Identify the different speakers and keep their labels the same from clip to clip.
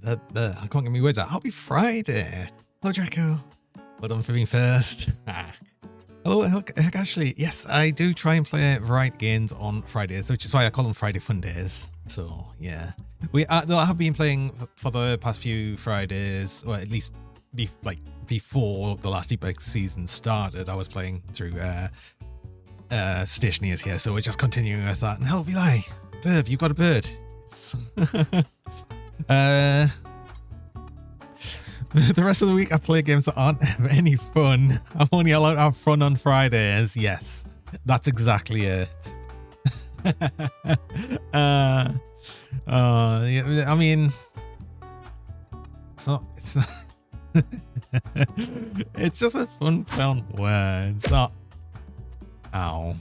Speaker 1: I can't get my words out. Happy Friday. Hello, Draco. Well done for being first. Hello, heck, actually, yes, I do try and play variety games on Fridays, which is why I call them Friday Fundays. So, yeah. I have been playing for the past few Fridays, or at least before the last Epic season started, I was playing through Stationeers here, so we're just continuing with that. And hell, Vilay, Verb, you got a bird. The rest of the week I play games that aren't any fun. I'm only allowed to have fun on Fridays. Yes, that's exactly it. Yeah, I mean, it's not it's just a fun word. It's not. Ow.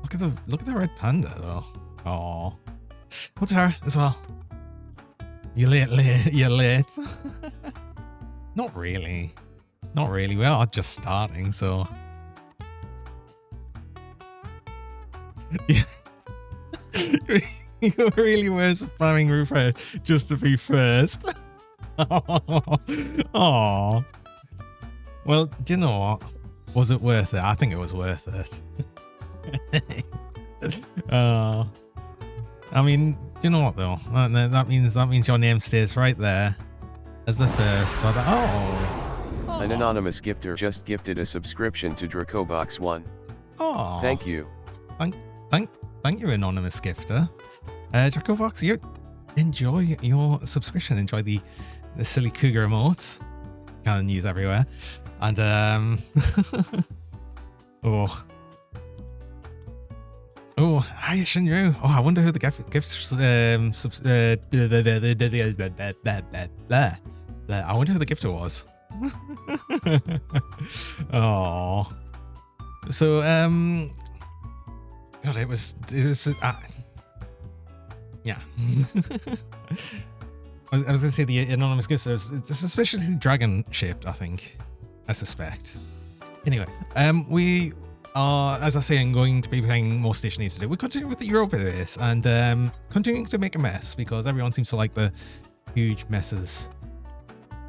Speaker 1: Look at the red panda though. Oh, what's her as well? You're late. Not really. We are just starting, so. You really were spamming refresh just to be first. Oh. Well, do you know what? Was it worth it? I think it was worth it. I mean, you know what though? That means your name stays right there as the first. Oh.
Speaker 2: An anonymous gifter just gifted a subscription to Dracobox 1.
Speaker 1: Oh.
Speaker 2: Thank you.
Speaker 1: Thank you, anonymous gifter. Dracobox, you enjoy your subscription. Enjoy the silly cougar emotes. Kind of news everywhere. And Oh, hi Shinru. Oh, I wonder who the gifts I wonder who the gifter was. Oh. So God, it was yeah. I was going to say the anonymous gifter is suspiciously dragon shaped, I think. I suspect. Anyway, we are, as I say, I'm going to be playing more Stationeers today. We're continuing with the Europa base and continuing to make a mess because everyone seems to like the huge messes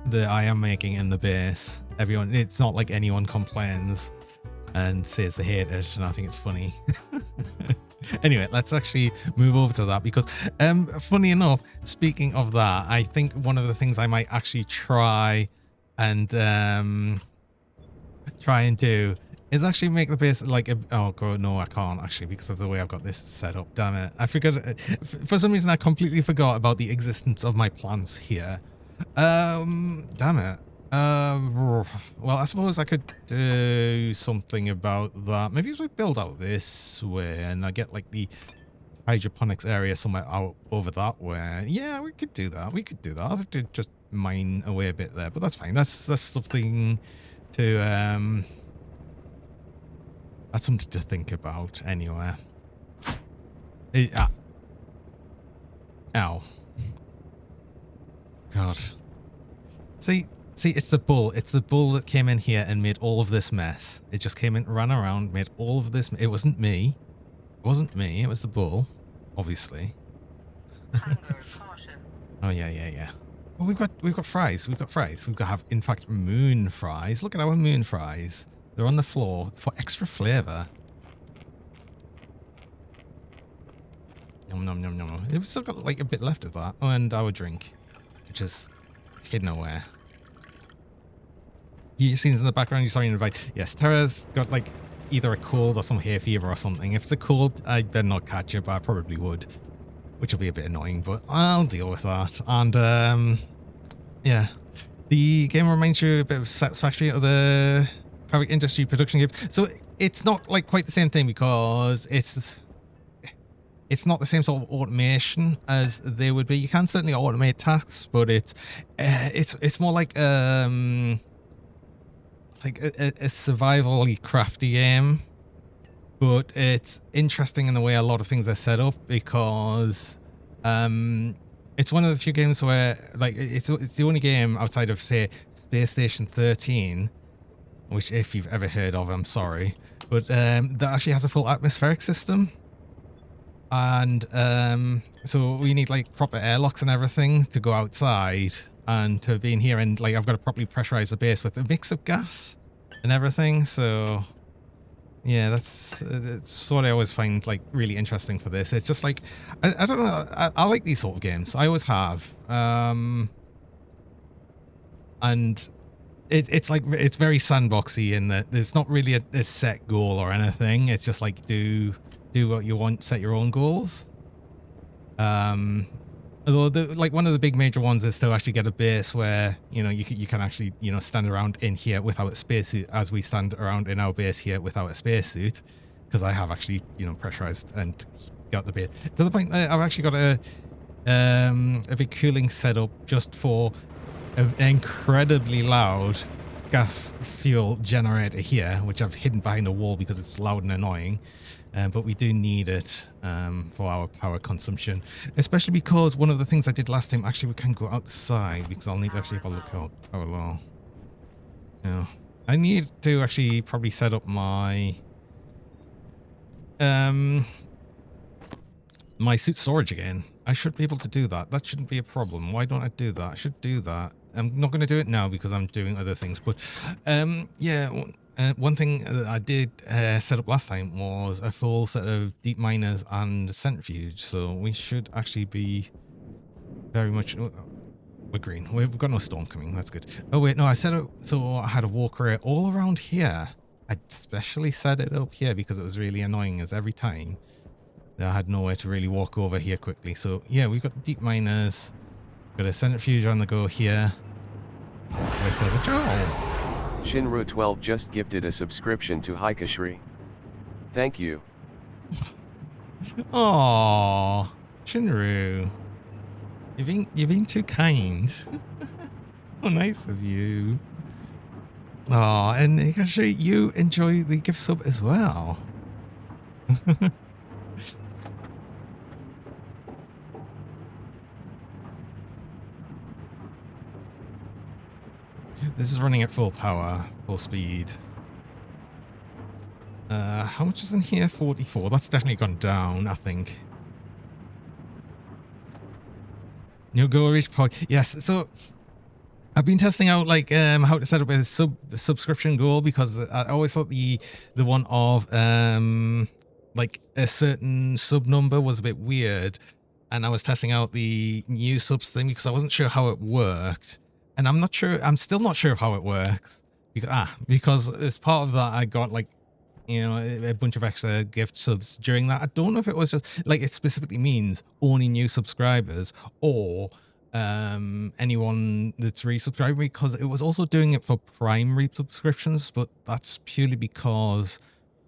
Speaker 1: that I am making in the base. Everyone, it's not like anyone complains and says they hate it, and I think it's funny. Anyway, let's actually move over to that because, funny enough, speaking of that, I think one of the things I might actually try and do is actually make the base like a, oh god, no, I can't actually because of the way I've got this set up. Damn it. I forgot. For some reason, I completely forgot about the existence of my plants here. Damn it. Well, I suppose I could do something about that. Maybe if we build out this way and I get like the hydroponics area somewhere out over that way. Yeah, we could do that. I'll have to just mine away a bit there, but that's fine. That's something to that's something to think about anyway. Ow. God. See, it's the bull. It's the bull that came in here and made all of this mess. It just came in, ran around, made all of this. It wasn't me. It wasn't me. It was the bull, obviously. Oh yeah. Well, we've got fries. We've got in fact moon fries. Look at our moon fries. They're on the floor for extra flavor. Nom nom nom nom. We've still got like a bit left of that, and our drink, which is hidden away. You scenes in the background. You're starting to invite. Yes, Tara's got like either a cold or some hay fever or something. If it's a cold, I'd better not catch it, but I probably would, which will be a bit annoying, but I'll deal with that. And yeah, the game reminds you a bit of Satisfactory of the fabric industry production game. So it's not like quite the same thing because it's not the same sort of automation as they would be. You can certainly automate tasks, but it's more like a survivally crafty game. But it's interesting in the way a lot of things are set up because it's one of the few games where like it's the only game outside of say Space Station 13, which if you've ever heard of, I'm sorry, but that actually has a full atmospheric system. And so we need like proper airlocks and everything to go outside and to be in here, and like I've got to properly pressurize the base with a mix of gas and everything. So yeah, that's what I always find like really interesting for this. It's just like I don't know, I like these sort of games. I always have. And it's like it's very sandboxy in that there's not really a set goal or anything. It's just like do what you want, set your own goals. Although like one of the big major ones is to actually get a base where you can actually stand around in here without a spacesuit, as we stand around in our base here without a spacesuit, because I have actually pressurized and got the base to the point that I've actually got a big cooling setup just for an incredibly loud gas fuel generator here, which I've hidden behind a wall because it's loud and annoying. But we do need it for our power consumption, especially because one of the things I did last time, actually we can go outside because I'll need to actually have a look out how low. Yeah, I need to actually probably set up my my suit storage again. I should be able to do that. That shouldn't be a problem. Why don't I do that? I should do that. I'm not going to do it now because I'm doing other things. But yeah, one thing that I did set up last time was a full set of deep miners and centrifuge. So we should actually be very much... we're green. We've got no storm coming. That's good. Oh, wait. No, I set up... So I had a walker all around here. I especially set it up here because it was really annoying, as every time I had nowhere to really walk over here quickly. So yeah, we've got deep miners. Got a centrifuge on the go here. With a... Oh!
Speaker 2: Shinru12 just gifted a subscription to Haikashri. Thank you.
Speaker 1: Aww, Shinru. You've been too kind. How nice of you. Aw, and actually you enjoy the gift sub as well. This is running at full power, full speed. How much is in here? 44. That's definitely gone down, I think. New goal reach pod. Yes, so I've been testing out like how to set up a subscription goal, because I always thought the one of like a certain sub number was a bit weird, and I was testing out the new subs thing because I wasn't sure how it worked. And I'm still not sure how it works, because as part of that I got like, a bunch of extra gift subs during that. I don't know if it was just like, it specifically means only new subscribers or anyone that's resubscribing, because it was also doing it for Prime resubscriptions, but that's purely because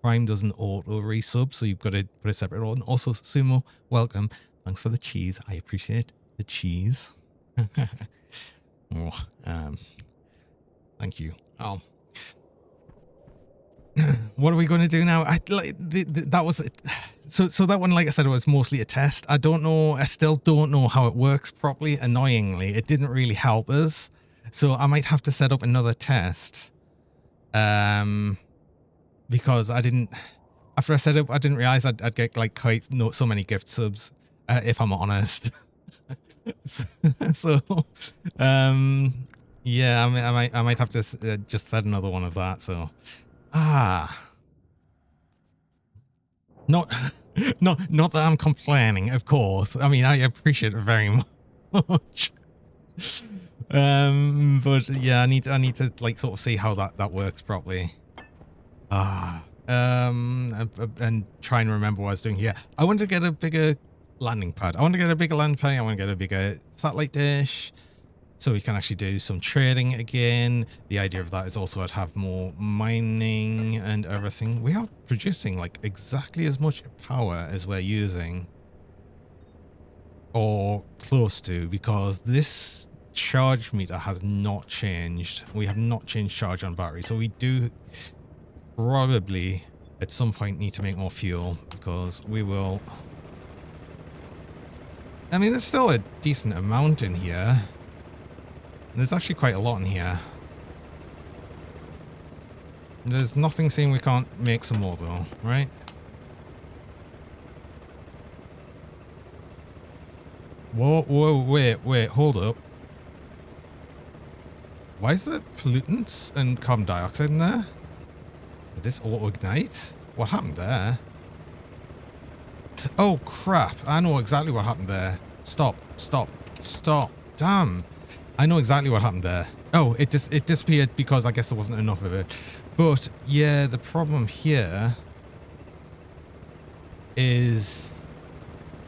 Speaker 1: Prime doesn't auto resub, so you've got to put a separate one. Also, Sumo, welcome. Thanks for the cheese. I appreciate the cheese. Oh, thank you. Oh, what are we going to do now? That was it. So that one, like I said, it was mostly a test. I don't know. I still don't know how it works properly. Annoyingly, it didn't really help us. So I might have to set up another test. Because I didn't. After I set up, I didn't realize I'd get like quite so many gift subs. If I'm honest. So, yeah, I might have to just set another one of that. So, not that I'm complaining, of course. I mean, I appreciate it very much. But yeah, I need to like sort of see how that works properly. And try and remember what I was doing here. I want to get a bigger landing pad. I want to get a bigger landing pad. I want to get a bigger satellite dish, so we can actually do some trading again. The idea of that is also to have more mining and everything. We are producing like exactly as much power as we're using, or close to, because this charge meter has not changed. We have not changed charge on battery, so we do probably at some point need to make more fuel, because we will... I mean, there's still a decent amount in here. There's actually quite a lot in here. There's nothing saying we can't make some more though, right? Whoa, whoa, wait, hold up. Why is there pollutants and carbon dioxide in there? Did this auto-ignite? What happened there? Oh, crap. I know exactly what happened there. Stop. Damn. I know exactly what happened there. Oh, it disappeared because I guess there wasn't enough of it. But, yeah, the problem here is...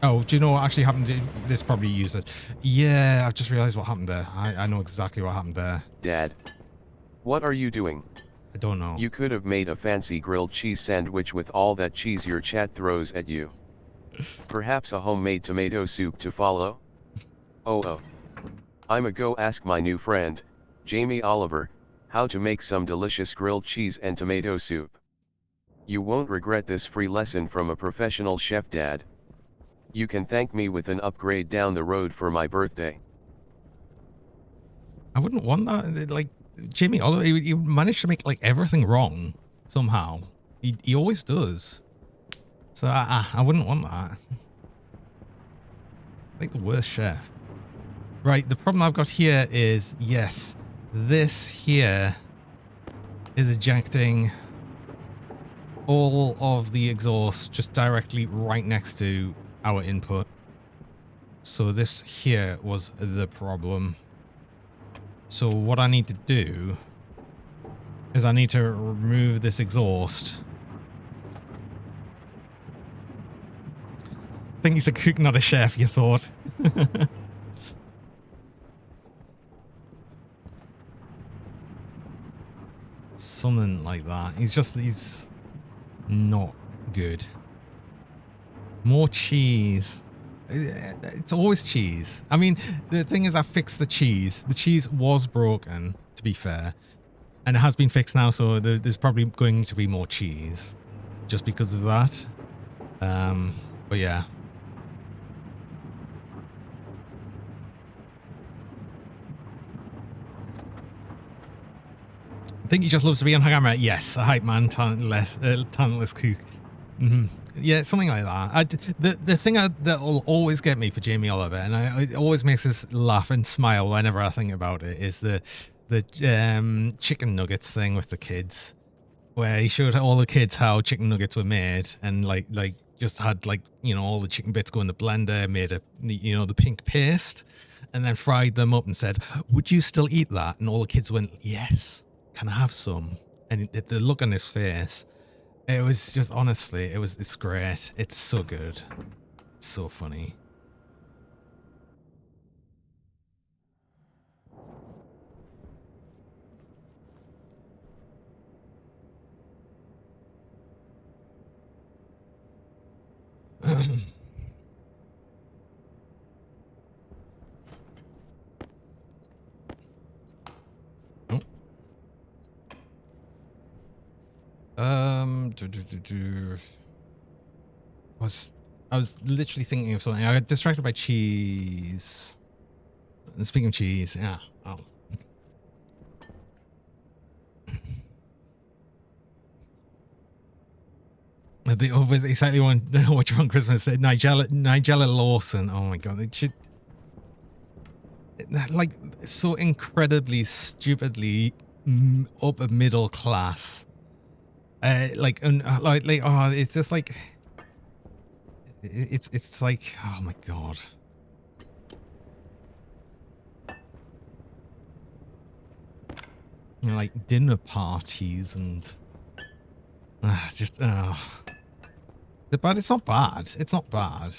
Speaker 1: Oh, do you know what actually happened? This probably used it. Yeah, I've just realized what happened there. I know exactly what happened there.
Speaker 2: Dad, what are you doing?
Speaker 1: I don't know.
Speaker 2: You could have made a fancy grilled cheese sandwich with all that cheese your chat throws at you. Perhaps a homemade tomato soup to follow? Oh. I'ma go ask my new friend, Jamie Oliver, how to make some delicious grilled cheese and tomato soup. You won't regret this free lesson from a professional chef, Dad. You can thank me with an upgrade down the road for my birthday.
Speaker 1: I wouldn't want that. Like, Jamie Oliver, he managed to make, like, everything wrong somehow. He always does. So, I wouldn't want that. Like, the worst chef. Right, the problem I've got here is, yes, this here is ejecting all of the exhaust just directly right next to our input. So this here was the problem. So what I need to do is I need to remove this exhaust. I think he's a cook, not a chef, you thought. Something like that. He's not good. More cheese. It's always cheese. I mean, the thing is I fixed the cheese. The cheese was broken, to be fair. And it has been fixed now, so there's probably going to be more cheese. Just because of that. But yeah. I think he just loves to be on camera. Yes, a hype man, talentless kook. Yeah, something like that. The thing that will always get me for Jamie Oliver, and it always makes us laugh and smile whenever I think about it, is the chicken nuggets thing with the kids, where he showed all the kids how chicken nuggets were made, and like just had, like, you know, all the chicken bits go in the blender, made the pink paste, and then fried them up and said, "Would you still eat that?" And all the kids went, "Yes. Can I have some?" And the look on his face, it was just, honestly, it's great. It's so good. It's so funny. I was literally thinking of something. I got distracted by cheese. And speaking of cheese, yeah. Oh. But exactly what you're on Christmas. Nigella Lawson. Oh my god. It should, like, so incredibly, stupidly upper middle class. It's just like, it's like, oh my god. You know, like dinner parties and just but it's not bad. It's not bad.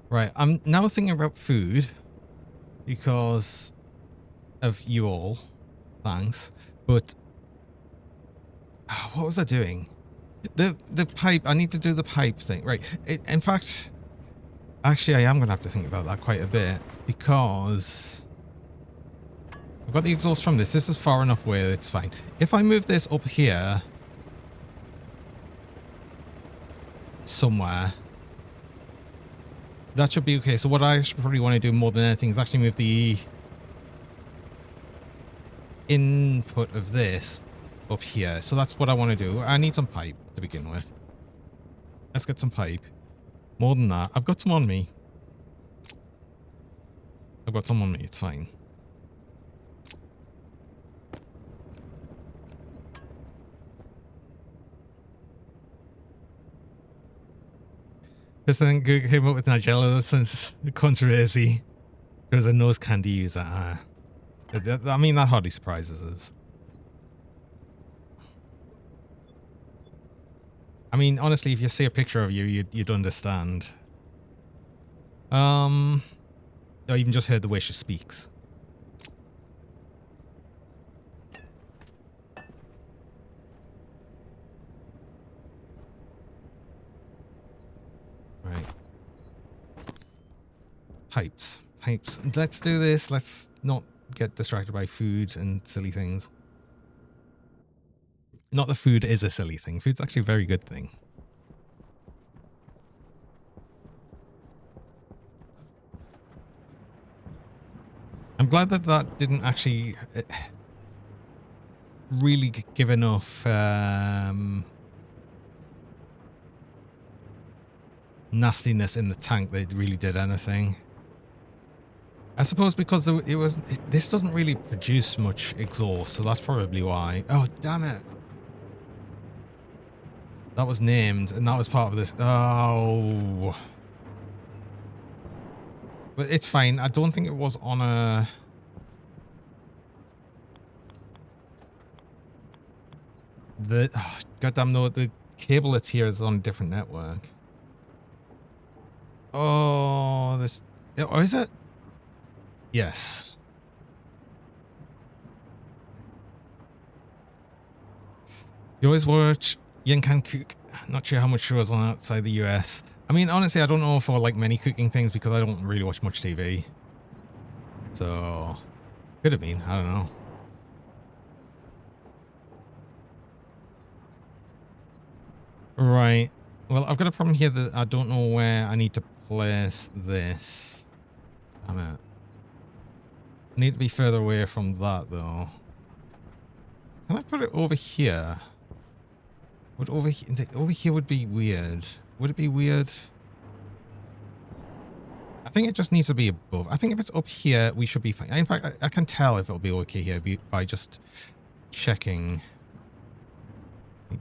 Speaker 1: Right, I'm now thinking about food because of you all. Thanks. But what was I doing? The pipe. I need to do the pipe thing. Right. In fact, actually, I am going to have to think about that quite a bit because I've got the exhaust from this. This is far enough away. It's fine. If I move this up here somewhere, That should be okay. So what I should probably want to do more than anything is actually move the input of this up here. So that's what I want to do. I need some pipe to begin with. Let's get some pipe. More than that, I've got some on me. I've got some on me. It's fine. This thing Google came up with Nigella since controversy. There was a nose candy user. I mean, that hardly surprises us. I mean, honestly, if you see a picture of you, you'd understand. I even just heard the way she speaks. Right. Pipes. Pipes. Let's do this. Let's not get distracted by food and silly things. Not that food is a silly thing. Food's actually a very good thing. I'm glad that that didn't actually really give enough nastiness in the tank that it really did anything. I suppose because this doesn't really produce much exhaust, so that's probably why. Oh, damn it. That was named, and that was part of this. Oh. But it's fine. I don't think it was on a... Oh, goddamn no, the cable that's here is on a different network. Oh, this... Or is it? Yes. You always watch Yin Can Cook. Not sure how much shows on outside the US. I mean, honestly, I don't know for like many cooking things because I don't really watch much TV. So, could have been. I don't know. Right. Well, I've got a problem here that I don't know where I need to place this. Damn it. I need to be further away from that, though. Can I put it over here? Would over here would be weird. Would it be weird? I think it just needs to be above. I think if it's up here, we should be fine. In fact, I can tell if it'll be okay here by just checking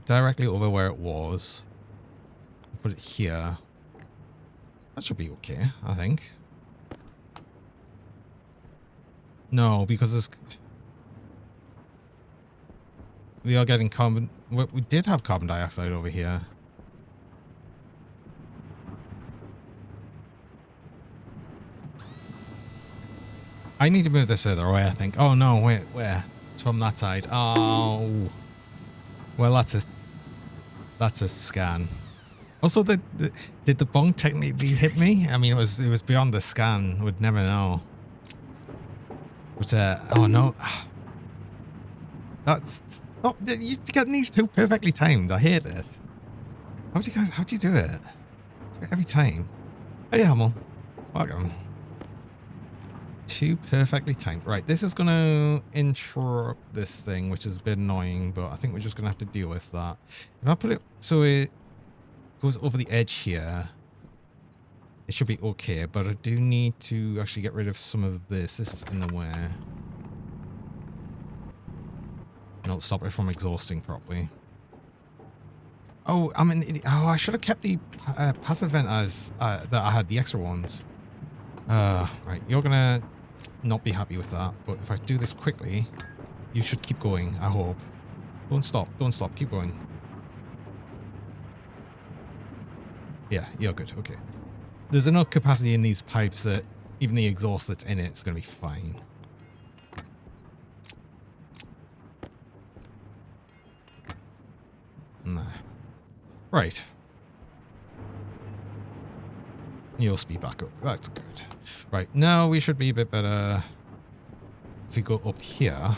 Speaker 1: directly over where it was. Put it here. That should be okay, I think. No, because there's... We are getting carbon... We did have carbon dioxide over here. I need to move this further away, I think. Oh, no, wait, where? It's from that side. Oh. Well, that's a scan. Also, did the bong technically hit me? I mean, it was beyond the scan. Would never know. But, oh, no. That's... Oh, you get these two perfectly timed. I hate it. How do you do it? Every time. Hey, Hamel. Welcome. Two perfectly timed. Right, this is going to interrupt this thing, which is a bit annoying, but I think we're just going to have to deal with that. If I put it so it goes over the edge here, it should be okay, but I do need to actually get rid of some of this. This is in the way. It'll stop it from exhausting properly. Oh, I'm an idiot. Oh, I should have kept the passive vent as that I had, the extra ones. Right, you're gonna not be happy with that, but if I do this quickly, you should keep going, I hope. Don't stop, keep going. Yeah, you're good, okay. There's enough capacity in these pipes that even the exhaust that's in it's gonna be fine. Nah. Right. You'll speed back up. That's good. Right, now we should be a bit better if we go up here.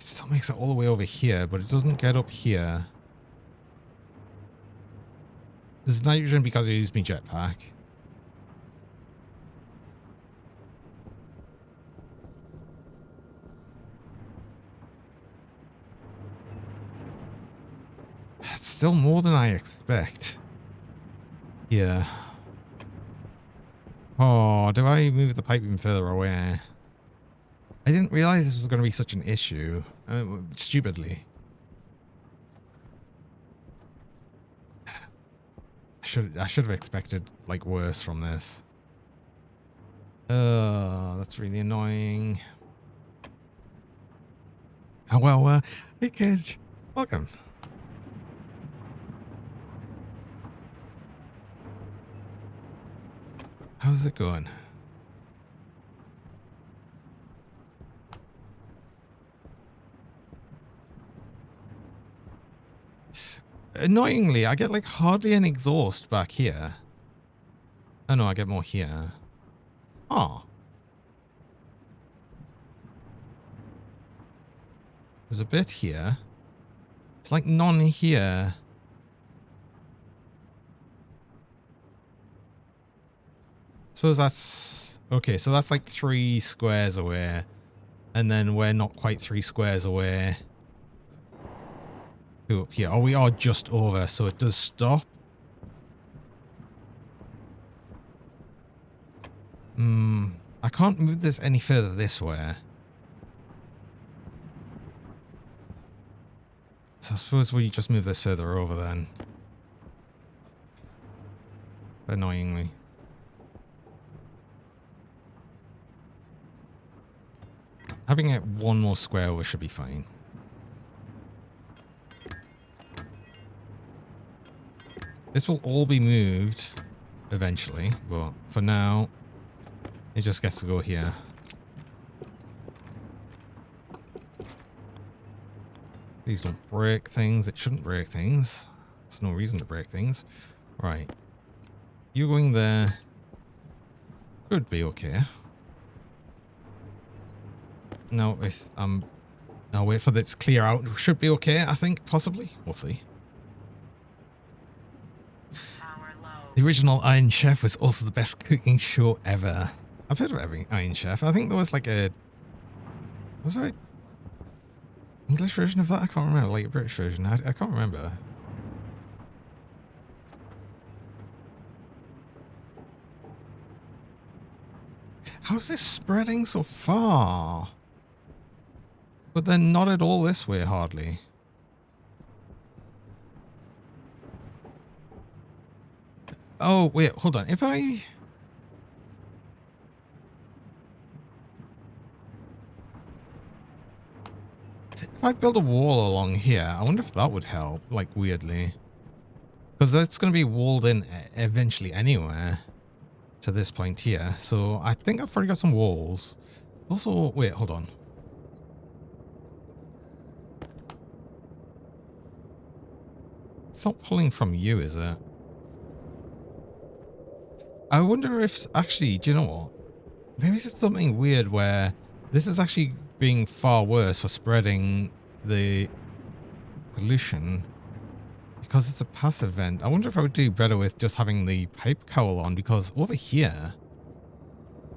Speaker 1: Still makes it all the way over here, but it doesn't get up here. This is nitrogen because I used my jetpack. It's still more than I expect. Yeah. Oh, do I move the pipe even further away? I didn't realize this was going to be such an issue. Stupidly. I should have expected like worse from this. That's really annoying. Oh well, hey Cage, welcome. How's it going? Annoyingly, I get like hardly any exhaust back here. Oh no, I get more here. Oh. There's a bit here. It's like none here. Suppose that's... Okay, so that's like 3 squares away. And then we're not quite 3 squares away. Go up here. Oh, we are just over, so it does stop. I can't move this any further this way. So I suppose we just move this further over then. Annoyingly. Having it one more square over should be fine. This will all be moved eventually, but for now, it just gets to go here. Please don't break things. It shouldn't break things. There's no reason to break things. Right. You going there could be okay. No, if I'll wait for this to clear out. Should be okay, I think, possibly. We'll see. The original Iron Chef was also the best cooking show ever. I've heard of every Iron Chef. I think there was like a... Was there an English version of that? I can't remember. Like a British version. I can't remember. How's this spreading so far? But then not at all this way, hardly. Oh, wait, hold on. If I build a wall along here, I wonder if that would help, like, weirdly. Because that's going to be walled in eventually anyway to this point here. So I think I've already got some walls. Also, wait, hold on. It's not pulling from you, is it? I wonder if, actually, do you know what? Maybe it's something weird where this is actually being far worse for spreading the pollution because it's a passive vent. I wonder if I would do better with just having the pipe cowl on, because over here,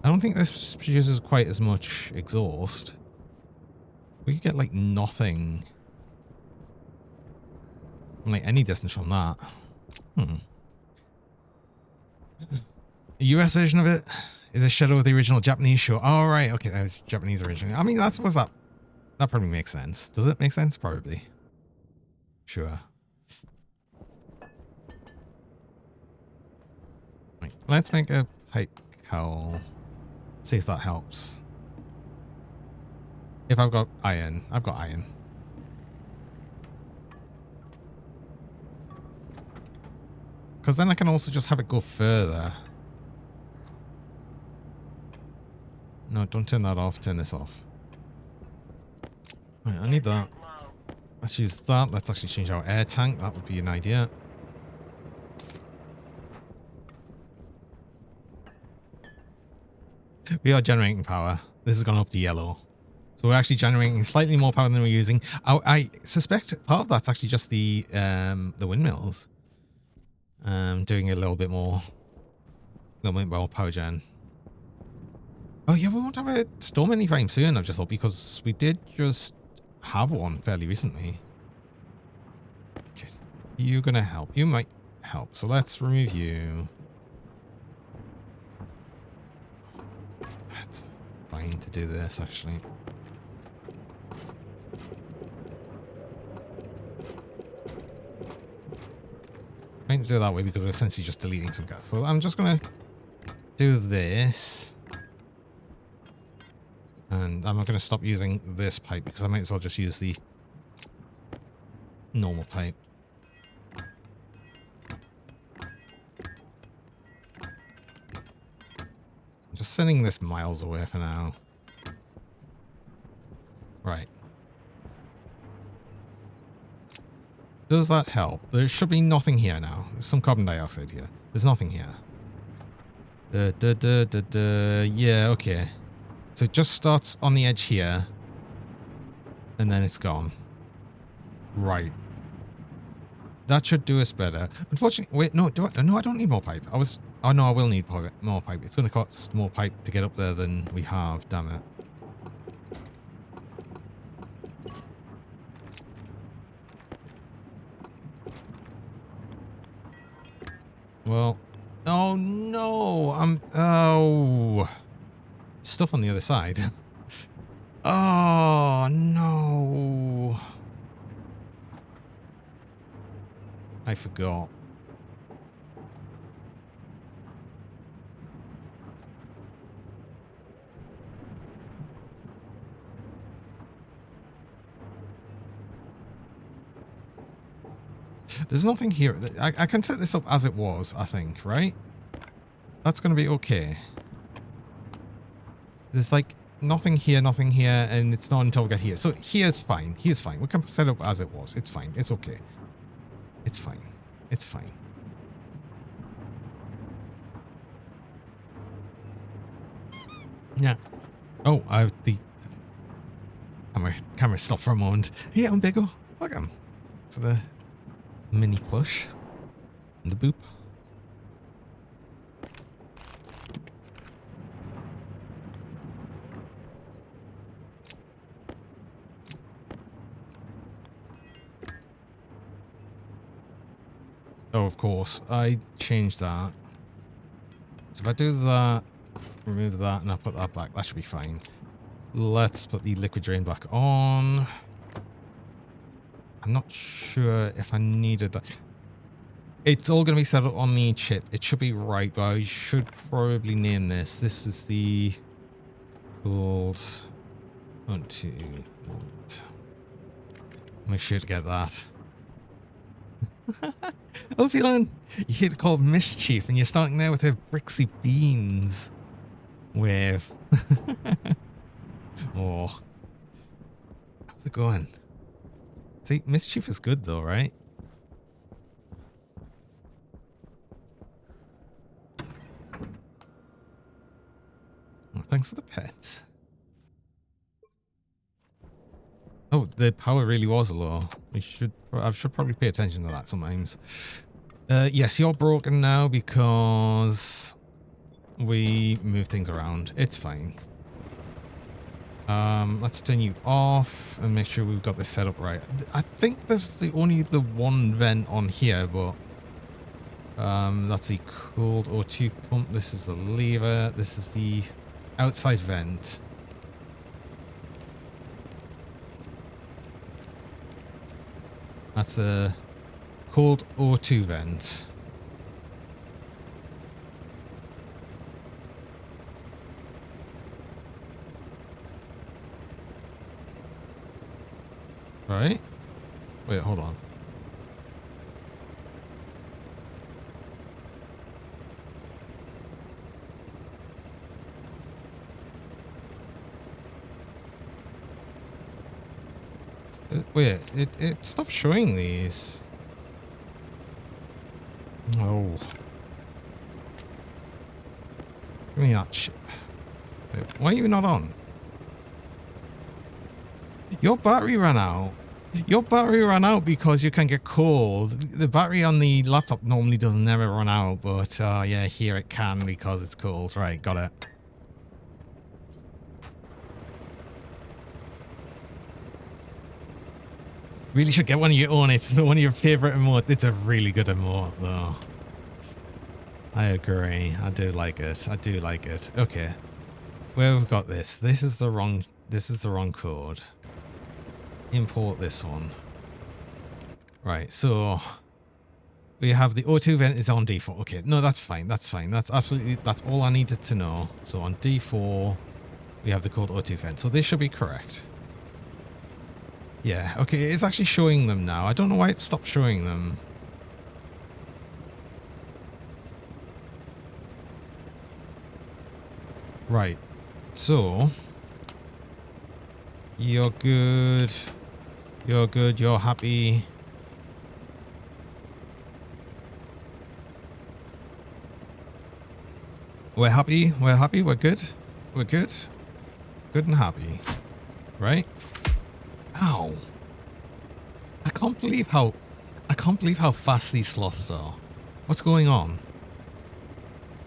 Speaker 1: I don't think this produces quite as much exhaust. We could get like nothing from like any distance from that. A US version of it is a shadow of the original Japanese show. Oh, right. Okay, that was Japanese originally. I mean, that's what's that. That probably makes sense. Does it make sense? Probably. Sure. Right, let's make a pipe cowl. See if that helps. If I've got iron. I've got iron. Because then I can also just have it go further. No, don't turn that off. Turn this off. Right, I need that. Let's use that. Let's actually change our air tank. That would be an idea. We are generating power. This has gone up to yellow. So we're actually generating slightly more power than we're using. I suspect part of that's actually just the windmills. Doing a little bit more power gen. Oh yeah, we won't have a storm anytime soon, I've just thought, because we did just have one fairly recently. Okay, you're gonna help. You might help. So let's remove you. It's fine to do this, actually. Fine to do it that way because we're essentially just deleting some gas. So I'm just gonna do this. And I'm not going to stop using this pipe because I might as well just use the normal pipe. I'm just sending this miles away for now. Right. Does that help? There should be nothing here now. There's some carbon dioxide here. There's nothing here. Yeah, okay. So it just starts on the edge here. And then it's gone. Right. That should do us better. Unfortunately, wait, no, no, I don't need more pipe. Oh no, I will need more pipe. It's going to cost more pipe to get up there than we have, damn it. Well, oh no, oh, stuff on the other side. Oh no. I forgot. There's nothing here. I can set this up as it was, I think, right? That's going to be okay. There's like nothing here, and it's not until we get here. So here's fine. Here's fine. We can set it up as it was. It's fine. It's okay. It's fine. It's fine. Yeah. Oh, I have the camera stopped for a moment. Hey, I'm Biggo. Welcome to the mini plush and the boop. Oh, of course. I changed that. So if I do that, remove that, and I put that back, that should be fine. Let's put the liquid drain back on. I'm not sure if I needed that. It's all going to be set up on the chip. It should be right, but I should probably name this. This is the called 1, 2. Make sure to get that. Oh, feeling you hear it called Mischief, and you're starting there with a Brixie Beans wave. Oh, how's it going? See, Mischief is good though, right? Oh, thanks for the pets. Oh, the power really was low. I should probably pay attention to that sometimes. Yes, you're broken now because we move things around. It's fine. Let's turn you off and make sure we've got this set up right. I think there's only the one vent on here, but that's the cooled O2 pump. This is the lever. This is the outside vent. That's a cold O2 vent. Right? Wait, hold on. Wait, it stopped showing these. Oh. Give me that chip. Wait, why are you not on? Your battery ran out. Your battery ran out because you can get cold. The battery on the laptop normally does never run out, but yeah, here it can because it's cold. Right, got it. Really should get one of your own. It's one of your favorite emotes. It's a really good emote, though. I agree. I do like it. I do like it. Okay. Where we've got this. This is the wrong code. Import this one. Right, so we have the O2 vent is on D4. Okay, no, that's fine. That's fine. That's all I needed to know. So on D4, we have the code O2 vent. So this should be correct. Yeah, okay, it's actually showing them now. I don't know why it stopped showing them. Right, so you're good. You're good. You're happy. We're happy. We're happy. We're good. We're good. Good and happy. Right? Ow. I can't believe how fast these sloths are. What's going on?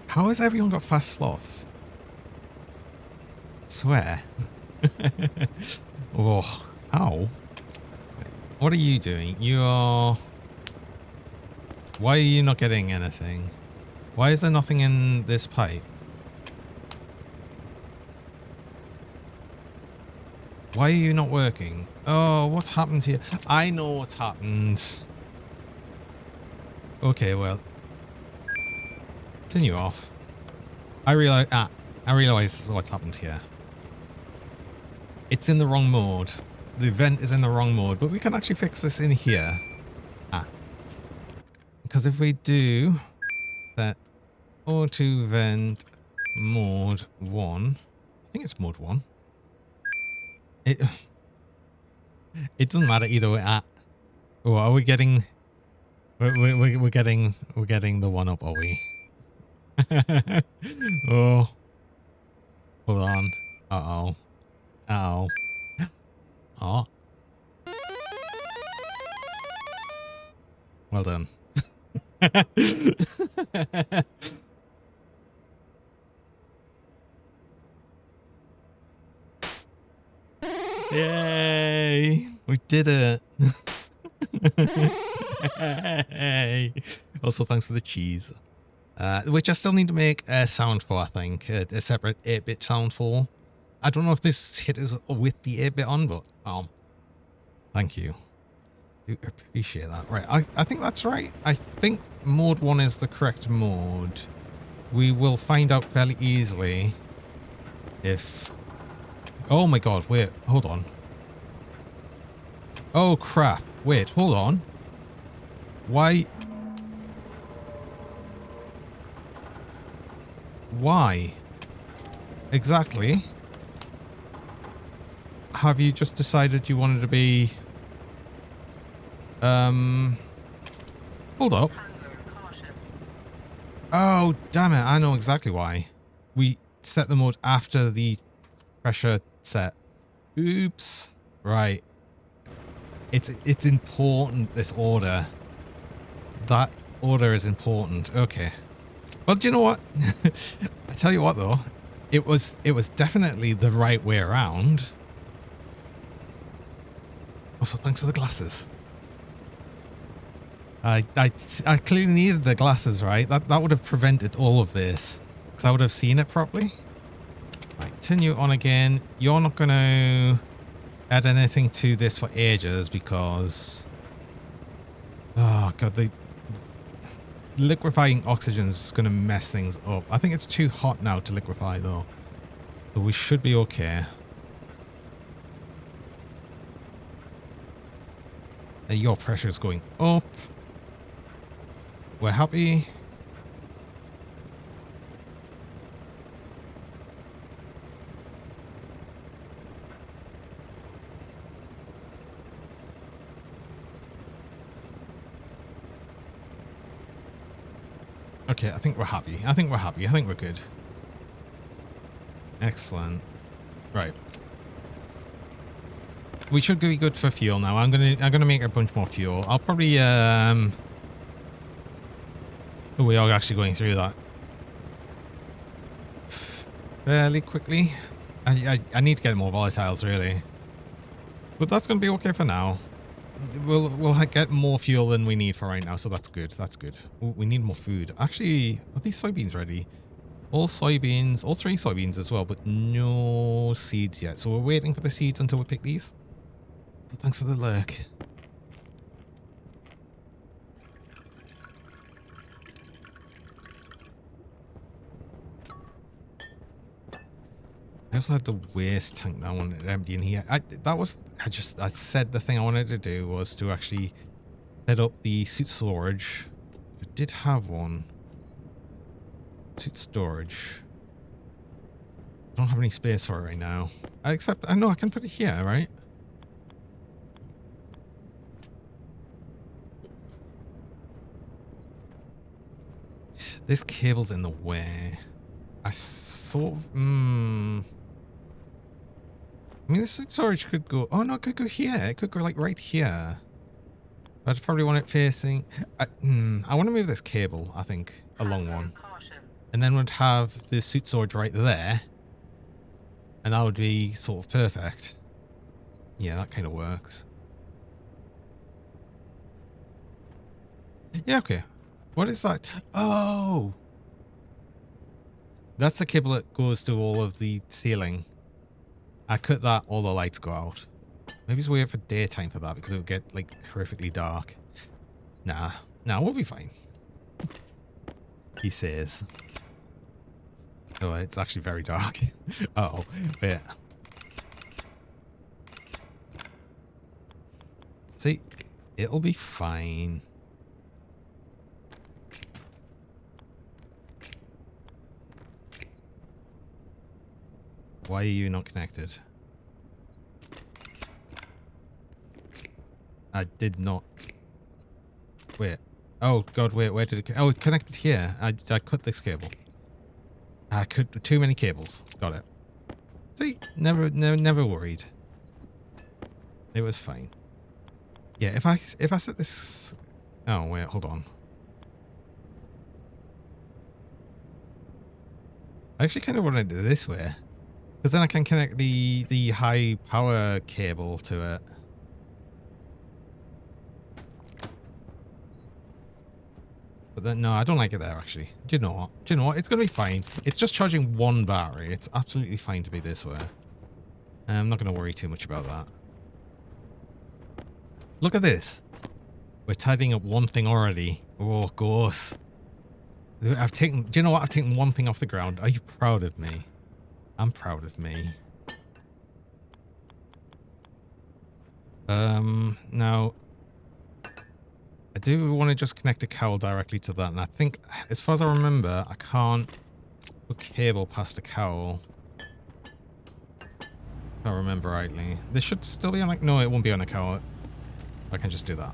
Speaker 1: How has everyone got fast sloths? Swear. Oh, ow. What are you doing? You are... Why are you not getting anything? Why is there nothing in this pipe? Why are you not working? Oh, what's happened here? I know what's happened. Okay, well. Turn you off. I realize what's happened here. It's in the wrong mode. The vent is in the wrong mode, but we can actually fix this in here. Because if we do that O2 vent mode 1, I think it's mode 1. It doesn't matter either way. Oh, are we getting? We're getting the one up, are we? Oh, hold on. Uh-oh. Uh-oh. Oh. Well done. Yay! We did it. Hey. Also, thanks for the cheese. Which I still need to make a sound for, I think. A separate 8-bit sound for. I don't know if this hit is with the 8-bit on, but thank you. Do appreciate that. Right, I think that's right. I think mode 1 is the correct mode. We will find out fairly easily if... Oh my god, wait, hold on. Oh crap, wait, hold on. Why? Why? Exactly. Have you just decided you wanted to be... Hold up. Oh, damn it, I know exactly why. We set the mode after the pressure set. Oops. Right. It's important, this order. That order is important. Okay. Well, do you know what? I tell you what though, it was definitely the right way around. Also, thanks for the glasses. I clearly needed the glasses, right? That would have prevented all of this, because I would have seen it properly. Right, turn you on again. You're not going to add anything to this for ages because... Oh, God, the liquefying oxygen is going to mess things up. I think it's too hot now to liquefy, though. So we should be okay. Your pressure is going up. We're happy. Okay, I think we're happy. I think we're happy. I think we're good. Excellent. Right. we should be good for fuel now. I'm gonna make a bunch more fuel. I'll probably we are actually going through that fairly quickly. I need to get more volatiles really, but that's gonna be okay for now. We'll get more fuel than we need for right now, so that's good. That's good. Ooh, we need more food. Actually, are these soybeans ready? All soybeans, all 3 soybeans as well, but no seeds yet. So we're waiting for the seeds until we pick these. So thanks for the lurk. I also had the waste tank that I wanted to empty in here. I said the thing I wanted to do was to actually set up the suit storage. I did have one. Suit storage. I don't have any space for it right now. Except, I know I can put it here, right? This cable's in the way. I sort of... I mean, the suit storage could go... Oh, no, it could go here. It could go, like, right here. I'd probably want it facing... I want to move this cable, I think. A long one. And then we'd have the suit storage right there. And that would be sort of perfect. Yeah, that kind of works. Yeah, okay. What is that? Oh! That's the cable that goes to all of the ceiling. I cut that, all the lights go out. Maybe it's wait for daytime for that because it'll get, like, horrifically dark. Nah. Nah, we'll be fine. He says. Oh, it's actually very dark. Uh-oh. Wait. See? It'll be fine. Why are you not connected? I did not. Wait. Oh, God, wait. Where did it... Oh, it's connected here. I cut this cable. I cut too many cables. Got it. See? Never worried. It was fine. Yeah, if I set this... Oh, wait, hold on. I actually kind of want to do it this way. Because then I can connect the high power cable to it. But then, no, I don't like it there, actually. Do you know what? Do you know what? It's going to be fine. It's just charging one battery. It's absolutely fine to be this way. I'm not going to worry too much about that. Look at this. We're tidying up one thing already. Oh, gosh. Do you know what? I've taken one thing off the ground. Are you proud of me? I'm proud of me. Now... I do want to just connect a cowl directly to that, and I think, as far as I remember, I can't put cable past a cowl. If I remember rightly. This should still be on, like, no, it won't be on a cowl. I can just do that.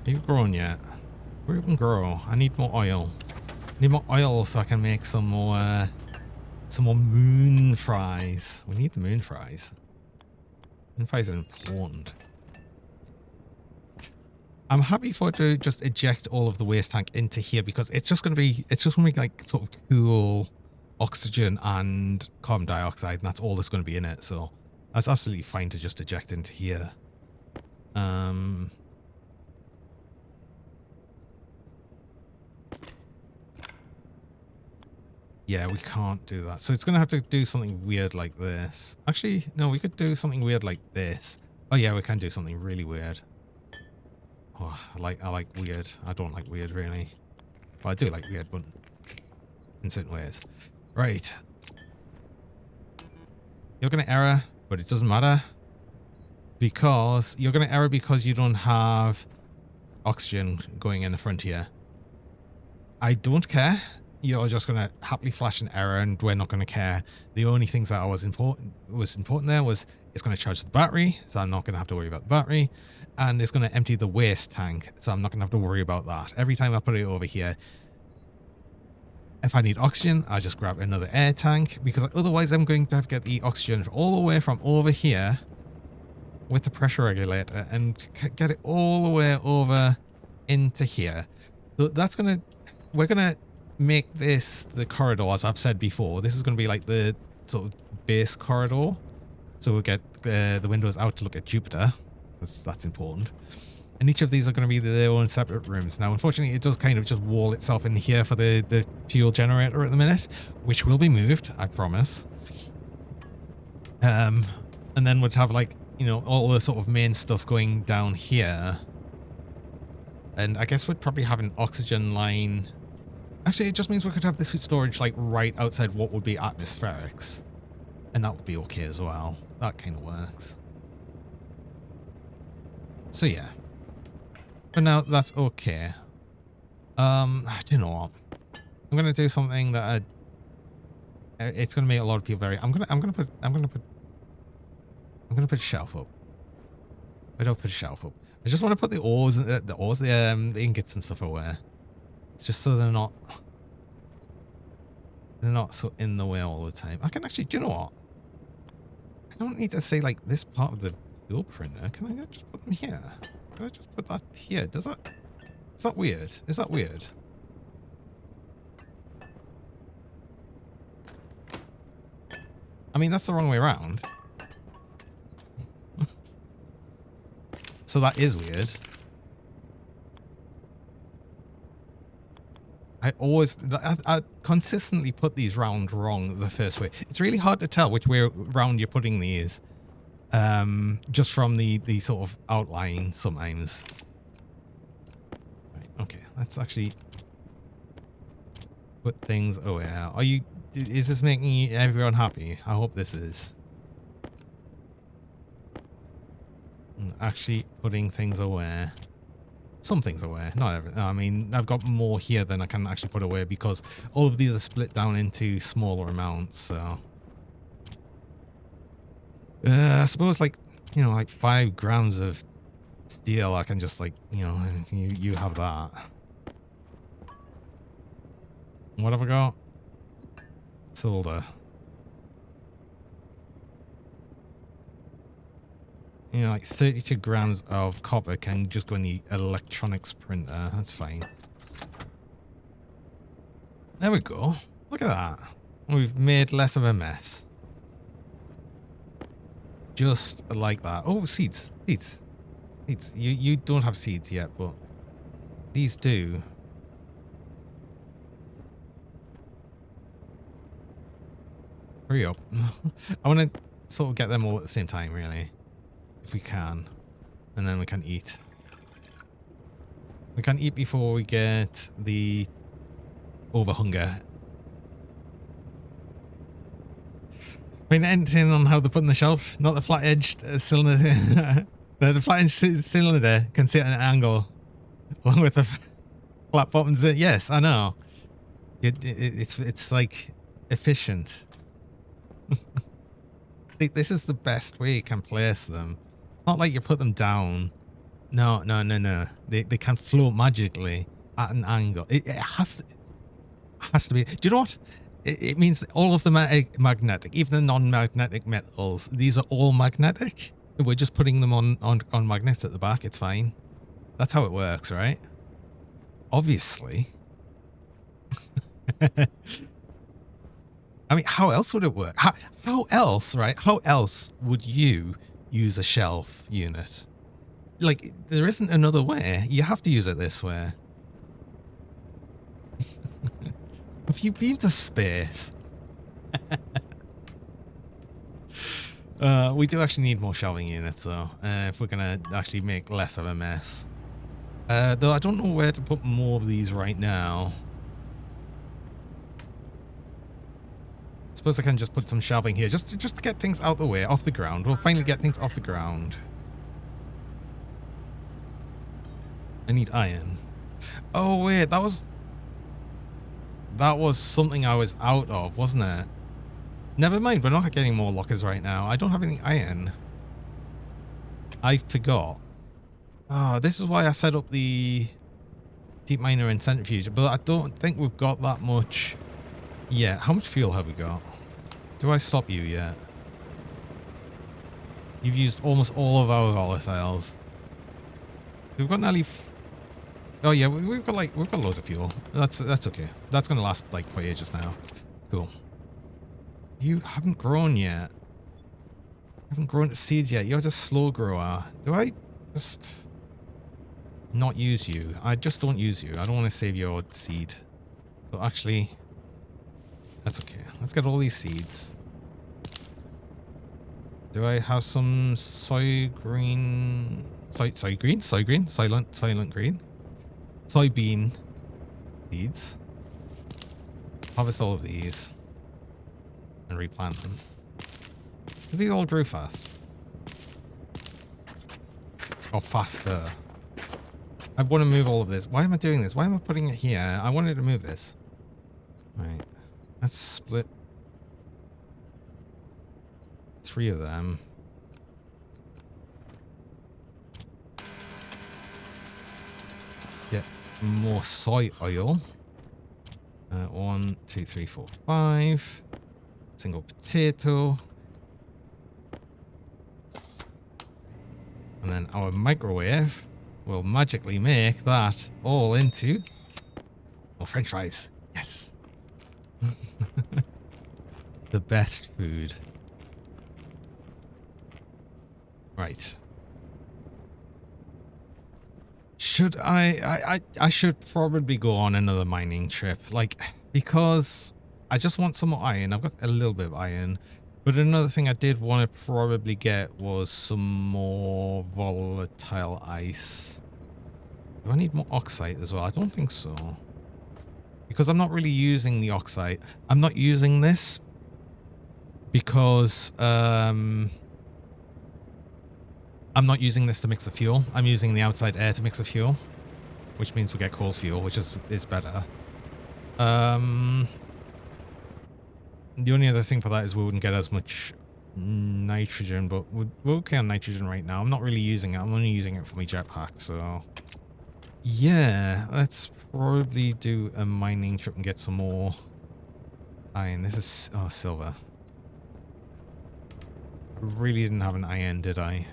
Speaker 1: Are you growing yet? Where even grow? I need more oil. I need more oil so I can make some more moon fries. We need the moon fries. Moon fries are important. I'm happy for it to just eject all of the waste tank into here because it's just going to be like sort of cool oxygen and carbon dioxide, and that's all that's going to be in it. So that's absolutely fine to just eject into here. Yeah, we can't do that. So it's going to have to do something weird like this. Actually, no, we could do something weird like this. Oh yeah, we can do something really weird. Oh, I like weird. I don't like weird, really. Well, I do like weird, but in certain ways. Right. You're going to error, but it doesn't matter. Because you're going to error because you don't have oxygen going in the front here. I don't care. You're just going to happily flash an error, and we're not going to care. The only things that was important there was it's going to charge the battery, so I'm not going to have to worry about the battery. And it's going to empty the waste tank, so I'm not going to have to worry about that. Every time I put it over here, If I need oxygen, I just grab another air tank, because otherwise I'm going to have to get the oxygen all the way from over here with the pressure regulator and get it all the way over into here. So that's gonna, we're gonna make this the corridor, as I've said before. This is gonna be like the sort of base corridor. So we'll get the windows out to look at Jupiter, because that's important. And each of these are going to be their own separate rooms. Now, unfortunately, it does kind of just wall itself in here for the fuel generator at the minute, which will be moved, I promise. And then we'd have, like, you know, all the sort of main stuff going down here. And I guess we'd probably have an oxygen line. Actually, it just means we could have this storage, like, right outside what would be atmospherics. And that would be okay as well. That kind of works. So, yeah. But now that's okay. Do you know what? I'm gonna do something that it's gonna make a lot of people very. I'm gonna put a shelf up. I don't put a shelf up. I just want to put the ores, the ingots and stuff away. It's just so they're not so in the way all the time. I can actually. Do you know what? I don't need to say like this part of the fuel printer. Can I just put them here? Can I just put that here? Is that weird? Is that weird? I mean, that's the wrong way around. So that is weird. I consistently put these round wrong the first way. It's really hard to tell which way round you're putting these. Just from the sort of outline sometimes. Right, okay, let's actually put things away. Is this making everyone happy? I hope this is. Actually putting things away. Some things away, not everything. I mean, I've got more here than I can actually put away because all of these are split down into smaller amounts, so. I suppose, like, you know, like 5 grams of steel, I can just, like, you know, you have that. What have I got? Solder. You know, like 32 grams of copper can just go in the electronics printer. That's fine. There we go. Look at that. We've made less of a mess. Just like that. Oh, seeds. Seeds. Seeds. You don't have seeds yet, but these do. Hurry up. I want to sort of get them all at the same time, really. If we can. And then we can eat. We can eat before we get the overhunger. I mean, anything on how they put on the shelf, not the flat-edged cylinder. The flat-edged cylinder can sit at an angle along with the flat bottoms. Yes, I know. It's like efficient. This is the best way you can place them. It's not like you put them down. No. They can float magically at an angle. It has to be. Do you know what? It means that all of them are magnetic, even the non-magnetic metals. These are all magnetic. We're just putting them on magnets at the back. It's fine. That's how it works, right? Obviously. I mean, how else would it work? How else, right? How else would you use a shelf unit? Like, there isn't another way. You have to use it this way. Have you been to space? We do actually need more shelving units, though, if we're going to actually make less of a mess. Though I don't know where to put more of these right now. I suppose I can just put some shelving here, just to get things out the way, off the ground. We'll finally get things off the ground. I need iron. Oh, wait, that was something I was out of, wasn't it? Never mind, we're not getting more lockers right now. I don't have any iron. I forgot. Oh, this is why I set up the deep miner and centrifuge, but I don't think we've got that much Yeah, how much fuel have we got? Do I stop you yet? You've used almost all of our volatiles. We've got nearly... Oh yeah, we've got loads of fuel. That's okay. That's gonna last like for ages now. Cool. You haven't grown yet. You haven't grown to seeds yet. You're just slow grower. Do I just not use you? I just don't use you. I don't want to save your seed. So actually, that's okay. Let's get all these seeds. Do I have some soy green? Soy green? Soy green? Silent green? Soybean seeds. Harvest all of these and replant them. Because these all grew fast. Or faster. I want to move all of this. Why am I doing this? Why am I putting it here? I wanted to move this. Right. Let's split 3 of them. Get more soy oil. 1, 2, 3, 4, 5. Single potato. And then our microwave will magically make that all into French fries. Yes. The best food. Right. Should I should probably go on another mining trip, like, because I just want some more iron. I've got a little bit of iron, but another thing I did want to probably get was some more volatile ice. Do I need more oxide as well? I don't think so, because I'm not really using the oxide. I'm not using this because I'm not using this to mix the fuel. I'm using the outside air to mix the fuel, which means we get cold fuel, which is better. The only other thing for that is we wouldn't get as much nitrogen, but we're okay on nitrogen right now. I'm not really using it. I'm only using it for my jetpack, so yeah, let's probably do a mining trip and get some more iron. This is silver. I really didn't have an iron, did I?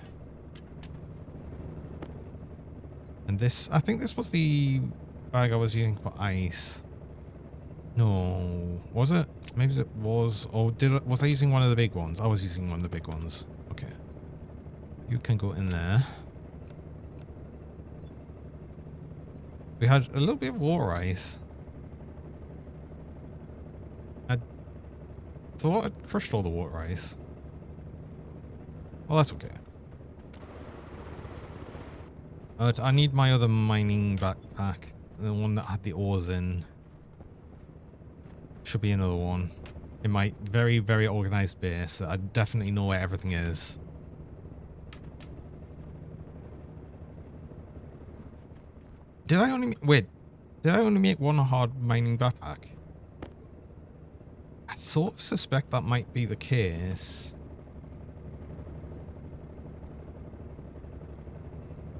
Speaker 1: And this, I think this was the bag I was using for ice. No, was it? Maybe it was, or was I using one of the big ones? I was using one of the big ones. Okay. You can go in there. We had a little bit of water ice. I thought I'd crushed all the water ice. Well, that's okay. I need my other mining backpack. The one that had the ores in. Should be another one. In my very, very organized base. I definitely know where everything is. Did I only... Wait. Did I only make one hard mining backpack? I sort of suspect that might be the case.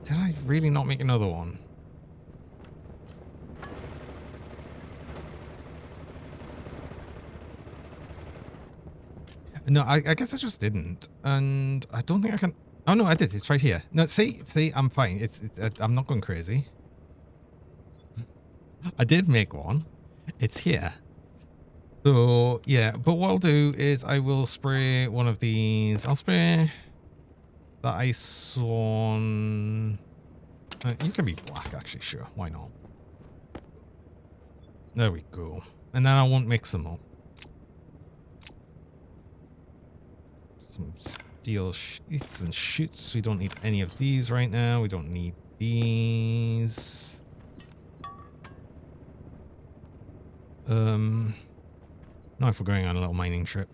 Speaker 1: Did I really not make another one? No, I guess I just didn't. And I don't think I can... Oh, no, I did. It's right here. No, see, I'm fine. I'm not going crazy. I did make one. It's here. So, yeah. But what I'll do is I will spray one of these. I'll spray the ice on... you can be black, actually. Sure. Why not? There we go. And then I won't mix them up. Some steel sheets and chutes. We don't need any of these right now. We don't need these. Now if we're going on a little mining trip.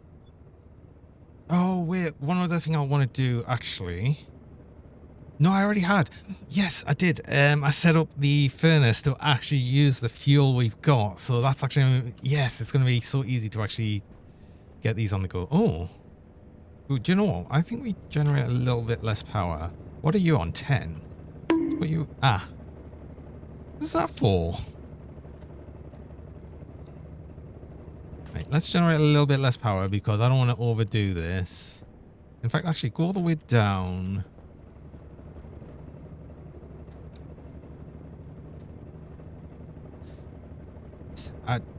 Speaker 1: Oh, wait. One other thing I want to do, actually. No, I already had. Yes, I did. I set up the furnace to actually use the fuel we've got. So that's actually... Yes, it's going to be so easy to actually get these on the go. Oh. Ooh, do you know what? I think we generate a little bit less power. What are you on? 10? Let's put you... Ah. What's that for? Right, let's generate a little bit less power because I don't want to overdo this. In fact, actually, go all the way down.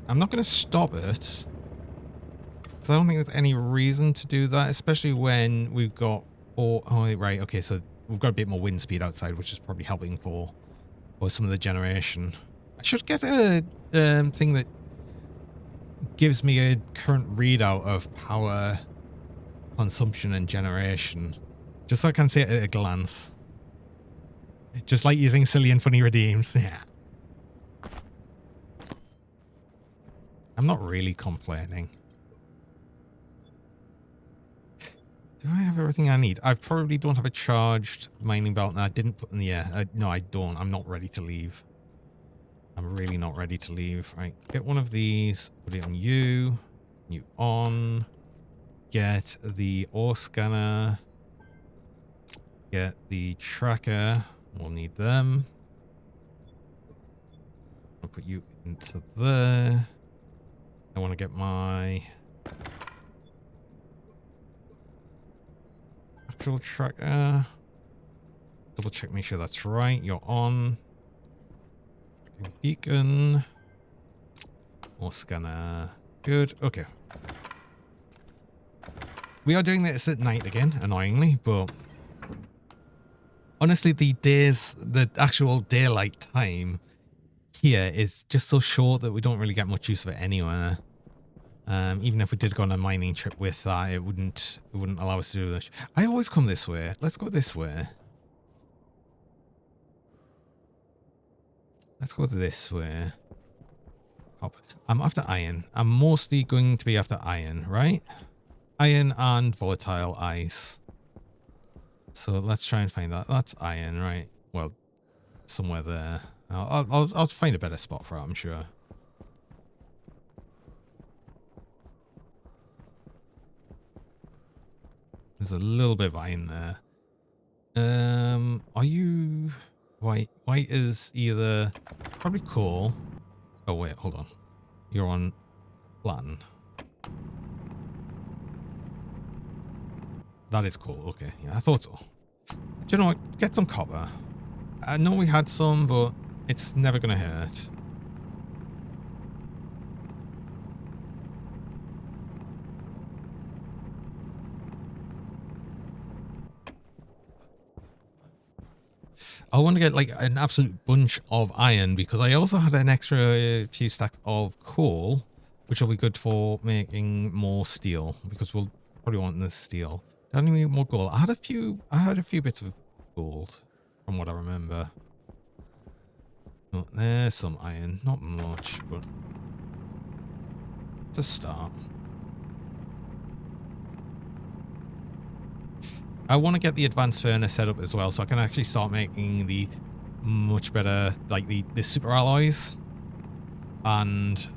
Speaker 1: I'm not going to stop it. Because I don't think there's any reason to do that, especially when we've got... Oh, right, okay, so we've got a bit more wind speed outside, which is probably helping for some of the generation. I should get a thing that gives me a current readout of power consumption and generation. Just so I can see it at a glance. Just like using silly and funny redeems. Yeah. I'm not really complaining. Do I have everything I need? I probably don't have a charged mining belt. No, I didn't put in the air. No, I don't. I'm not ready to leave. I'm really not ready to leave. Right, get one of these. Put it on you. You on. Get the ore scanner. Get the tracker. We'll need them. I'll put you into there. I want to get my actual tracker. Double check, make sure that's right. You're on. Beacon. Ore scanner. Good. Okay. We are doing this at night again, annoyingly, but honestly, the actual daylight time here is just so short that we don't really get much use of it anywhere. Even if we did go on a mining trip with that, it wouldn't allow us to do this. I always come this way. Let's go this way. Let's go this way. Copper. I'm after iron. I'm mostly going to be after iron, right? Iron and volatile ice. So let's try and find that. That's iron, right? Well, somewhere there. I'll find a better spot for it, I'm sure. There's a little bit of iron there. Are you white? White is either probably coal. Oh wait, hold on. You're on platinum. That is cool. Okay, yeah, I thought so. Do you know what? Get some copper. I know we had some, but it's never gonna hurt. I want to get like an absolute bunch of iron because I also had an extra few stacks of coal, which will be good for making more steel because we'll probably want this steel. Don't need more gold. I had a few bits of gold from what I remember. Oh, there's some iron, not much, but it's a start. I want to get the advanced furnace set up as well, so I can actually start making the much better, like the super alloys, and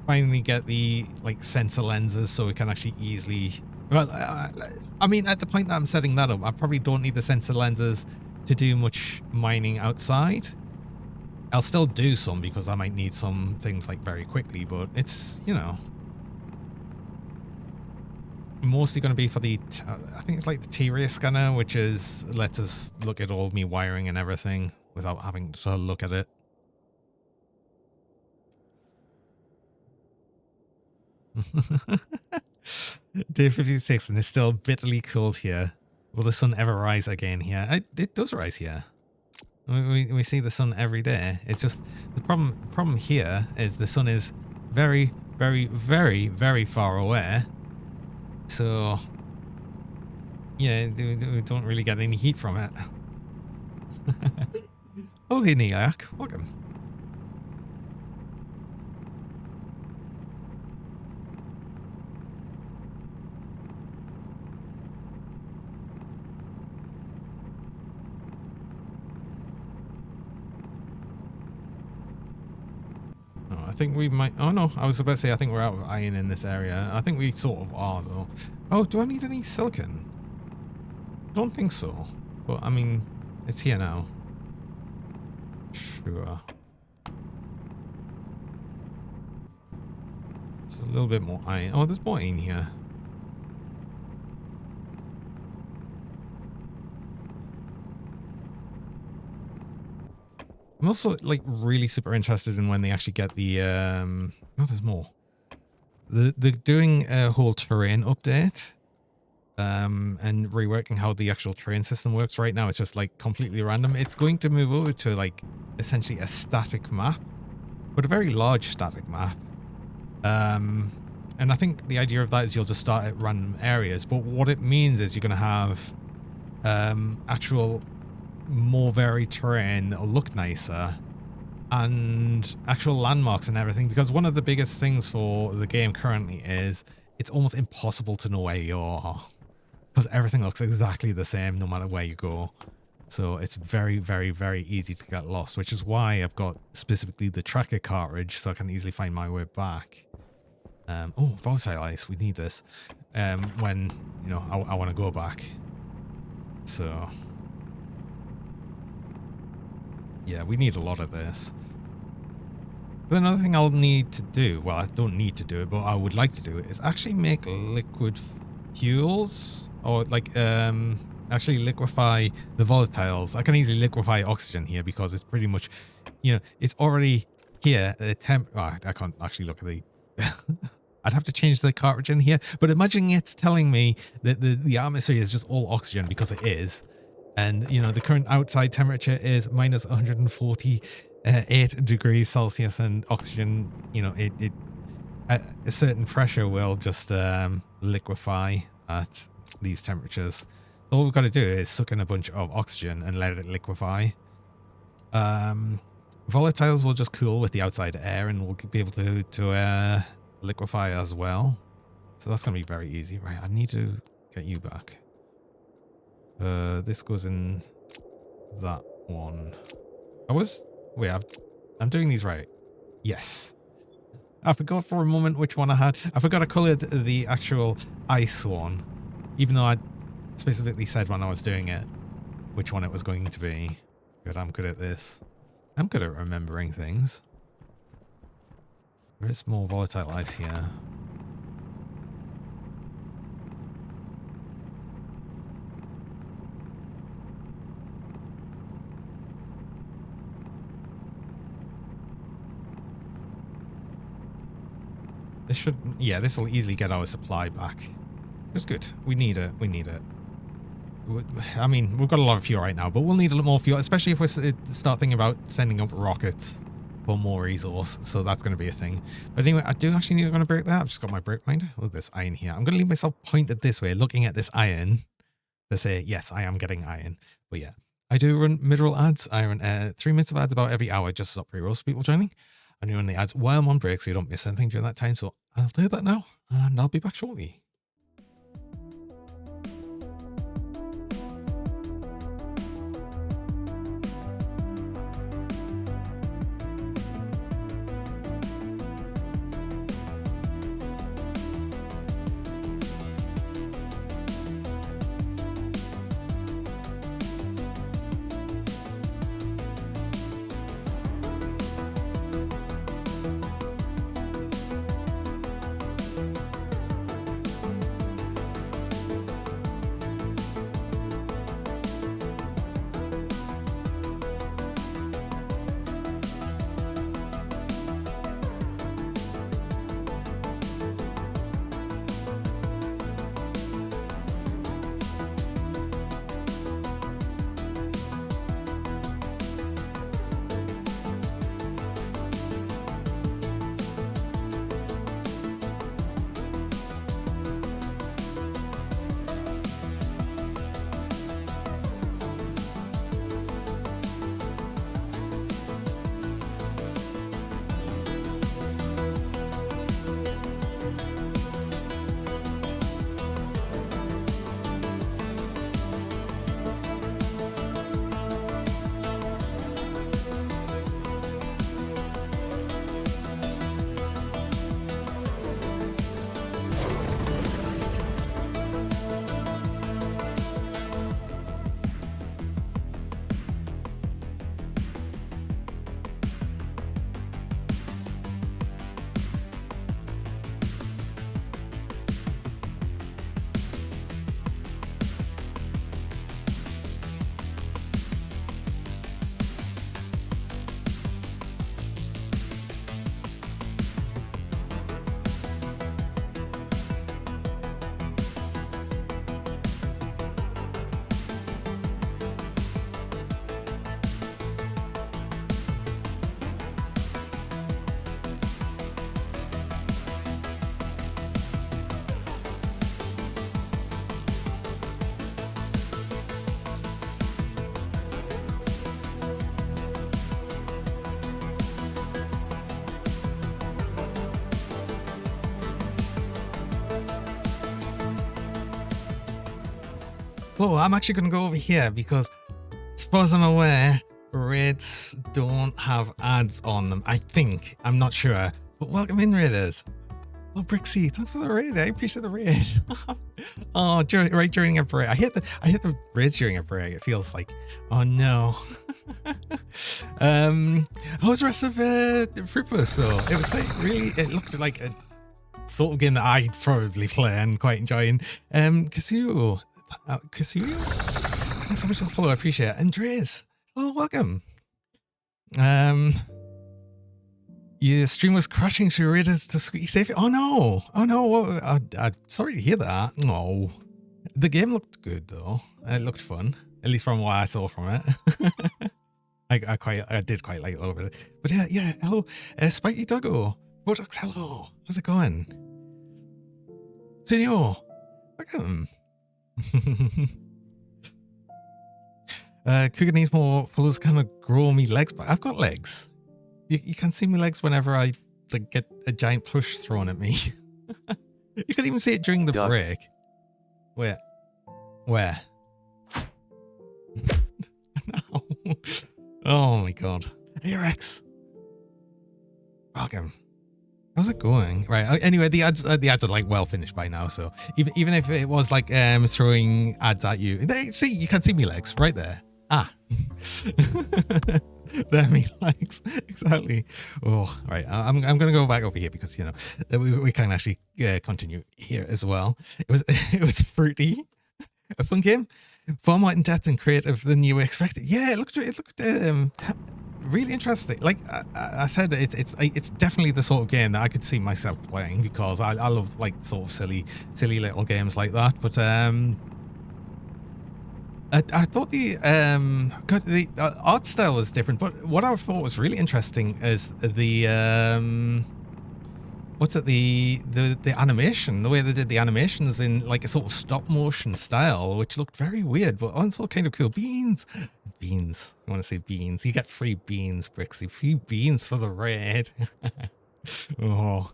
Speaker 1: finally get the like sensor lenses so we can actually easily. Well, I mean, at the point that I'm setting that up, I probably don't need the sensor lenses to do much mining outside. I'll still do some because I might need some things like very quickly, but it's, you know, mostly going to be for the, I think it's like the T-ray scanner, which is lets us look at all of me wiring and everything without having to look at it. Day 56 and it's still bitterly cold here. Will the sun ever rise again here? It does rise here. We see the sun every day. It's just the problem here is the sun is very, very, very, very far away. So yeah, we don't really get any heat from it. Oh, hey Niak, welcome. I think we might... Oh, no. I was about to say I think we're out of iron in this area. I think we sort of are, though. Oh, do I need any silicon? I don't think so. But, I mean, it's here now. Sure. There's a little bit more iron. Oh, there's more iron here. I'm also like really super interested in when they actually get the oh, there's more. They're doing a whole terrain update. And reworking how the actual train system works. Right now it's just like completely random. It's going to move over to like essentially a static map, but a very large static map. And I think the idea of that is you'll just start at random areas, but what it means is you're going to have actual more varied terrain that'll look nicer and actual landmarks and everything, because one of the biggest things for the game currently is it's almost impossible to know where you are. Because everything looks exactly the same no matter where you go. So it's very, very, very easy to get lost, which is why I've got specifically the tracker cartridge so I can easily find my way back. Oh, volatile ice, we need this. When, you know, I want to go back. So, yeah, we need a lot of this. But another thing I'll need to do, well, I don't need to do it, but I would like to do it, is actually make liquid fuels. Or like actually liquefy the volatiles. I can easily liquefy oxygen here because it's pretty much, you know, it's already here. The temp. Oh, I can't actually look at the. I'd have to change the cartridge in here. But imagine it's telling me that the atmosphere is just all oxygen, because it is. And you know the current outside temperature is minus 148 degrees Celsius, and oxygen, you know, it at a certain pressure will just liquefy at these temperatures. So all we've got to do is suck in a bunch of oxygen and let it liquefy. Volatiles will just cool with the outside air, and we'll be able to liquefy as well. So that's going to be very easy. Right, I need to get you back. This goes in that one. Wait, I'm doing these right. Yes. I forgot for a moment which one I had. I forgot I colored the actual ice one, even though I specifically said when I was doing it which one it was going to be. Good, I'm good at this. I'm good at remembering things. There is more volatile ice here. This should, yeah, this will easily get our supply back. It's good. We need it. We need it. I mean, we've got a lot of fuel right now, but we'll need a lot more fuel, especially if we start thinking about sending up rockets for more resource. So that's going to be a thing. But anyway, I do actually need to break that. I've just got my break minder. Oh, this iron here. I'm going to leave myself pointed this way, looking at this iron to say, yes, I am getting iron. But yeah, I do run mid-roll ads. I run 3 minutes of ads about every hour just to stop pre-rolls people joining. And you run the ads while I'm on break so you don't miss anything during that time. So I'll do that now, and I'll be back shortly. Oh, I'm actually going to go over here because, as far as I'm aware, raids don't have ads on them. I think. I'm not sure. But welcome in, raiders. Oh, Brixie, thanks for the raid. I appreciate the raid. Oh, right during a break. I hit the raids during a break. It feels like, oh no. How was the rest of Fruitbus though? It was like really. It looked like a sort of game that I'd probably play and quite enjoying. Kasuo, thanks so much for the follow. I appreciate it. Andres, oh, welcome. Your stream was crashing, so you're ready to squeaky safe. Oh no! Oh no! I'm sorry to hear that. No, the game looked good though. It looked fun, at least from what I saw from it. I did quite like it a little bit. But yeah. Hello, Spiky Doggo, Botox. Hello, how's it going? Senor, welcome. Cougar needs more follows. Kind of grow me legs, but I've got legs. You can see my legs whenever I like get a giant plush thrown at me. You can even see it during the break. Where? No. Oh my god. Hey Rex. Welcome. How's it going? Right. Anyway, the ads are like well finished by now. So even if it was like throwing ads at you, see you can see me legs right there. Ah. There me legs. Exactly. Oh, right. I'm gonna go back over here because you know we can actually continue here as well. It was fruity, a fun game, far more in depth and creative than you expected. Yeah, it looked really interesting. Like I said, it's definitely the sort of game that I could see myself playing because I love like sort of silly little games like that. But I thought the art style was different, but what I thought was really interesting is the the animation, the way they did the animations in like a sort of stop motion style, which looked very weird, but also kind of cool. Beans. I want to say beans. You get free beans, Brixie. Free beans for the raid. Oh.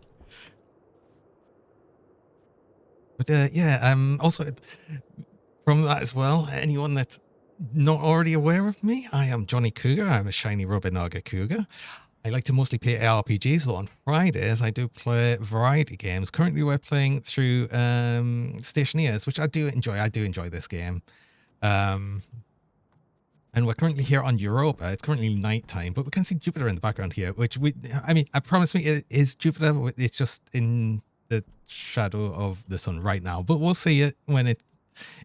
Speaker 1: But yeah, also from that as well, anyone that's not already aware of me, I am Johnny Cougar. I'm a shiny Robinaga Cougar. I like to mostly play RPGs, though on Fridays I do play variety games. Currently we're playing through Stationeers, which I do enjoy. I do enjoy this game. And we're currently here on Europa. It's currently nighttime, but we can see Jupiter in the background here, which I promise me it is Jupiter. It's just in the shadow of the sun right now, but we'll see it when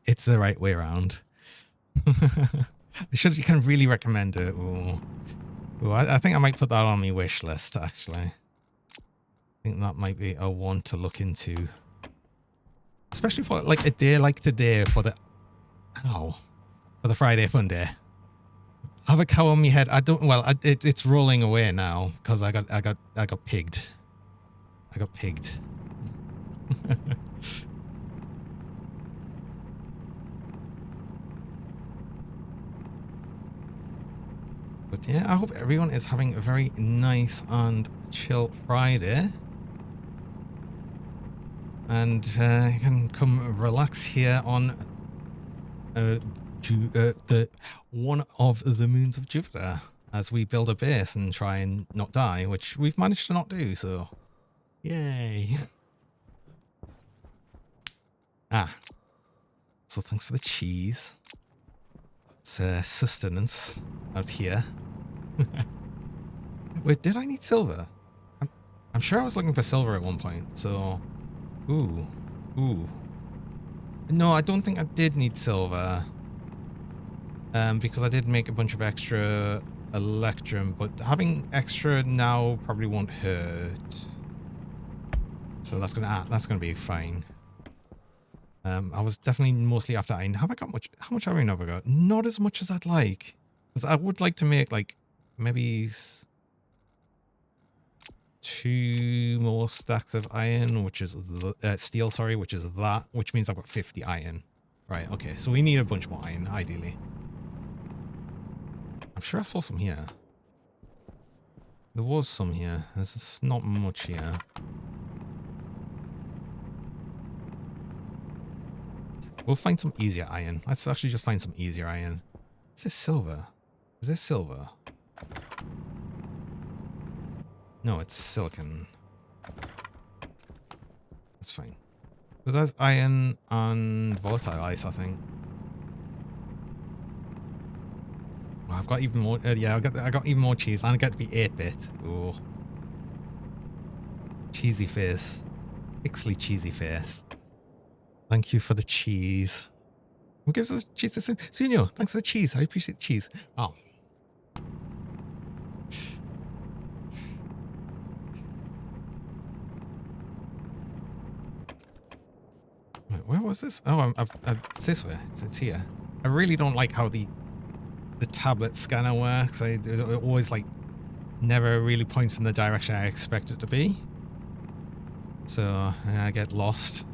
Speaker 1: it's the right way around. You can really recommend it. Ooh, I think I might put that on my wish list, actually. I think that might be a one to look into. Especially for like a day like today for the Friday Funday. I have a cow on my head. It's rolling away now because I got pigged. I got pigged. But yeah, I hope everyone is having a very nice and chill Friday. And you can come relax here on the one of the moons of Jupiter as we build a base and try and not die, which we've managed to not do, so yay. So thanks for the cheese. It's sustenance out here. Wait, did I need silver? I'm sure I was looking for silver at one point, so ooh. No, I don't think I did need silver. Because I did make a bunch of extra electrum, but having extra now probably won't hurt. So that's gonna be fine. I was definitely mostly after iron. Have I got much? How much iron have I got? Not as much as I'd like, because I would like to make like maybe 2 more stacks of iron, which is steel. Sorry, which means I've got 50 iron. Right. Okay. So we need a bunch more iron, ideally. I'm sure I saw some here. There was some here. There's not much here. We'll find some easier iron. Let's actually just find some easier iron. Is this silver? Is this silver? No, it's silicon. That's fine. But that's iron and volatile ice, I think. Oh, I've got even more. Yeah, I got even more cheese, and I get the 8-bit. Oh, cheesy face, Ixley cheesy face. Thank you for the cheese. Who gives us cheese? Senor, thanks for the cheese. I appreciate the cheese. Oh. Wait, where was this? Oh, it's this way. It's here. I really don't like how the tablet scanner works. It always like never really points in the direction I expect it to be. So I get lost.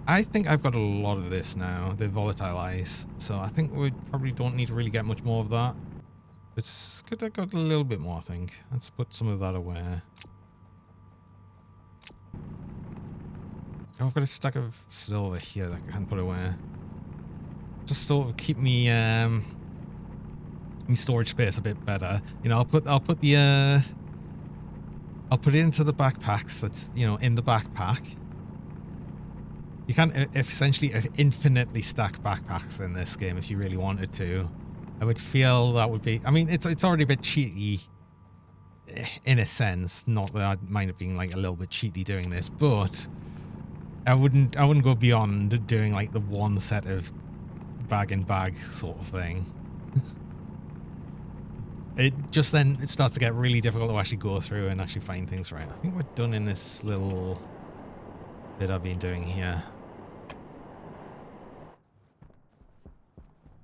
Speaker 1: I think I've got a lot of this now, the volatile ice. So I think we probably don't need to really get much more of that. It's good I got a little bit more, I think. Let's put some of that away. Oh, I've got a stack of silver here that I can put away. Just sort of keep me me storage space a bit better. You know, I'll put the I'll put it into the backpacks that's, you know, in the backpack. You can essentially infinitely stack backpacks in this game if you really wanted to. I would feel that would be, I mean, it's already a bit cheaty in a sense, not that I mind it being like a little bit cheaty doing this, but I wouldn't go beyond doing like the one set of bag in bag sort of thing. It starts to get really difficult to actually go through and actually find things right. I think we're done in this little bit I've been doing here.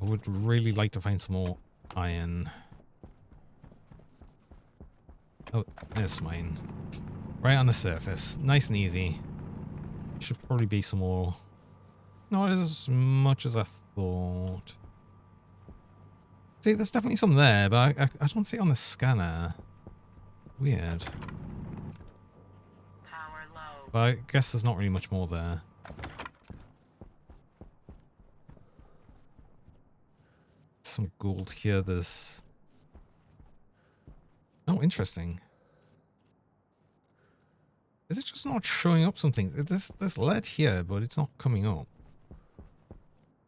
Speaker 1: I would really like to find some more iron. Oh, there's mine. Right on the surface. Nice and easy. Should probably be some more. Not as much as I thought. See, there's definitely some there, but I don't see it on the scanner. Weird.
Speaker 3: Power low.
Speaker 1: But I guess there's not really much more there. Some gold here. There's... Oh, interesting. Is it just not showing up something? There's lead here, but it's not coming up.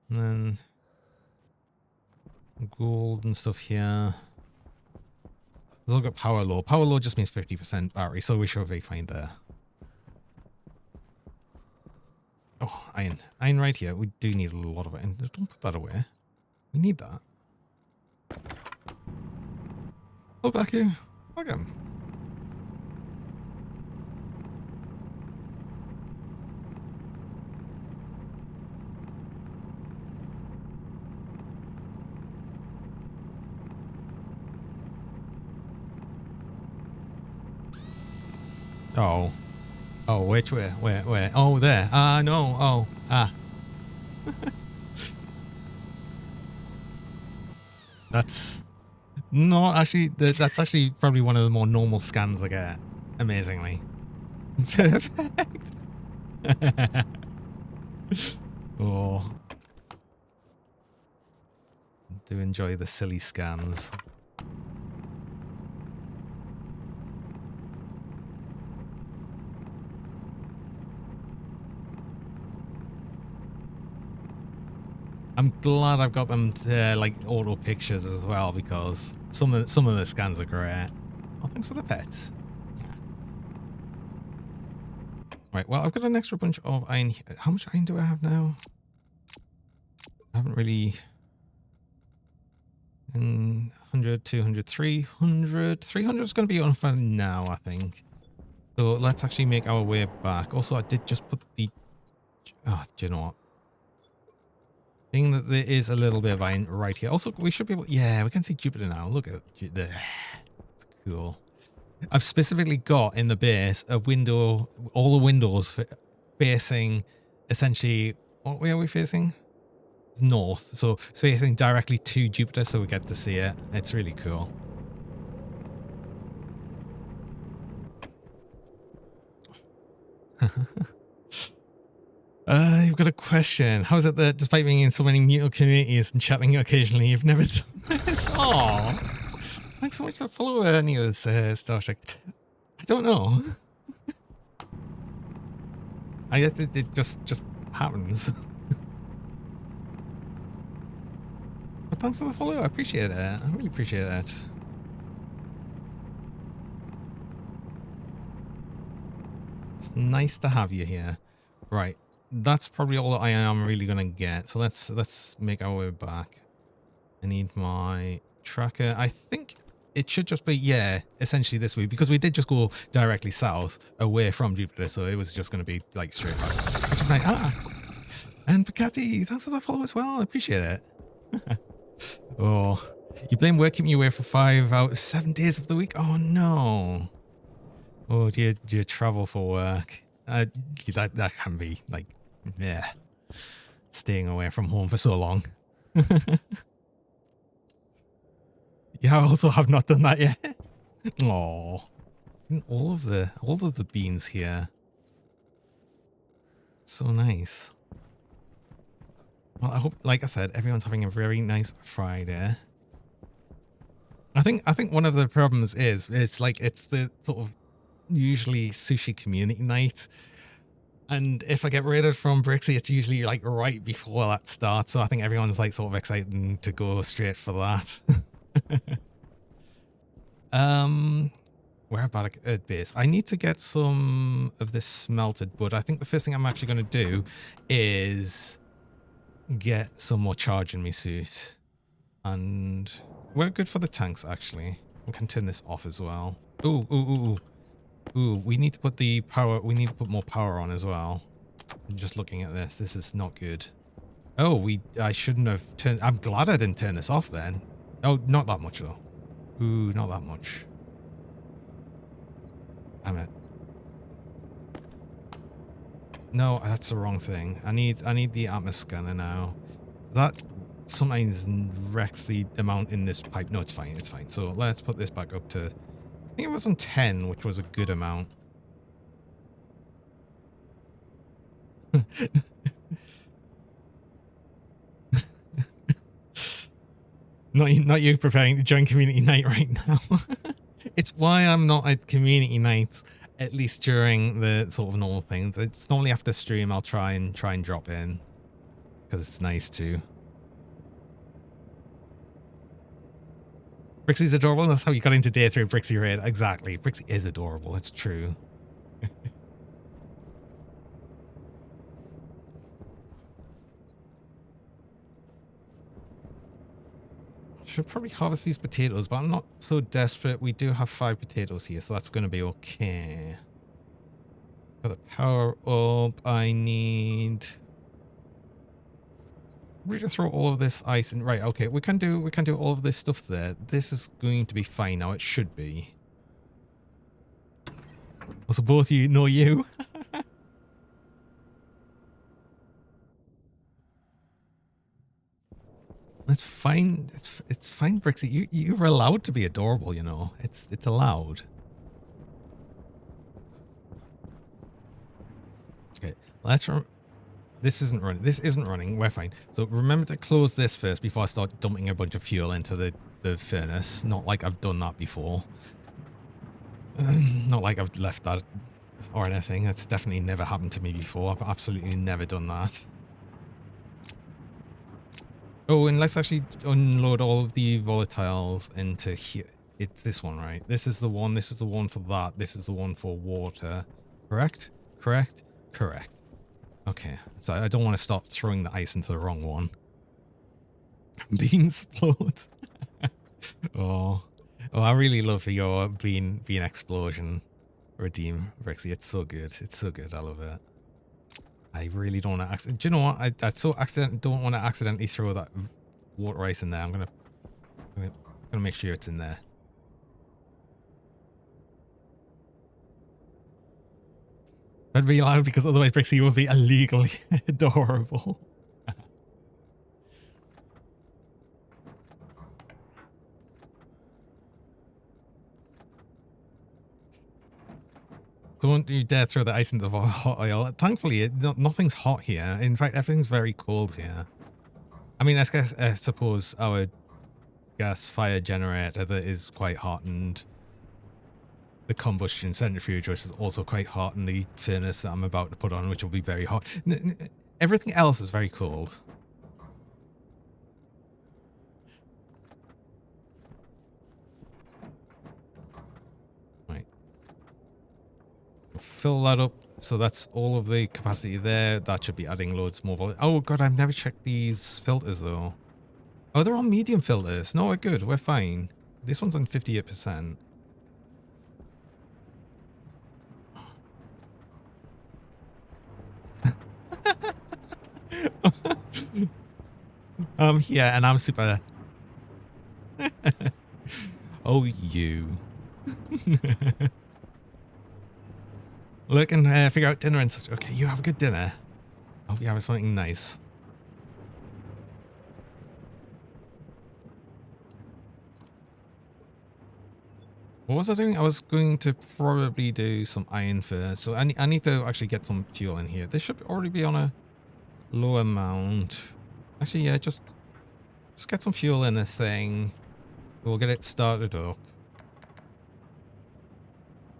Speaker 1: And then... gold and stuff here. There's all got power low. Power low just means 50% battery, so we should be fine there. Oh, iron. Iron right here. We do need a lot of it. And don't put that away. We need that. Oh, back here. Welcome. Oh. Oh, which way? Where? Oh, there. Ah, no. Oh, ah. That's not actually, that's actually probably one of the more normal scans I get. Amazingly. Perfect. Oh. Do enjoy the silly scans. I'm glad I've got them to, like, auto pictures as well, because some of the scans are great. Oh, thanks for the pets. Right, well, I've got an extra bunch of iron. How much iron do I have now? I haven't really... 100, 200, 300. 300 is going to be on for now, I think. So let's actually make our way back. Also, I did just put the... Oh, do you know what? Thing that there is a little bit of iron right here. Also, we should be able... Yeah, we can see Jupiter now. Look at the... It's cool. I've specifically got in the base a window, all the windows facing essentially... What way are we facing? North. So facing directly to Jupiter, so we get to see it. It's really cool. You've got a question. How is it that despite being in so many mutual communities and chatting occasionally, you've never done this? Aww. Thanks so much for the follower, Neos, Star Trek. I don't know. I guess it just happens. But thanks for the follow. I appreciate it. I really appreciate it. It's nice to have you here. Right. That's probably all that I am really gonna get. So let's make our way back. I need my tracker. I think it should just be, yeah, essentially this way, because we did just go directly south away from Jupiter, so it was just going to be like straight back. Which is like, and Picati, thanks for the follow as well. I appreciate it. Oh, you blame work keeping you away for 5 out of 7 days of the week? Oh no. Oh, do you travel for work? That can be like, yeah, staying away from home for so long. Yeah, I also have not done that yet. Oh, all of the beans here. So nice. Well, I hope, like I said, everyone's having a very nice Friday. I think one of the problems is it's the sort of usually sushi community night, and if I get raided from Brixie, it's usually like right before that starts. So I think everyone's like sort of excited to go straight for that. Where about at base? I need to get some of this smelted, but I think the first thing I'm actually going to do is get some more charge in my suit. And we're good for the tanks, actually. We can turn this off as well. Ooh, ooh, ooh, ooh. Ooh, we need to put the power, we need to put more power on as well. I'm just looking at this. This is not good. Oh, I shouldn't have turned, I'm glad I didn't turn this off then. Oh, not that much though. Ooh, not that much. Damn it. No, that's the wrong thing. I need the Atmos scanner now. That sometimes wrecks the amount in this pipe. No, it's fine. It's fine. So let's put this back up to, I think it was on 10, which was a good amount. Not you preparing to join community night right now. It's why I'm not at community nights, at least during the sort of normal things. It's normally after stream I'll try and drop in, because it's nice too. Brixie's adorable. That's how you got into day 3 of Brixie Raid. Exactly. Brixie is adorable. It's true. Should probably harvest these potatoes, but I'm not so desperate. We do have 5 potatoes here, so that's going to be okay. For the power up, I need. We just throw all of this ice in. Right, okay. We can do all of this stuff there. This is going to be fine now. It should be. Also, both of you know you. It's fine. It's fine, Brixie. You're allowed to be adorable, you know. It's allowed. Okay, let's this isn't running. This isn't running. We're fine. So remember to close this first before I start dumping a bunch of fuel into the furnace. Not like I've done that before. Not like I've left that or anything. That's definitely never happened to me before. I've absolutely never done that. Oh, and let's actually unload all of the volatiles into here. It's this one, right? This is the one. This is the one for that. This is the one for water. Correct? Correct? Correct. Okay. So I don't want to start throwing the ice into the wrong one. Beans explode. Oh. Oh, I really love your bean explosion redeem, Rexy. It's so good. It's so good. I love it. I really don't want to. Do you know what? I don't want to accidentally throw that water ice in there. I'm gonna make sure it's in there. I'd be loud because otherwise Brixie will be illegally adorable. Don't you dare throw the ice into the hot oil. Thankfully, nothing's hot here. In fact, everything's very cold here. I mean, I suppose our gas fire generator that is quite hot, and the combustion centrifuge, which is also quite hot, and the furnace that I'm about to put on, which will be very hot. Everything else is very cold. Right. Fill that up. So that's all of the capacity there. That should be adding loads more volume. Oh god, I've never checked these filters though. Oh, they're on medium filters. No, we're good. We're fine. This one's on 58%. Yeah, and I'm super. Oh, you. Look and figure out dinner and such. Okay, you have a good dinner. I hope you have something nice. What was I doing? I was going to probably do some iron first. So I need to actually get some fuel in here. This should already be on a low amount. Actually, yeah, just get some fuel in this thing. We'll get it started up.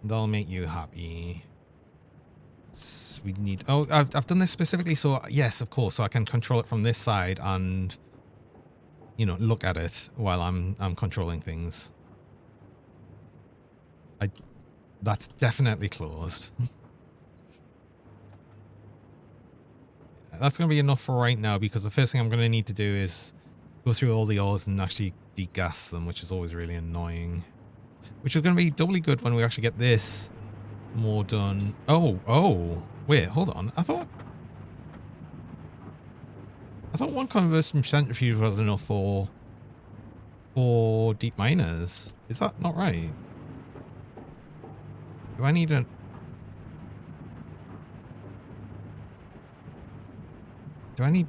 Speaker 1: That'll make you happy. We need... Oh, I've done this specifically so... Yes, of course. So I can control it from this side and, you know, look at it while I'm controlling things. That's definitely closed. That's going to be enough for right now, because the first thing I'm going to need to do is go through all the ores and actually degas them, which is always really annoying. Which is going to be doubly good when we actually get this more done. Oh, wait, hold on. I thought one conversion centrifuge was enough for deep miners. Is that not right? Do I need a... Do I need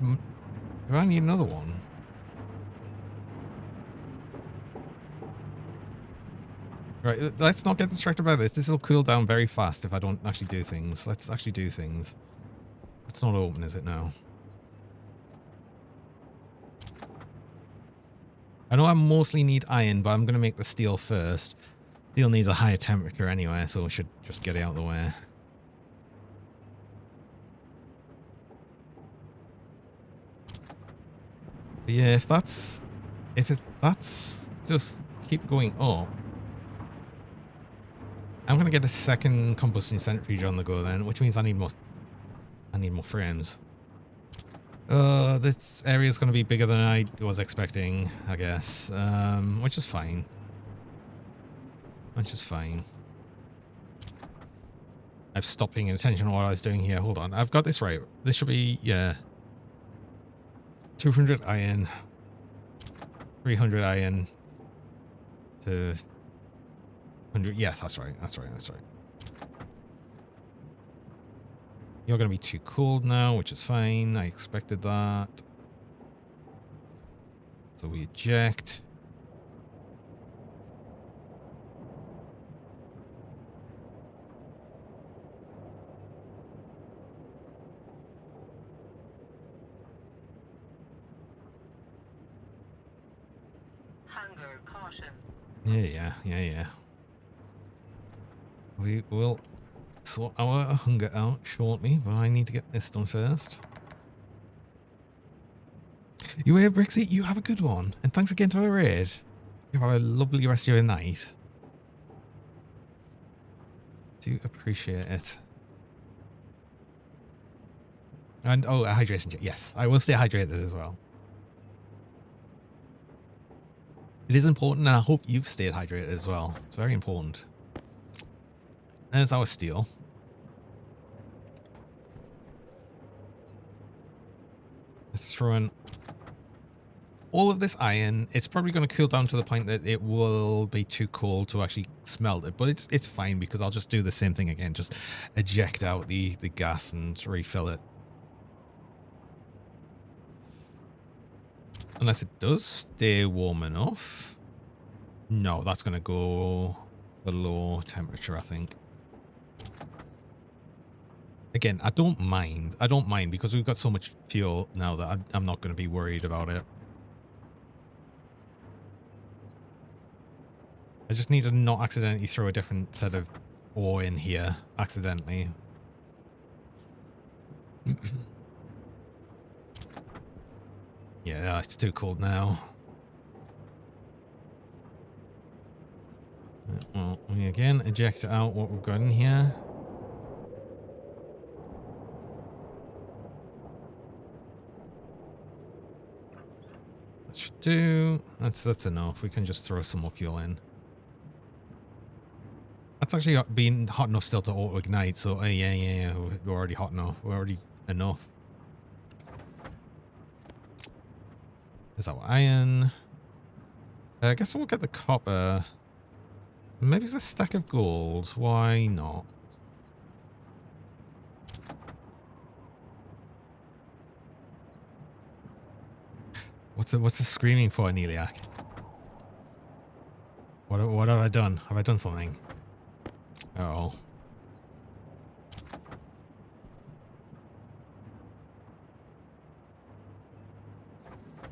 Speaker 1: another one? Right, let's not get distracted by this. This will cool down very fast if I don't actually do things. Let's actually do things. It's not open, is it now? I know I mostly need iron, but I'm going to make the steel first. Steel needs a higher temperature anyway, so we should just get it out of the way. But yeah, if that's just keep going up, I'm gonna get a second combustion centrifuge on the go then, which means I need more frames. This area is gonna be bigger than I was expecting, I guess. Which is fine. I've stopped paying attention to what I was doing here. Hold on, I've got this right. This should be, yeah, 200 iron, 300 iron to 100. Yes, that's right. You're going to be too cold now, which is fine. I expected that. So we eject.
Speaker 3: Hunger caution.
Speaker 1: Yeah. We will sort our hunger out shortly, but I need to get this done first. You here, Brixie? You have a good one. And thanks again for the raid. You have a lovely rest of your night. Do appreciate it. And, oh, a hydration check. Yes, I will stay hydrated as well. It is important, and I hope you've stayed hydrated as well. It's very important. There's our steel. Let's throw in all of this iron. It's probably going to cool down to the point that it will be too cold to actually smelt it, but it's fine because I'll just do the same thing again. Just eject out the gas and refill it. Unless it does stay warm enough. No, that's going to go below temperature, I think. Again, I don't mind. I don't mind because we've got so much fuel now that I'm not going to be worried about it. I just need to not accidentally throw a different set of ore in here accidentally. Yeah, it's too cold now. Well, we again eject out what we've got in here. That should do. That's enough. We can just throw some more fuel in. That's actually been hot enough still to auto-ignite, so yeah, we're already hot enough. We're already enough. There's our iron. I guess we'll get the copper. Maybe it's a stack of gold. Why not? What's the screaming for, Aneliak? What have I done? Have I done something? Uh-oh.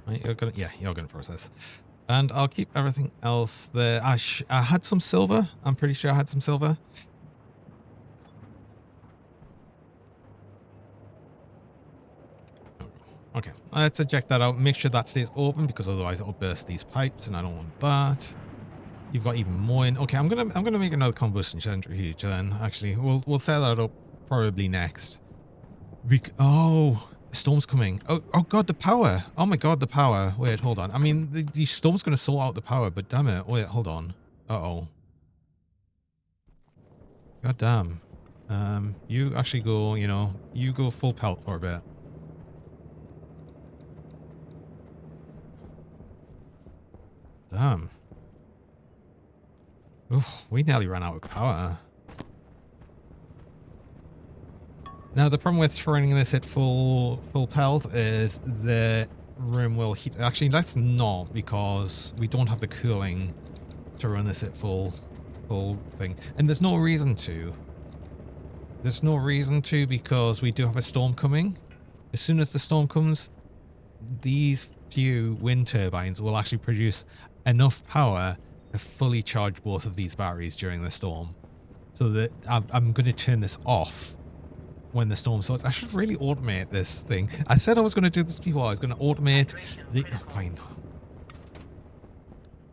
Speaker 1: Right, you're gonna process. And I'll keep everything else there. I had some silver. I'm pretty sure I had some silver. Okay, let's eject that out. Make sure that stays open because otherwise it'll burst these pipes, and I don't want that. You've got even more in. Okay, I'm gonna make another combustion centrifuge then. Actually, we'll set that up probably next. Oh, storm's coming. Oh god, the power. Oh my god, the power. Wait, hold on. I mean, the storm's gonna sort out the power, but damn it. Wait, hold on. Uh-oh. God damn. You actually go, you go full pelt for a bit. Damn. Oof, we nearly ran out of power. Now, the problem with running this at full pelt is the room will heat. Actually, let's not, because we don't have the cooling to run this at full thing. And there's no reason to. There's no reason to, because we do have a storm coming. As soon as the storm comes, these few wind turbines will actually produce enough power to fully charge both of these batteries during the storm. So that I'm going to turn this off when the storm starts. I should really automate this thing. I said I was going to do this before. I was going to automate the... Fine.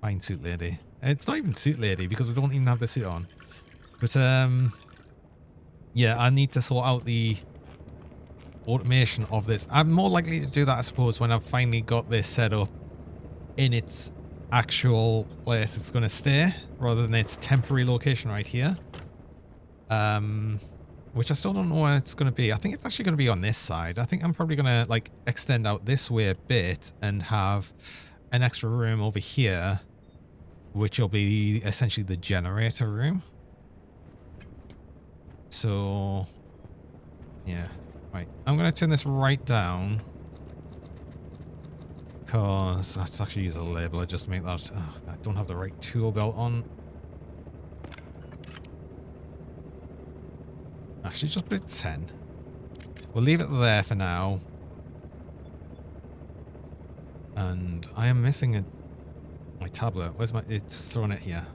Speaker 1: Fine, suit lady. It's not even suit lady because we don't even have the suit on. But, yeah, I need to sort out the automation of this. I'm more likely to do that, I suppose, when I've finally got this set up in its actual place it's going to stay, rather than its temporary location right here. Which I still don't know where it's going to be. I think it's actually going to be on this side. I think I'm probably going to, like, extend out this way a bit and have an extra room over here, which will be essentially the generator room. So, yeah. Right. I'm going to turn this right down, because let's actually use a labeler just to make that... Oh, I don't have the right tool belt on. Actually, just put it 10. We'll leave it there for now. And I am missing my tablet. Where's my... It's thrown it here.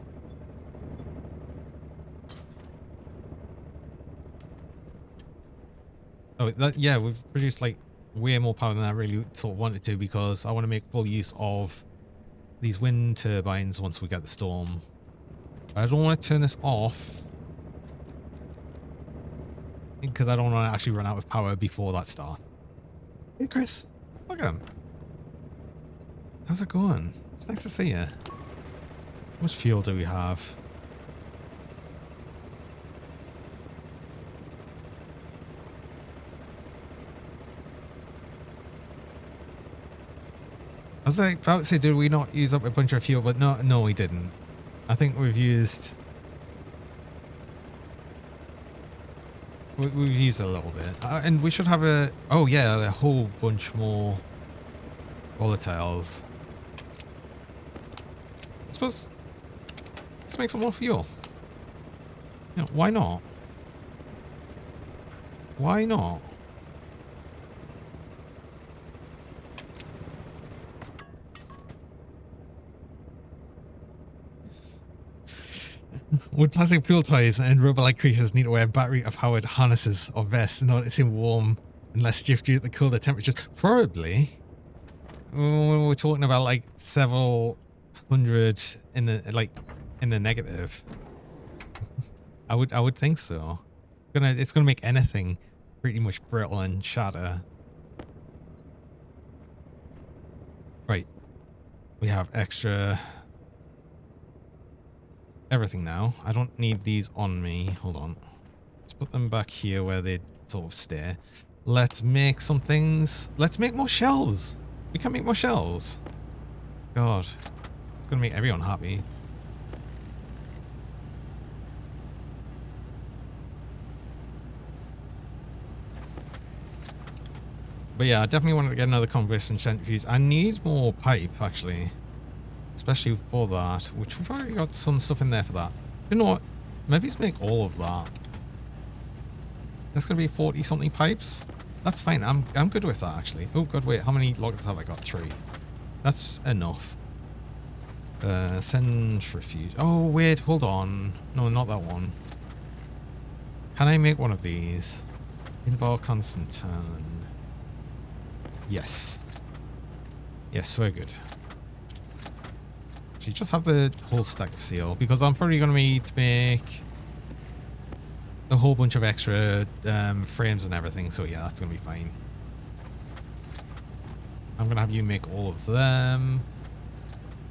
Speaker 1: Oh, yeah, we've produced, like, way more power than I really sort of wanted to, because I want to make full use of these wind turbines once we get the storm. But I don't want to turn this off, because I don't want to actually run out of power before that starts. Hey, Chris. Welcome. How's it going? It's nice to see you. How much fuel do we have? I was like, about to say, did we not use up a bunch of fuel? But no, we didn't. I think we've used... We've used a little bit. And we should have a... Oh, yeah, a whole bunch more volatiles. I suppose... Let's make some more fuel. You know, why not? Why not? Would plastic pool toys and robot-like creatures need to wear battery-powered harnesses or vests in order to stay warm and less stiff due to the colder temperatures? Probably. We're talking about like several hundred in the negative. I would think so. It's gonna make anything pretty much brittle and shatter. Right. We have extra everything now. I don't need these on me. Hold on. Let's put them back here where they sort of stay. Let's make some things. Let's make more shells. We can make more shells. God. It's gonna make everyone happy. But yeah, I definitely wanted to get another convection centrifuge. I need more pipe, actually. Especially for that, which we've already got some stuff in there for that. You know what? Maybe let's make all of that. That's going to be 40-something pipes. That's fine. I'm good with that, actually. Oh, God, wait. How many logs have I got? 3. That's enough. Centrifuge. Oh, wait. Hold on. No, not that one. Can I make one of these? Inbar Constantan. Yes. Yes, very good. You just have the whole stack seal because I'm probably going to need to make a whole bunch of extra frames and everything. So yeah, that's going to be fine. I'm going to have you make all of them.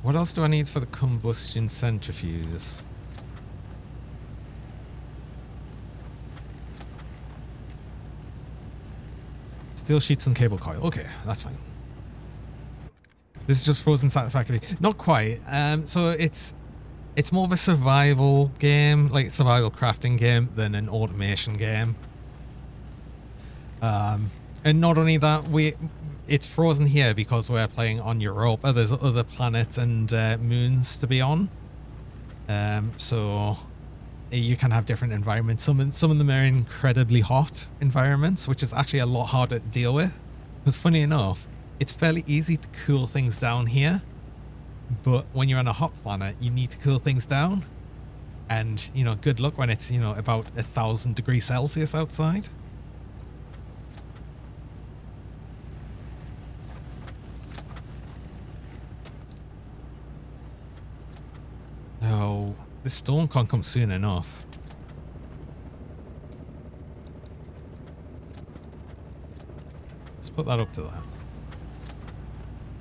Speaker 1: What else do I need for the combustion centrifuge? Steel sheets and cable coil. Okay, that's fine. This is just Frozen Satisfactory. Not quite. So it's more of a survival game, like survival crafting game, than an automation game. And not only that, it's frozen here because we're playing on Europa. There's other planets and moons to be on. So you can have different environments. Some of them are incredibly hot environments, which is actually a lot harder to deal with. Because funny enough, it's fairly easy to cool things down here, but when you're on a hot planet, you need to cool things down. And, you know, good luck when it's, you know, about 1,000 degrees Celsius outside. Oh, this storm can't come soon enough. Let's put that up to that.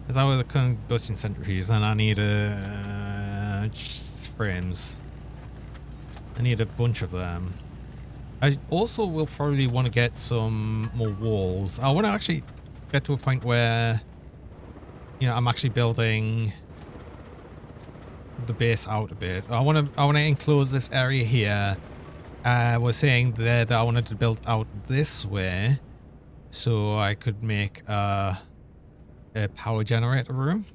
Speaker 1: Is that where the combustion centrifuge? Then I need frames. I need a bunch of them. I also will probably want to get some more walls. I want to actually get to a point where, you know, I'm actually building the base out a bit. I want to enclose this area here. I was saying there that I wanted to build out this way so I could make a power generator room,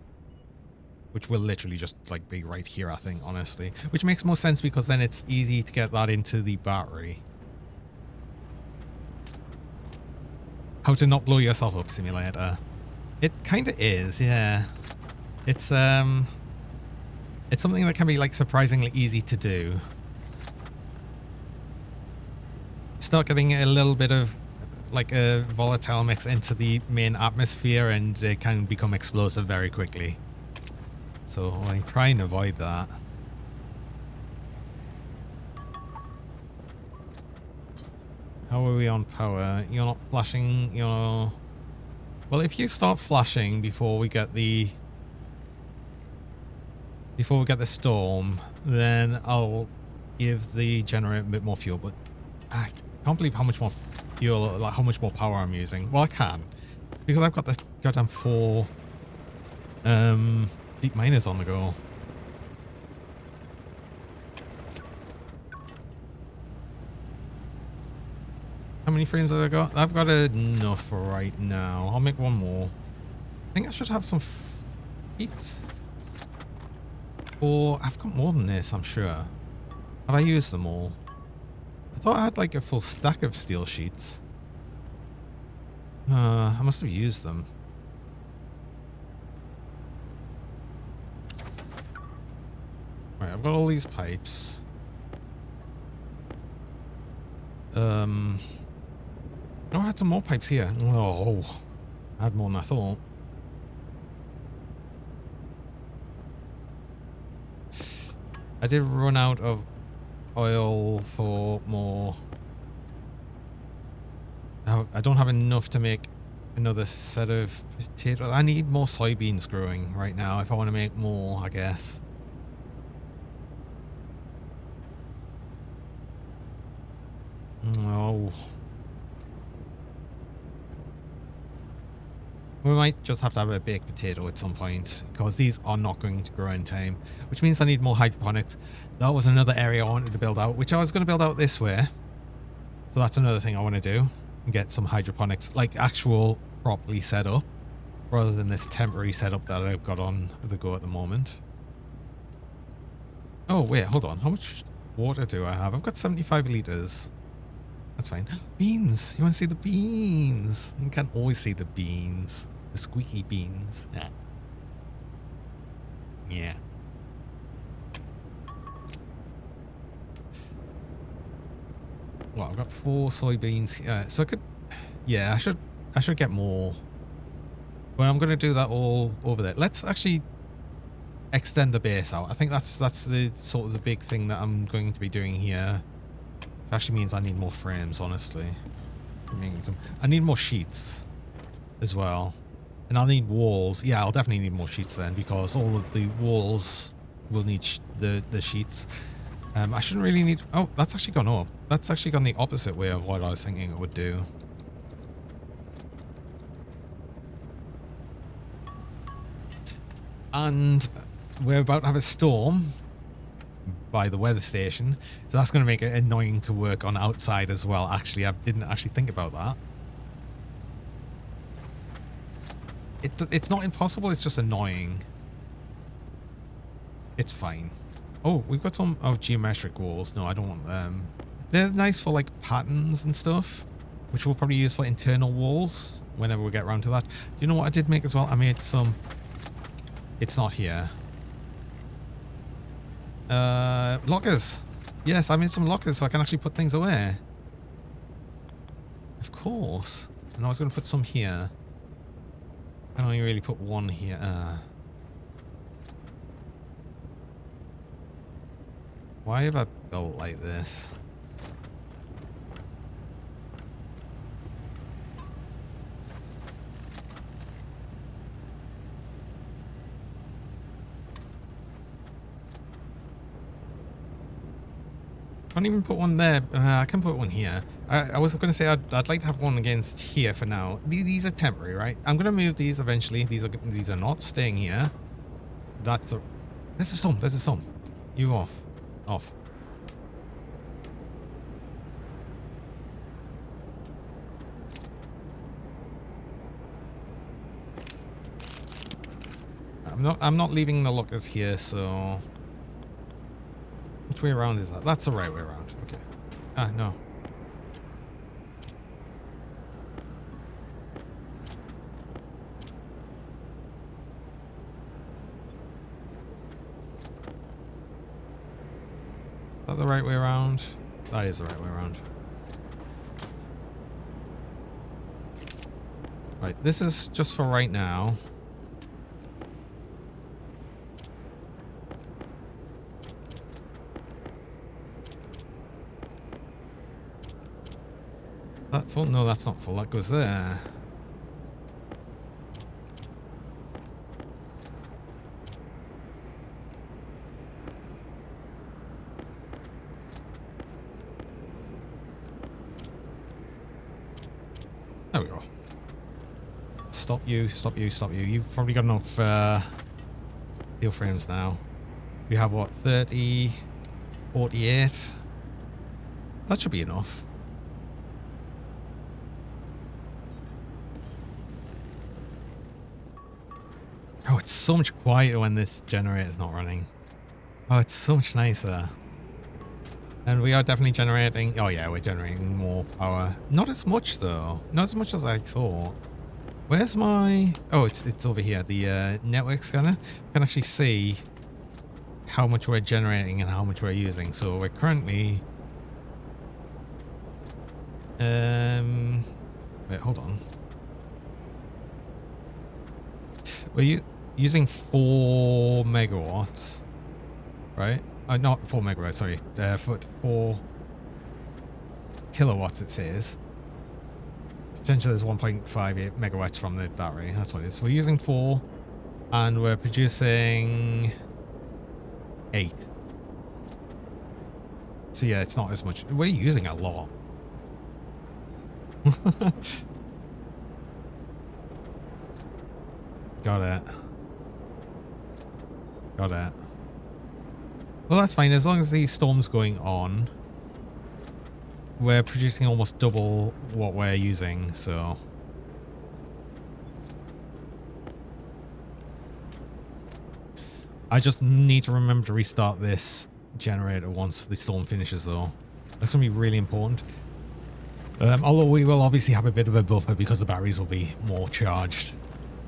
Speaker 1: which will literally just like be right here, I think, honestly, which makes more sense because then it's easy to get that into the battery. How to not blow yourself up simulator. It kind of is, yeah. It's something that can be like surprisingly easy to do. Start getting a little bit of like a volatile mix into the main atmosphere and it can become explosive very quickly. So I try and avoid that. How are we on power? You're not flashing, you're... Well, if you start flashing before we get the storm, then I'll give the generator a bit more fuel, but I can't believe how much more fuel, like how much more power I'm using. Well, I can, because I've got the goddamn 4 deep miners on the go. How many frames have I got? I've got enough for right now. I'll make one more. I think I should have some feet. Or I've got more than this, I'm sure. Have I used them all? I thought I had like a full stack of steel sheets. I must have used them. Right, I've got all these pipes. Oh, I had some more pipes here. Oh, I had more than I thought. I did run out of oil for more. I don't have enough to make another set of potatoes. I need more soybeans growing right now if I want to make more, I guess. No. We might just have to have a baked potato at some point because these are not going to grow in time, which means I need more hydroponics. That was another area I wanted to build out, which I was going to build out this way. So that's another thing I want to do. Get some hydroponics, like actual properly set up, rather than this temporary setup that I've got on the go at the moment. Oh, wait, hold on. How much water do I have? I've got 75 liters. That's fine. Beans! You want to see the beans? You can always see the beans. The squeaky beans. Yeah. Yeah. Well, I've got 4 soybeans. So I could... Yeah, I should get more. But I'm going to do that all over there. Let's actually extend the base out. I think that's the sort of the big thing that I'm going to be doing here. It actually means I need more frames, honestly. I need more sheets as well. And I'll need walls. Yeah, I'll definitely need more sheets then because all of the walls will need the sheets. I shouldn't really need... Oh, that's actually gone up. That's actually gone the opposite way of what I was thinking it would do. And we're about to have a storm by the weather station, so that's going to make it annoying to work on outside as well. Actually, I didn't actually think about that. It's not impossible, it's just annoying. It's fine. Oh, we've got some of geometric walls. No, I don't want them. They're nice for like patterns and stuff, which we'll probably use for internal walls whenever we get around to that. Do you know what I did make as well? I made some... It's not here. Lockers. Yes, I made some lockers so I can actually put things away. Of course. And I was going to put some here. I can only really put one here. Why have I built like this? Can't even put one there. I can put one here. I was going to say I'd like to have one against here for now. These are temporary, right? I'm going to move these eventually. These are not staying here. That's a... There's a storm. There's a storm. You off. Off. I'm not leaving the lockers here, so... Which way around is that? That's the right way around. Okay. Ah, no. Is that the right way around? That is the right way around. Right, this is just for right now. That full? No, that's not full. That goes there. There we go. Stop you, stop you, stop you. You've probably got enough steel frames now. We have what, 30, 48? That should be enough. Oh, it's so much quieter when this generator's not running. Oh, it's so much nicer. And we are definitely generating... Oh yeah, we're generating more power. Not as much though. Not as much as I thought. Where's my... Oh, it's over here. The network scanner. You can actually see how much we're generating and how much we're using. So we're currently... Wait, hold on. We're using 4 megawatts. Right? Not 4 megawatts, sorry. 4 kilowatts it says. Potential is 1.58 megawatts from the battery. That's what it is. We're using 4 and we're producing 8. So yeah, it's not as much. We're using a lot. Got it. Got it. Well, that's fine. As long as the storm's going on, we're producing almost double what we're using, so... I just need to remember to restart this generator once the storm finishes, though. That's going to be really important. Although we will obviously have a bit of a buffer because the batteries will be more charged.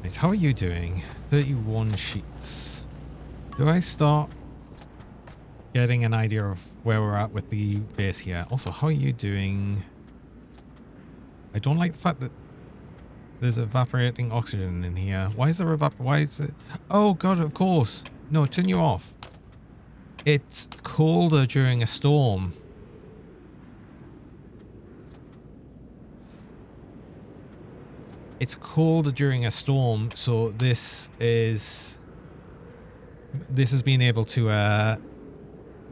Speaker 1: Right, how are you doing? 31 sheets. Do I start getting an idea of where we're at with the base here? Also, how are you doing? I don't like the fact that there's evaporating oxygen in here. Why is there why is it? Oh god, of course. No, turn you off. It's colder during a storm. It's colder during a storm, so this has been able to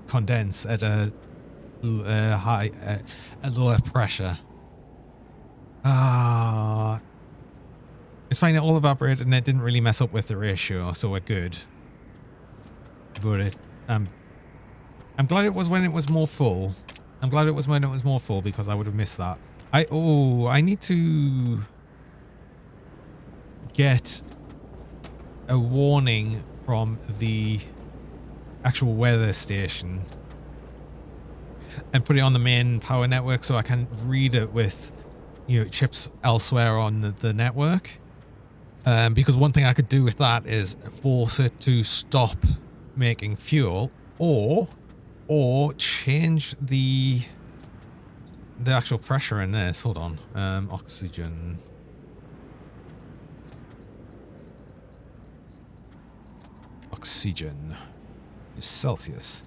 Speaker 1: condense at a lower pressure. It's fine. It all evaporated and it didn't really mess up with the ratio, so we're good. But I'm glad it was when it was more full. I'm glad it was when it was more full because I would have missed that. I need to get a warning from the actual weather station and put it on the main power network so I can read it with, you know, chips elsewhere on the network. Because one thing I could do with that is force it to stop making fuel, or change the actual pressure in this. Hold on. Oxygen. Oxygen. Celsius.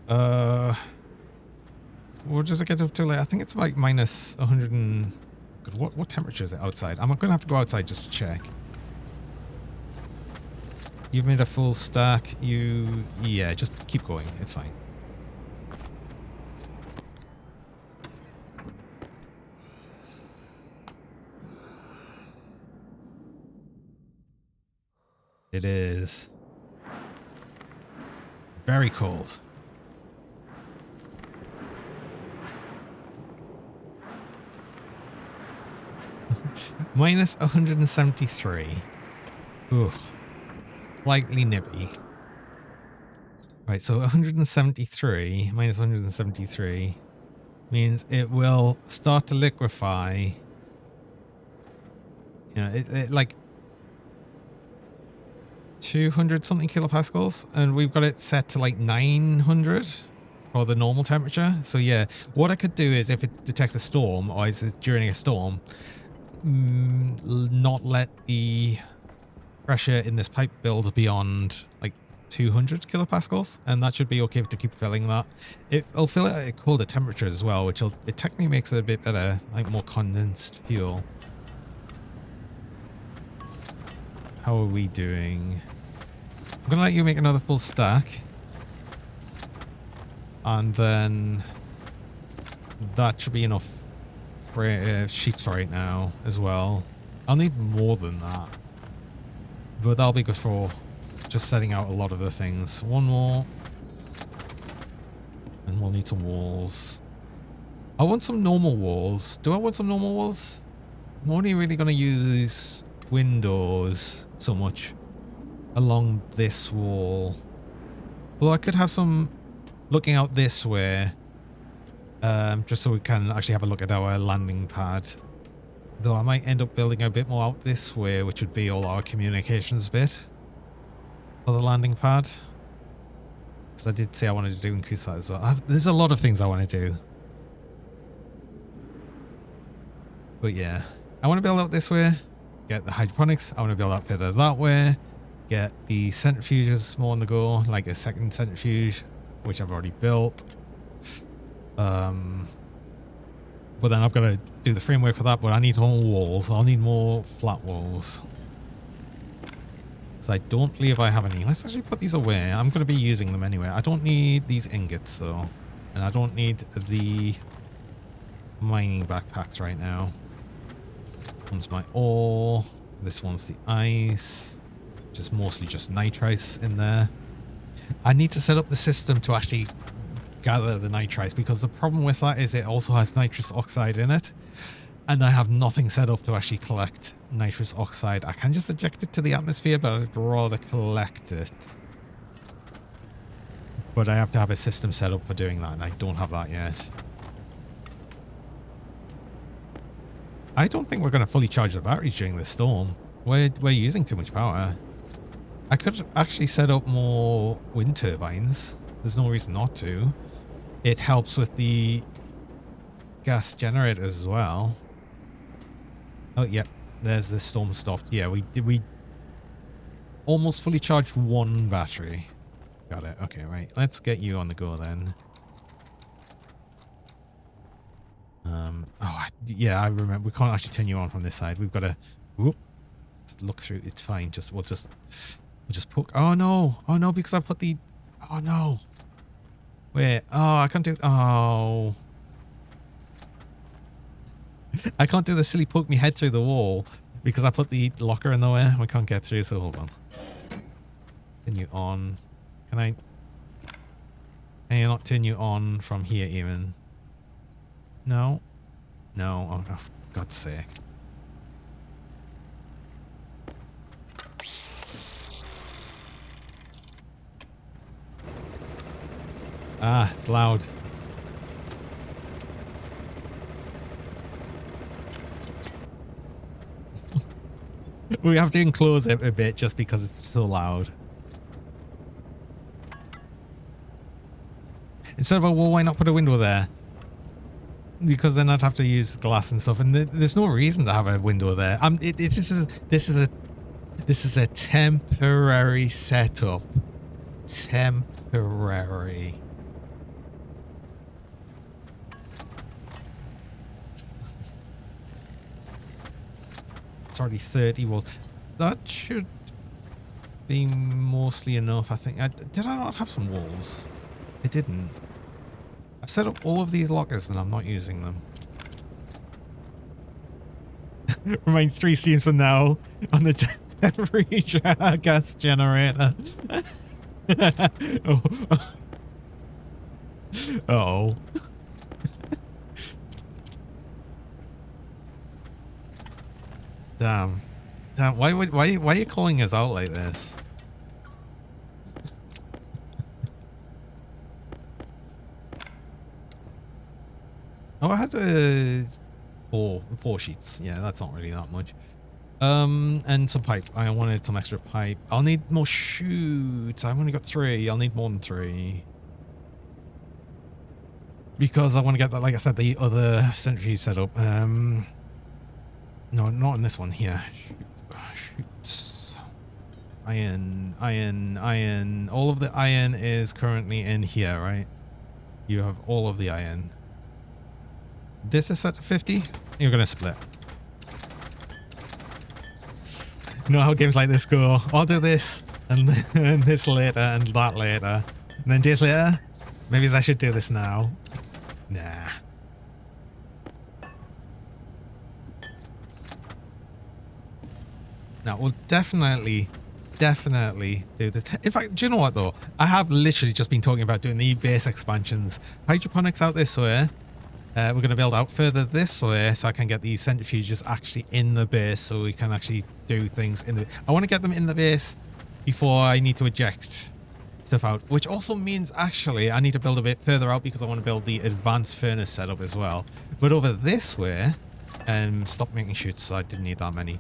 Speaker 1: What does it get up to? Like, I think it's like minus 100 and... God, what temperature is it outside? I'm gonna have to go outside just to check. You've made a full stack. Yeah, just keep going. It's fine. It is very cold. Minus 173. Ooh. Slightly nippy. Right, so 173 minus 173 means it will start to liquefy. You know, it like 200 something kilopascals, and we've got it set to like 900 for the normal temperature. So yeah, what I could do is if it detects a storm or is during a storm, not let the pressure in this pipe build beyond like 200 kilopascals, and that should be okay to keep filling that. It'll fill it at colder temperatures as well, which it technically makes it a bit better, like more condensed fuel. How are we doing? I'm gonna let you make another full stack, and then that should be enough sheets for right now as well. I'll need more than that, but that'll be good for just setting out a lot of the things. One more, and we'll need some walls. I want some normal walls. Do I want some normal walls? I'm only really going to use windows so much along this wall. Well, I could have some looking out this way just so we can actually have a look at our landing pad. Though I might end up building a bit more out this way, which would be all our communications bit for the landing pad. Because I did say I wanted to do increase that as well. There's a lot of things I want to do. But yeah, I want to build out this way, get the hydroponics. I want to build out further that way, get the centrifuges more on the go, like a second centrifuge, which I've already built. But then I've got to do the framework for that, but I need more walls. I'll need more flat walls. Because I don't believe I have any. Let's actually put these away. I'm going to be using them anyway. I don't need these ingots though. And I don't need the mining backpacks right now. One's my ore. This one's the ice. Just mostly just nitrites in there. I need to set up the system to actually gather the nitrites, because the problem with that is it also has nitrous oxide in it, and I have nothing set up to actually collect nitrous oxide. I can just eject it to the atmosphere, but I'd rather collect it. But I have to have a system set up for doing that, and I don't have that yet. I don't think we're going to fully charge the batteries during this storm. We're using too much power. I could actually set up more wind turbines. There's no reason not to. It helps with the gas generators as well. Oh, yep. There's the storm stopped. Yeah, we almost fully charged one battery. Got it. Okay, right. Let's get you on the go then. Yeah, I remember. We can't actually turn you on from this side. We've got to just look through. It's fine. We'll just poke. Oh no! Oh no! Because I put the. Oh no! Wait. Oh, I can't do. Oh. I can't do the silly poke me head through the wall because I put the locker in the way. We can't get through. So hold on. Turn you on. Can I not turn you on from here even? No. No. Oh, for God's sake. Ah, it's loud. We have to enclose it a bit just because it's so loud. Instead of a wall, why not put a window there? Because then I'd have to use glass and stuff, and there's no reason to have a window there. This is a temporary setup. Temporary. It's already 30 volts. That should be mostly enough, I think. Did I not have some walls? I didn't. I've set up all of these lockers and I'm not using them. Remain 3 streams from now on the temporary gas generator. Oh. Oh. Damn. Damn, why are you calling us out like this? Oh, I had four sheets. Yeah, that's not really that much. And some pipe. I wanted some extra pipe. I'll need more shoots. I've only got 3. I'll need more than 3. Because I want to get that, like I said, the other centrifuge set up. No, not in this one. Here. Shoots. Iron. All of the iron is currently in here, right? You have all of the iron. This is set to 50. You're going to split. You know how games like this go. I'll do this and this later and that later. And then days later, maybe I should do this now. Nah. Now, we'll definitely do this. In fact, do you know what though? I have literally just been talking about doing the base expansions. Hydroponics out this way. We're going to build out further this way so I can get these centrifuges actually in the base so we can actually do things in the... I want to get them in the base before I need to eject stuff out, which also means actually I need to build a bit further out because I want to build the advanced furnace setup as well. But over this way, stop making chutes, I didn't need that many.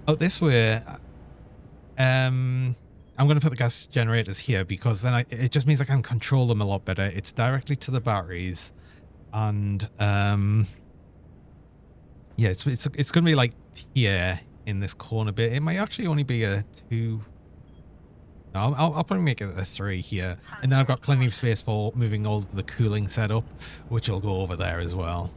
Speaker 1: Out this way, I'm going to put the gas generators here because then it just means I can control them a lot better. It's directly to the batteries, and yeah, it's going to be like here in this corner bit. It might actually only be a 2. No, I'll probably make it a 3 here, and then I've got plenty of space for moving all of the cooling setup, which will go over there as well.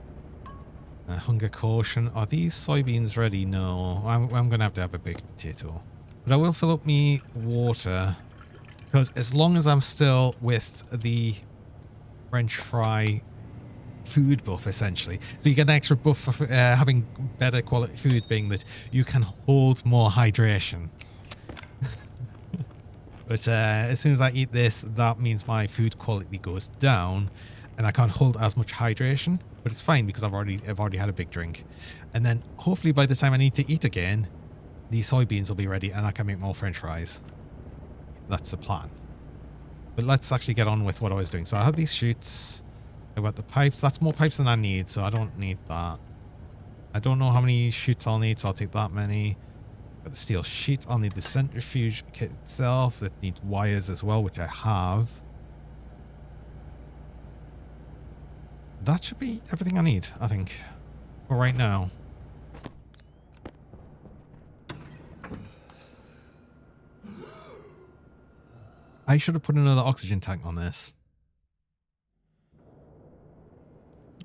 Speaker 1: Hunger caution. Are these soybeans ready? No, I'm going to have a baked potato. But I will fill up me water, because as long as I'm still with the French fry food buff, essentially. So you get an extra buff for having better quality food, being that you can hold more hydration. But as soon as I eat this, that means my food quality goes down, and I can't hold as much hydration. But it's fine because I've already had a big drink, and then hopefully by the time I need to eat again, the soybeans will be ready, and I can make more French fries. That's the plan. But let's actually get on with what I was doing. So I have these chutes. I've got the pipes. That's more pipes than I need, so I don't need that. I don't know how many chutes I'll need, so I'll take that many. Got the steel sheet. I'll need the centrifuge kit itself. That needs wires as well, which I have. That should be everything I need, I think, for right now. I should have put another oxygen tank on this.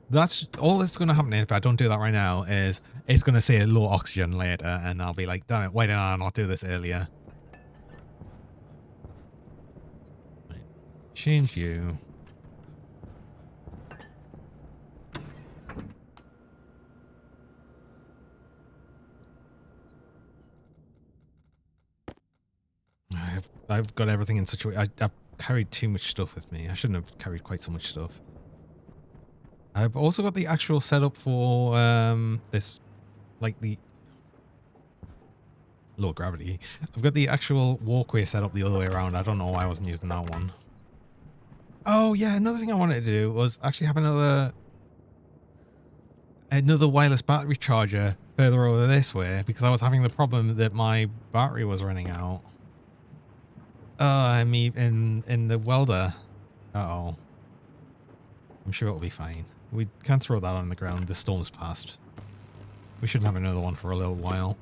Speaker 1: That's all that's going to happen if I don't do that right now is it's going to say low oxygen later, and I'll be like, damn it, why did I not do this earlier? Right. Change you. I've got everything in such a way. I've carried too much stuff with me. I shouldn't have carried quite so much stuff. I've also got the actual setup for this, like the low gravity. I've got the actual walkway set up the other way around. I don't know why I wasn't using that one. Oh yeah, another thing I wanted to do was actually have another wireless battery charger further over this way, because I was having the problem that my battery was running out. I'm in the welder. Uh-oh. I'm sure it'll be fine. We can throw that on the ground. The storm's passed. We shouldn't have another one for a little while.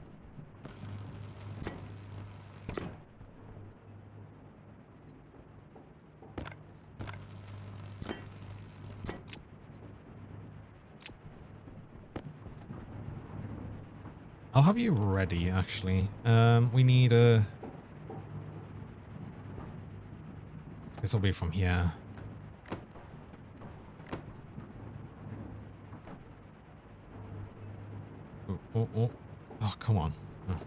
Speaker 1: I'll have you ready, actually. We need a... This will be from here. Oh, come on. Oh.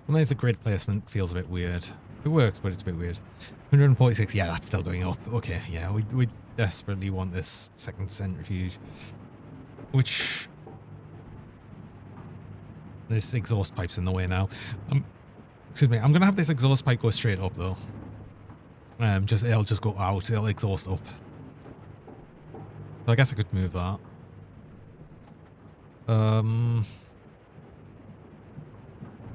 Speaker 1: Sometimes the grid placement feels a bit weird. It works, but it's a bit weird. 146, yeah, that's still going up. Okay, yeah, we desperately want this second centrifuge. Which... This exhaust pipe's in the way now. Excuse me, I'm going to have this exhaust pipe go straight up, though. It'll just go out. It'll exhaust up. So I guess I could move that.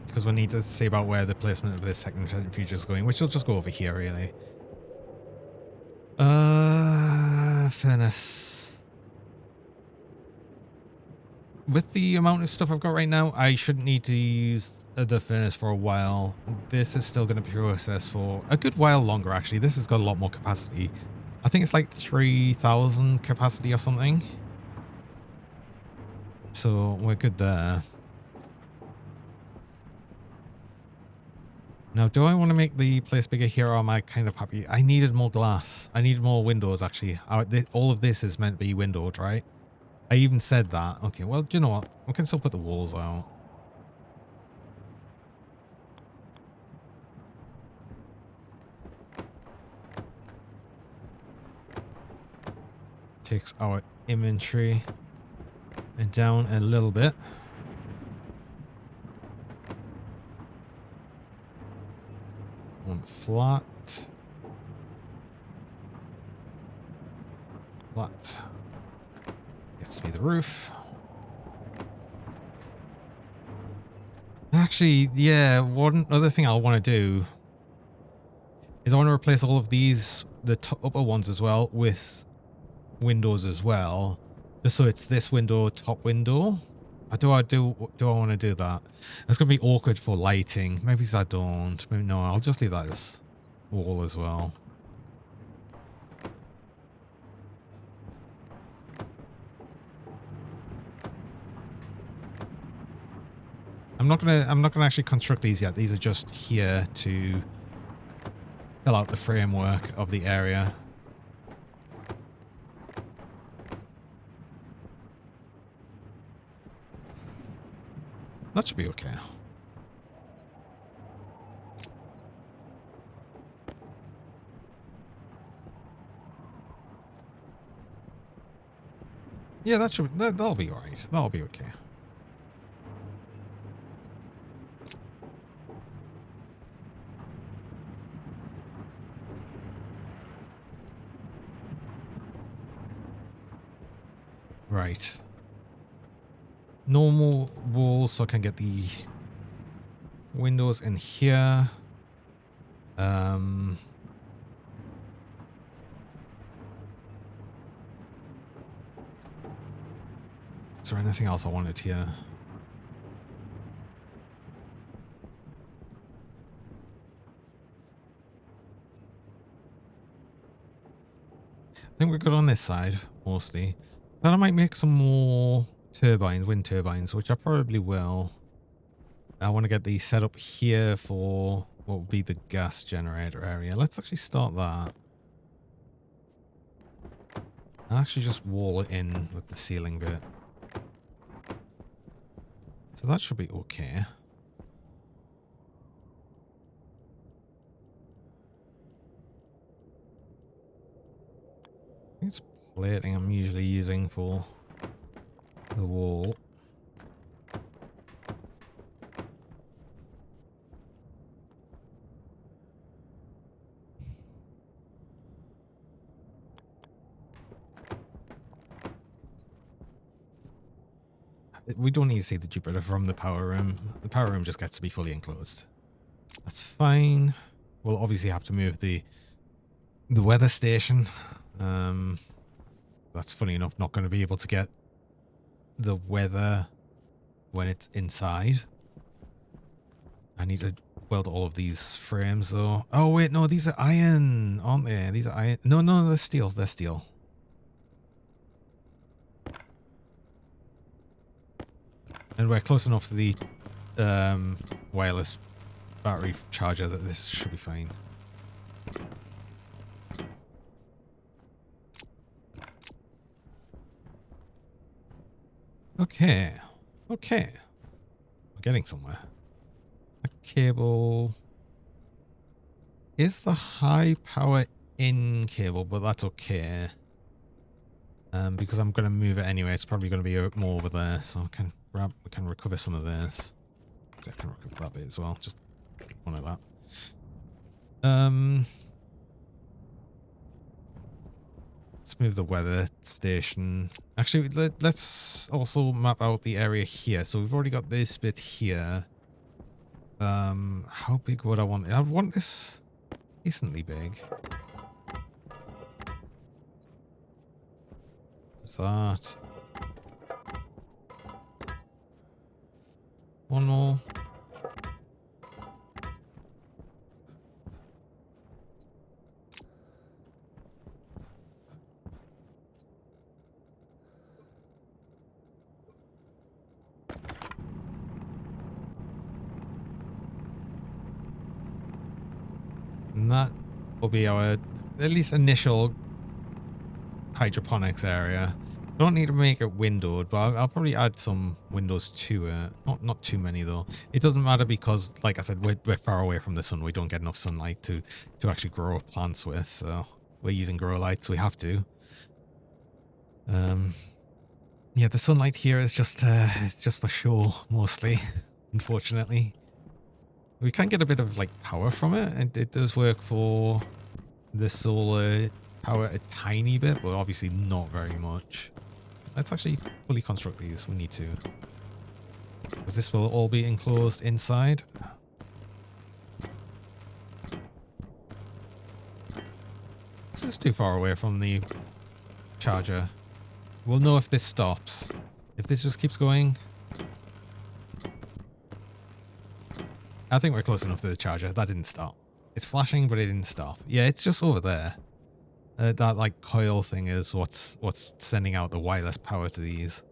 Speaker 1: Because we need to see about where the placement of this second centrifuge is going, which will just go over here, really. Furnace. With the amount of stuff I've got right now, I shouldn't need to use the furnace for a while. This is still going to process for a good while longer, actually. This has got a lot more capacity. I think it's like 3,000 capacity or something. So we're good there. Now, do I want to make the place bigger here, or am I kind of happy? I needed more glass. I needed more windows, actually. All of this is meant to be windowed, right? I even said that. Okay, well, do you know what? We can still put the walls out. Takes our inventory down a little bit. One flat. What gets me the roof? Actually, yeah, one other thing I want to do is I want to replace all of these, the upper ones as well, with windows as well, just so it's this window, top window. Do I want to do that? It's gonna be awkward for lighting. Maybe I don't. Maybe no. I'll just leave that as wall as well. I'm not gonna actually construct these yet. These are just here to fill out the framework of the area. That should be okay. Yeah, that'll be alright. That'll be okay. Right. Normal walls so I can get the windows in here. Is there anything else I wanted here? I think we're good on this side, mostly. Then I might make some more turbines, wind turbines, which I probably will. I want to get these set up here for what would be the gas generator area. Let's actually start that. I'll actually just wall it in with the ceiling bit. So that should be okay. It's plating I'm usually using for the wall. We don't need to see the Jupiter from the power room. The power room just gets to be fully enclosed. That's fine. We'll obviously have to move the weather station. That's funny enough not going to be able to get the weather when it's inside. I need to weld all of these frames though. Oh wait, no, these are iron, aren't they? These are iron. No, they're steel. They're steel. And we're close enough to the wireless battery charger that this should be fine. Okay. Okay. We're getting somewhere. A cable is the high power in cable, but that's okay. Because I'm going to move it anyway. It's probably going to be more over there, so we can recover some of this. I can recover that bit as well. Just one of that. Let's move the weather station. Actually, let's also map out the area here. So we've already got this bit here. How big would I want it? I want this decently big. What's that? One more. And that will be our, at least initial hydroponics area. Don't need to make it windowed, but I'll probably add some windows to it. Not too many though. It doesn't matter because, like I said, we're far away from the sun. We don't get enough sunlight to actually grow plants with. So we're using grow lights. We have to. Yeah, the sunlight here is just it's just for show mostly. Unfortunately, we can get a bit of like power from it, and it does work for the solar power a tiny bit, but obviously not very much. Let's actually fully construct these. We need to. Because this will all be enclosed inside. This is too far away from the charger. We'll know if this stops. If this just keeps going. I think we're close enough to the charger. That didn't stop. It's flashing, but it didn't stop. Yeah, it's just over there. That like coil thing is what's sending out the wireless power to these.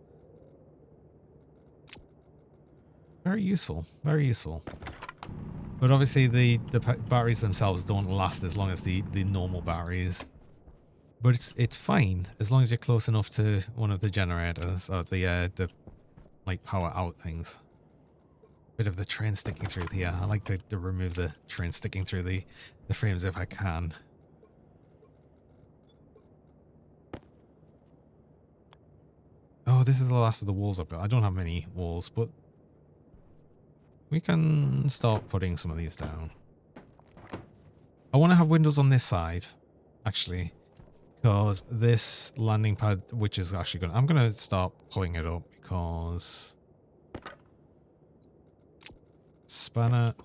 Speaker 1: Very useful. Very useful. But obviously the batteries themselves don't last as long as the normal batteries. But it's fine as long as you're close enough to one of the generators or the like power out things. Bit of the train sticking through here. I like to remove the train sticking through the frames if I can. Oh, this is the last of the walls I've got. I don't have many walls, but we can start putting some of these down. I want to have windows on this side, actually, because this landing pad, which is actually going to... I'm going to start pulling it up because... Spanner.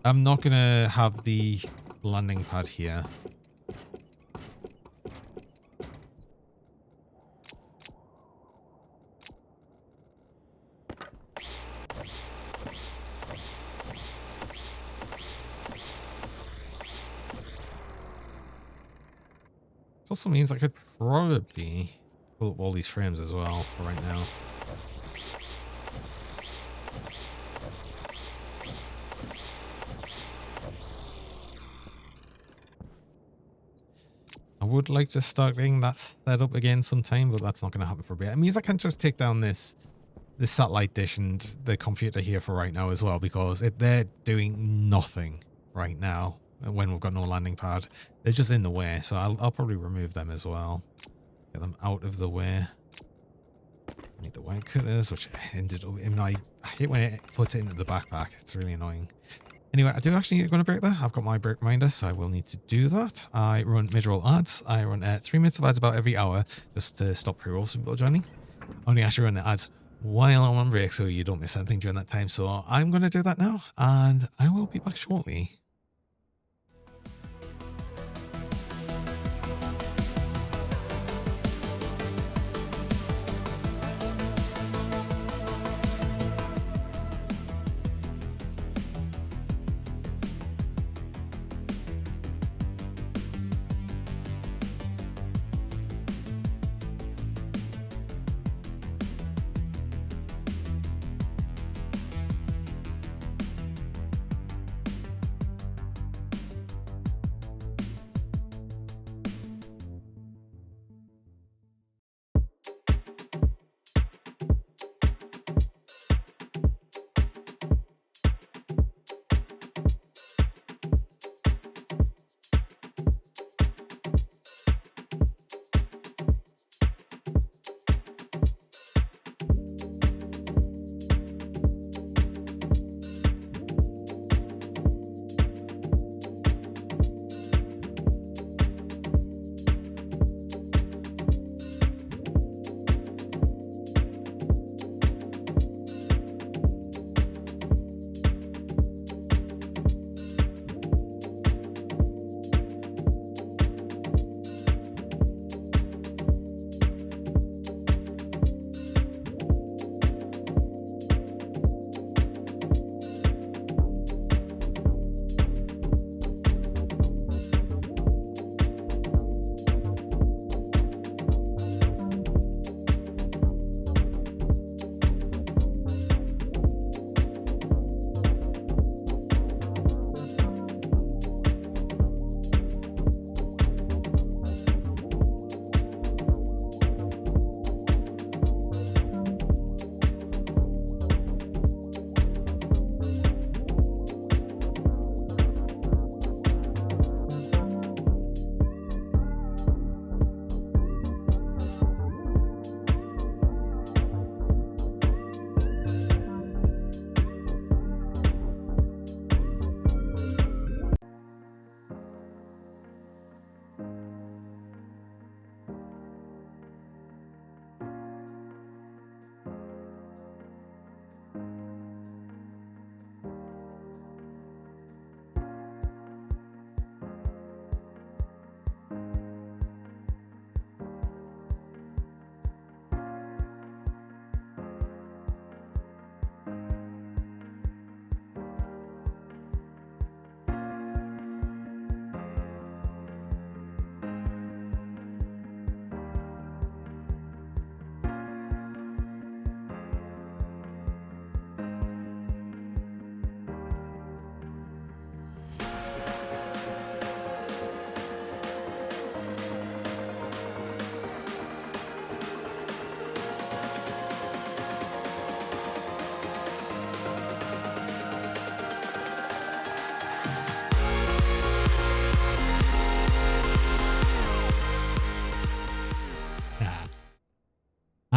Speaker 1: I'm not going to have the landing pad here. Also means I could probably pull up all these frames as well for right now. I would like to start getting that set up again sometime, but that's not going to happen for a bit. It means I can just take down this satellite dish and the computer here for right now as well, because they're doing nothing right now when we've got no landing pad. They're just in the way, so I'll probably remove them as well. Get them out of the way. I need the wire cutters, which ended up in my... I hate when it puts it into the backpack. It's really annoying. Anyway, I do actually need to go on a break there. I've got my break reminder, so I will need to do that. I run mid-roll ads. I run 3 minutes of ads about every hour just to stop pre-rolls from people joining. Only actually run the ads while I'm on break so you don't miss anything during that time. So I'm going to do that now, and I will be back shortly.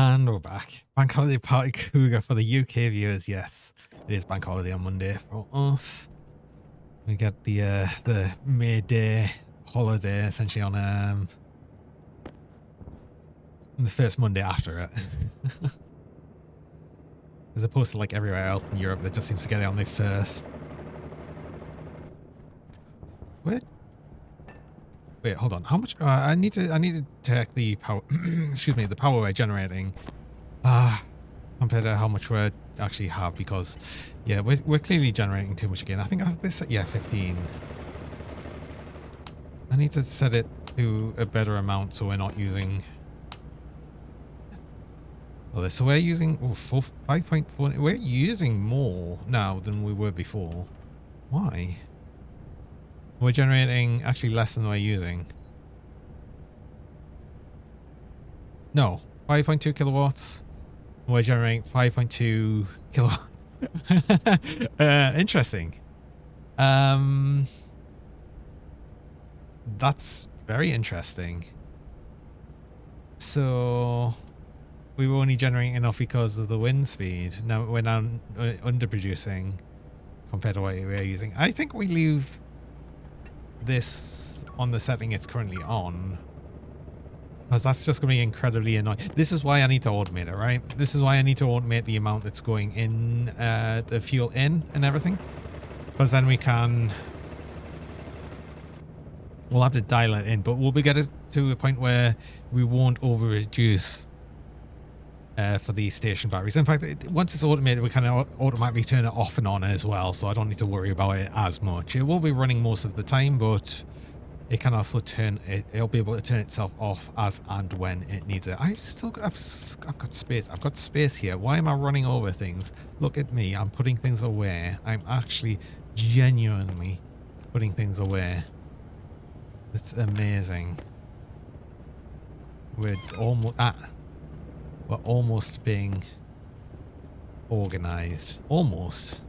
Speaker 1: And we're back. Bank holiday party cougar for the UK viewers. Yes, it is bank holiday on Monday for us. We get the May Day holiday essentially on the first Monday after it. As opposed to like everywhere else in Europe that just seems to get it on the first. Wait, hold on. How much? I need to check the power. Excuse me, the power we're generating. Compared to how much we actually have, because yeah, we're clearly generating too much again. I think I have this. Yeah, 15. I need to set it to a better amount so we're not using. Well, so we're using 5.4. We're using more now than we were before. Why? We're generating actually less than we're using. No, 5.2 kilowatts. We're generating 5.2 kilowatts. Interesting. That's very interesting. So we were only generating enough because of the wind speed. Now we're now underproducing compared to what we're using. I think we leave this on the setting it's currently on, because that's just going to be incredibly annoying. This is why I need to automate it, right? This is why I need to automate the amount that's going in, the fuel in and everything, because then we'll have to dial it in, but we'll be getting to a point where we won't over reduce for the station batteries. In fact, once it's automated, we kind of automatically turn it off and on as well, so I don't need to worry about it as much. It will be running most of the time, but it can also it'll be able to turn itself off as and when it needs it. I've got space. I've got space here. Why am I running over things? Look at me. I'm putting things away. I'm actually genuinely putting things away. It's amazing. We're almost being organized. Almost.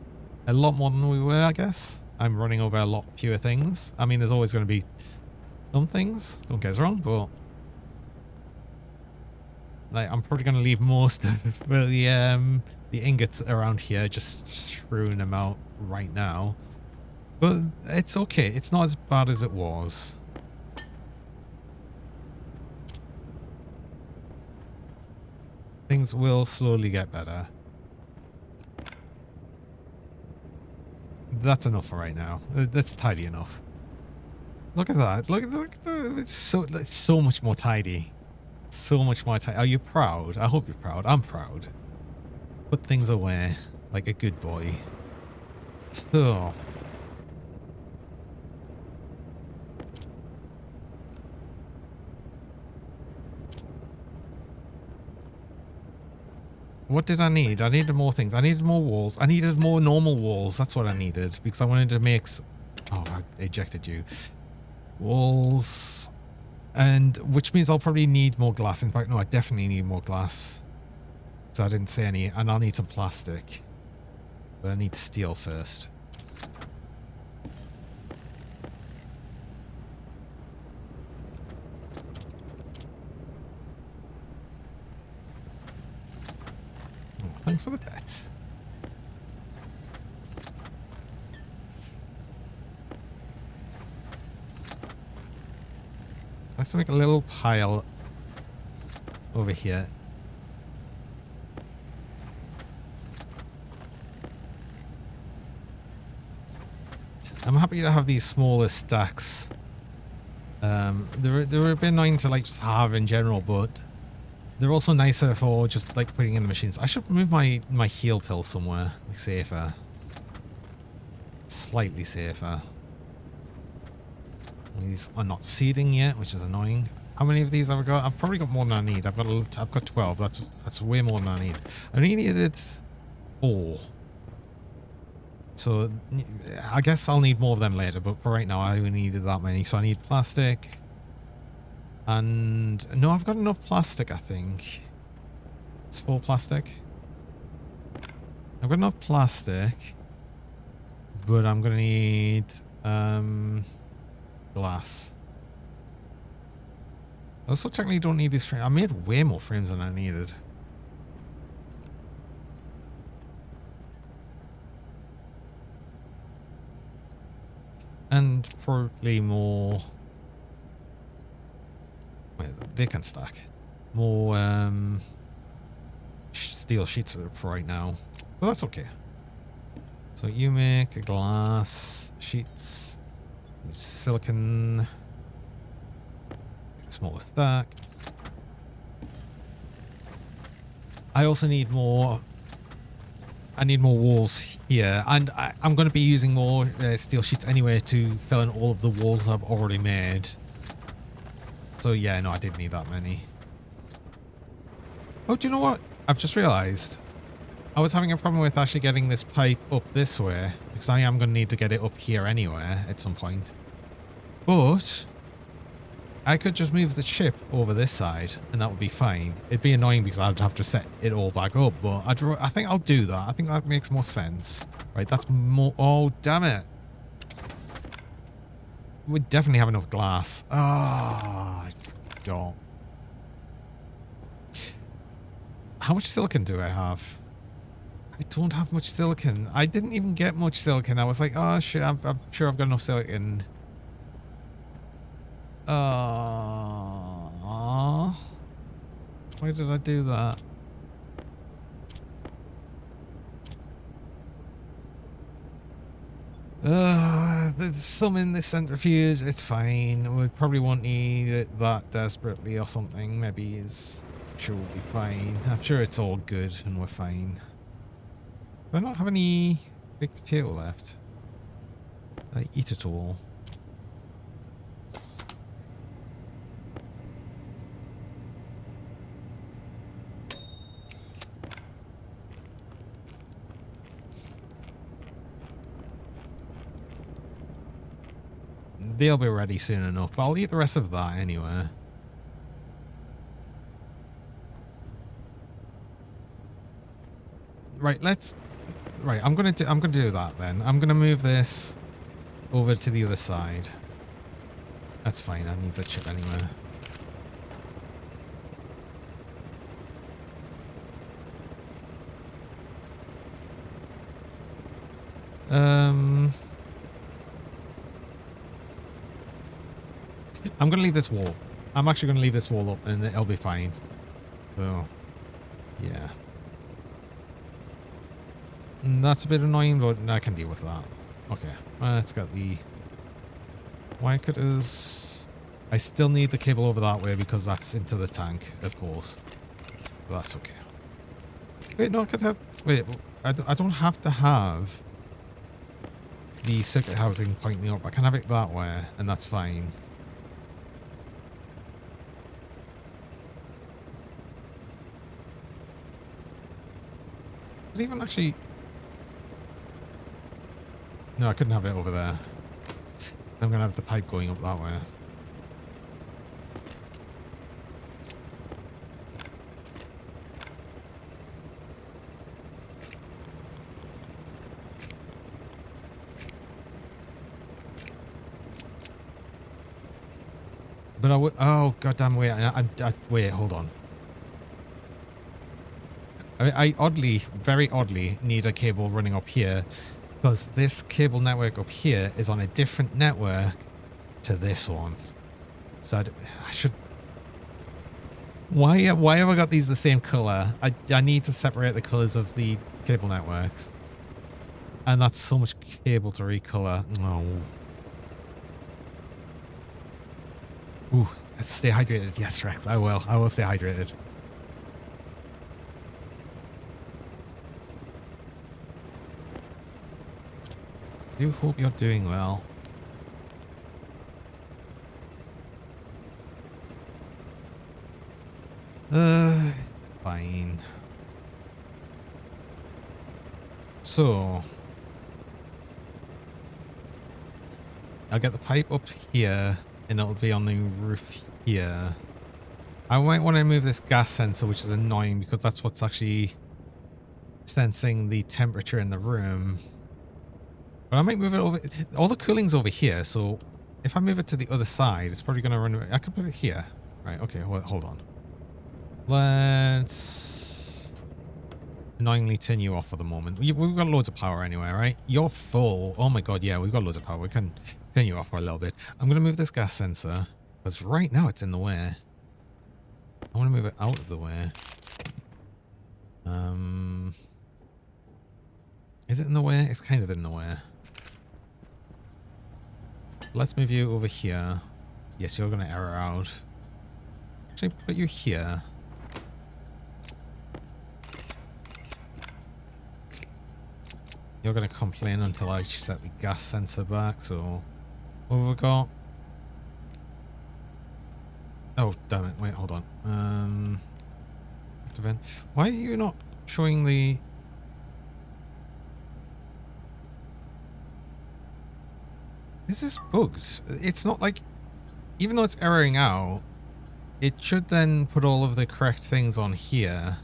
Speaker 1: A lot more than we were, I guess. I'm running over a lot fewer things. I mean, there's always going to be some things, don't get us wrong, but like, I'm probably going to leave most of the ingots around here, just strewn them out right now. But it's okay. It's not as bad as it was. Things will slowly get better. That's enough for right now. That's tidy enough. Look at that. Look at the, it's so much more tidy. So much more tidy. Are you proud? I hope you're proud. I'm proud. Put things away like a good boy. So. What did I need? I needed more things. I needed more walls. I needed more normal walls. That's what I needed, because I wanted to make... Oh, I ejected you. Walls. And which means I'll probably need more glass. In fact, no, I definitely need more glass. Because I didn't say any. And I'll need some plastic. But I need steel first. Thanks for the pets. Let's make a little pile over here. I'm happy to have these smaller stacks. They're a bit annoying to like just have in general, but they're also nicer for just like putting in the machines. I should move my heal pill somewhere, like safer. Slightly safer. These are not seeding yet, which is annoying. How many of these have I got? I've probably got more than I need. I've got 12. That's way more than I need. I only needed 4. So I guess I'll need more of them later, but for right now I only needed that many. So I need plastic. And no, I've got enough plastic, I think. It's full plastic. I've got enough plastic, but I'm gonna need glass. I also technically don't need these frames. I made way more frames than I needed. probably more... Wait, they can stack. More steel sheets for right now. But that's okay. So you make a glass, sheets, silicon, smaller stack. I also need more... I need more walls here, and I'm going to be using more steel sheets anyway to fill in all of the walls I've already made. So yeah, no, I did need that many. Oh, do you know what? I've just realised. I was having a problem with actually getting this pipe up this way, because I am going to need to get it up here anyway at some point. But I could just move the ship over this side, and that would be fine. It'd be annoying because I'd have to set it all back up, but I think I'll do that. I think that makes more sense. Right, that's more... Oh, damn it. We definitely have enough glass. Ah, I forgot. How much silicon do I have? I don't have much silicon. I didn't even get much silicon. I was like, oh shit, I'm sure I've got enough silicon. Why did I do that? There's some in this centrifuge. It's fine. We probably won't need it that desperately or something. Maybe it's... I'm sure we'll be fine. I'm sure it's all good and we're fine. Do I not have any big potato left? I eat it all. They'll be ready soon enough, but I'll eat the rest of that anyway. Right, I'm gonna do that then. I'm gonna move this over to the other side. That's fine, I need the chip anyway. I'm gonna leave this wall. I'm actually gonna leave this wall up and it'll be fine. So, yeah. That's a bit annoying, but I can deal with that. Okay, let's get the wire cutters. I still need the cable over that way because that's into the tank, of course. But that's okay. Wait, no, I could have... Wait, I don't have to have the circuit housing pointing up. I can have it that way, and that's fine. But even actually... No, I couldn't have it over there. I'm going to have the pipe going up that way. But I would... Oh, goddamn, wait. Wait, hold on. I oddly, very oddly, need a cable running up here. Because this cable network up here is on a different network to this one. So I should... Why have I got these the same color? I need to separate the colors of the cable networks. And that's so much cable to recolor. No. Ooh, let's stay hydrated. Yes, Rex, I will. I will stay hydrated. I do hope you're doing well. Fine. So, I'll get the pipe up here, and it'll be on the roof here. I might want to move this gas sensor, which is annoying because that's what's actually sensing the temperature in the room. But I might move it over. All the cooling's over here, so if I move it to the other side, it's probably going to run. I could put it here. Right, okay, hold on. Let's... annoyingly turn you off for the moment. We've got loads of power anyway, right? You're full. Oh my god, yeah, we've got loads of power. We can turn you off for a little bit. I'm going to move this gas sensor, because right now it's in the way. I want to move it out of the way. Is it in the way? It's kind of in the way. Let's move you over here. Yes, you're going to error out. Actually, put you here. You're going to complain until I set the gas sensor back. So, what have we got? Oh, damn it. Wait, hold on. Why are you not showing the... This is bugged. It's not like... Even though it's erroring out, it should then put all of the correct things on here.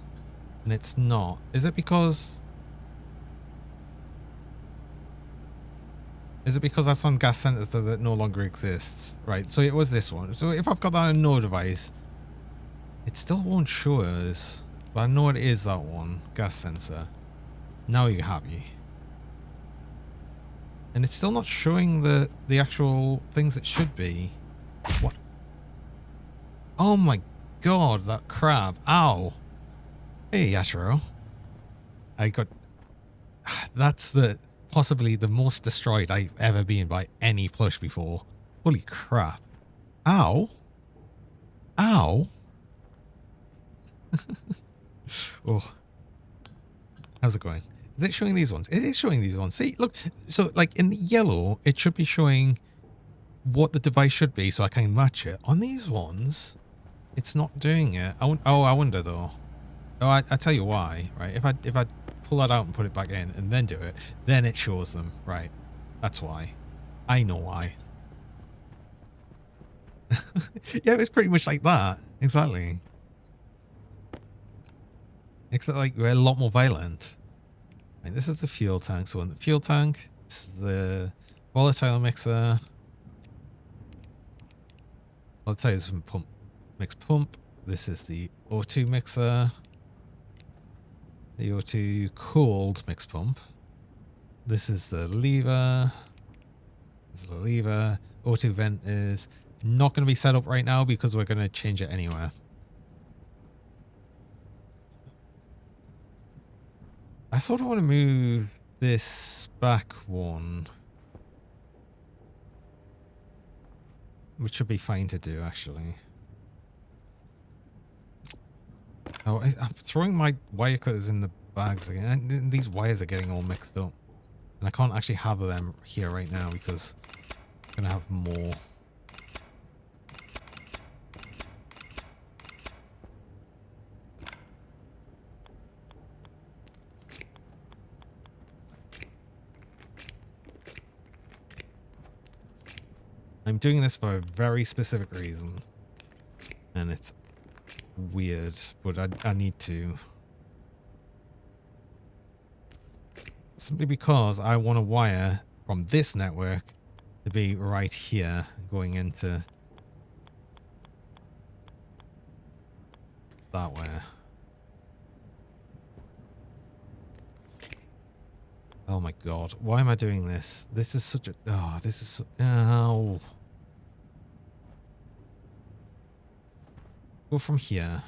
Speaker 1: And it's not. Is it because... Is it because that's on gas sensor that no longer exists? Right, so it was this one. So if I've got that on no device, it still won't show us. But I know it is that one, gas sensor. Now you're happy. And it's still not showing the actual things it should be. What? Oh my god, that crab. Ow. Hey, Yashiro. I got... That's possibly the most destroyed I've ever been by any plush before. Holy crap. Ow. Ow. Oh. How's it going? Is it showing these ones? It is showing these ones. See, look. So, like, in the yellow, it should be showing what the device should be so I can match it. On these ones, it's not doing it. I wonder, though. Oh, I tell you why, right? If I pull that out and put it back in and then do it, then it shows them, right? That's why. I know why. Yeah, it's pretty much like that. Exactly. Except, like, we're a lot more violent. Right, this is the fuel tank. So in the fuel tank, this is the volatile mixer. Volatile is from pump. Mix pump. This is the O2 mixer. The O2 cold mix pump. This is the lever. This is the lever. O2 vent is not going to be set up right now because we're going to change it anywhere. I sort of want to move this back one. Which should be fine to do, actually. Oh, I'm throwing my wire cutters in the bags again. And these wires are getting all mixed up. And I can't actually have them here right now because I'm going to have more. I'm doing this for a very specific reason. And it's weird, but I need to. Simply because I want a wire from this network to be right here, going into that way. Oh my god, why am I doing this? This is such a... Oh, this is so... Ow. Go from here.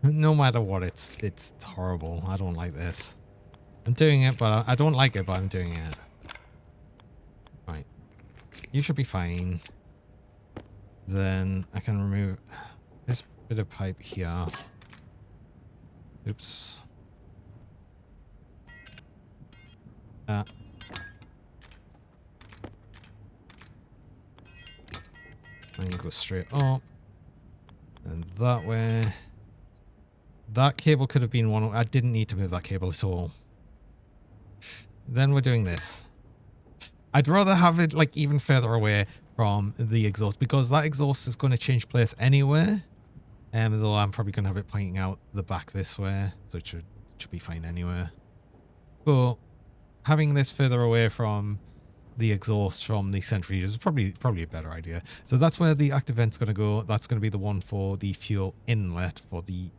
Speaker 1: No matter what, it's horrible. I don't like this. I'm doing it, but I don't like it, but I'm doing it. Right. You should be fine. Then I can remove this bit of pipe here. Oops. And go straight up. And that way. That cable could have been one. I didn't need to move that cable at all. Then we're doing this. I'd rather have it like even further away from the exhaust because that exhaust is going to change place anyway. Though I'm probably going to have it pointing out the back this way, so it should Should be fine anyway. But having this further away from the exhaust from the centrifuge is probably a better idea. So that's where the active vent's going to go. That's going to be the one for the fuel inlet for the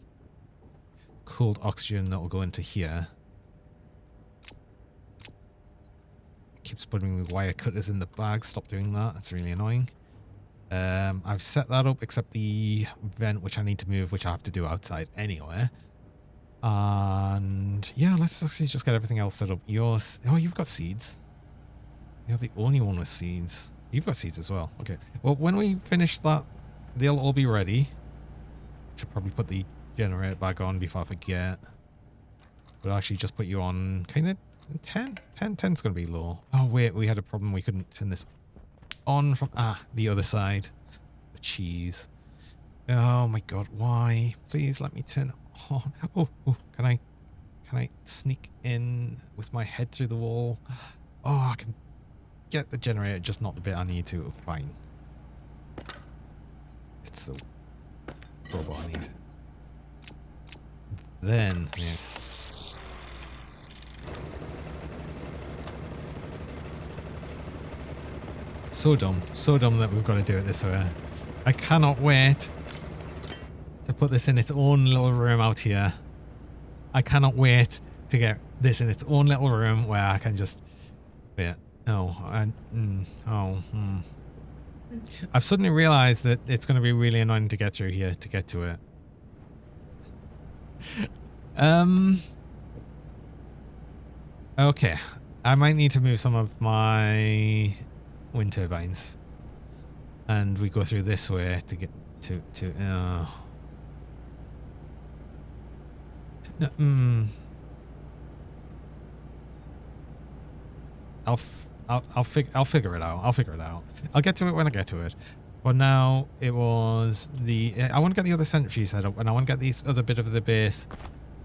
Speaker 1: cooled oxygen that will go into here. Keeps putting me wire cutters in the bag. Stop doing that. That's really annoying. I've set that up, except the vent, which I need to move, which I have to do outside anyway. And yeah, let's actually just get everything else set up. Yours. Oh, you've got seeds. You're the only one with seeds. You've got seeds as well. Okay. Well, when we finish that, they'll all be ready. Should probably put the generator back on before I forget. But actually just put you on kind of 10. 10's going to be low. Oh, wait. We had a problem. We couldn't turn this on from the other side. The cheese. Oh my god. Why? Please let me turn it on. Oh, can I sneak in with my head through the wall? Oh, I can get the generator, just not the bit I need to. Fine. It's the robot I need. Then, yeah. So dumb that we've got to do it this way. I cannot wait to put this in its own little room out here. I cannot wait to get this in its own little room where I can just... Wait. No. I've suddenly realized that it's going to be really annoying to get through here to get to it. Okay. I might need to move some of my wind turbines. And we go through this way to get to no, I'll figure it out. I'll get to it when I get to it. But now it was the... I want to get the other centrifuge set up, and I want to get these other bit of the base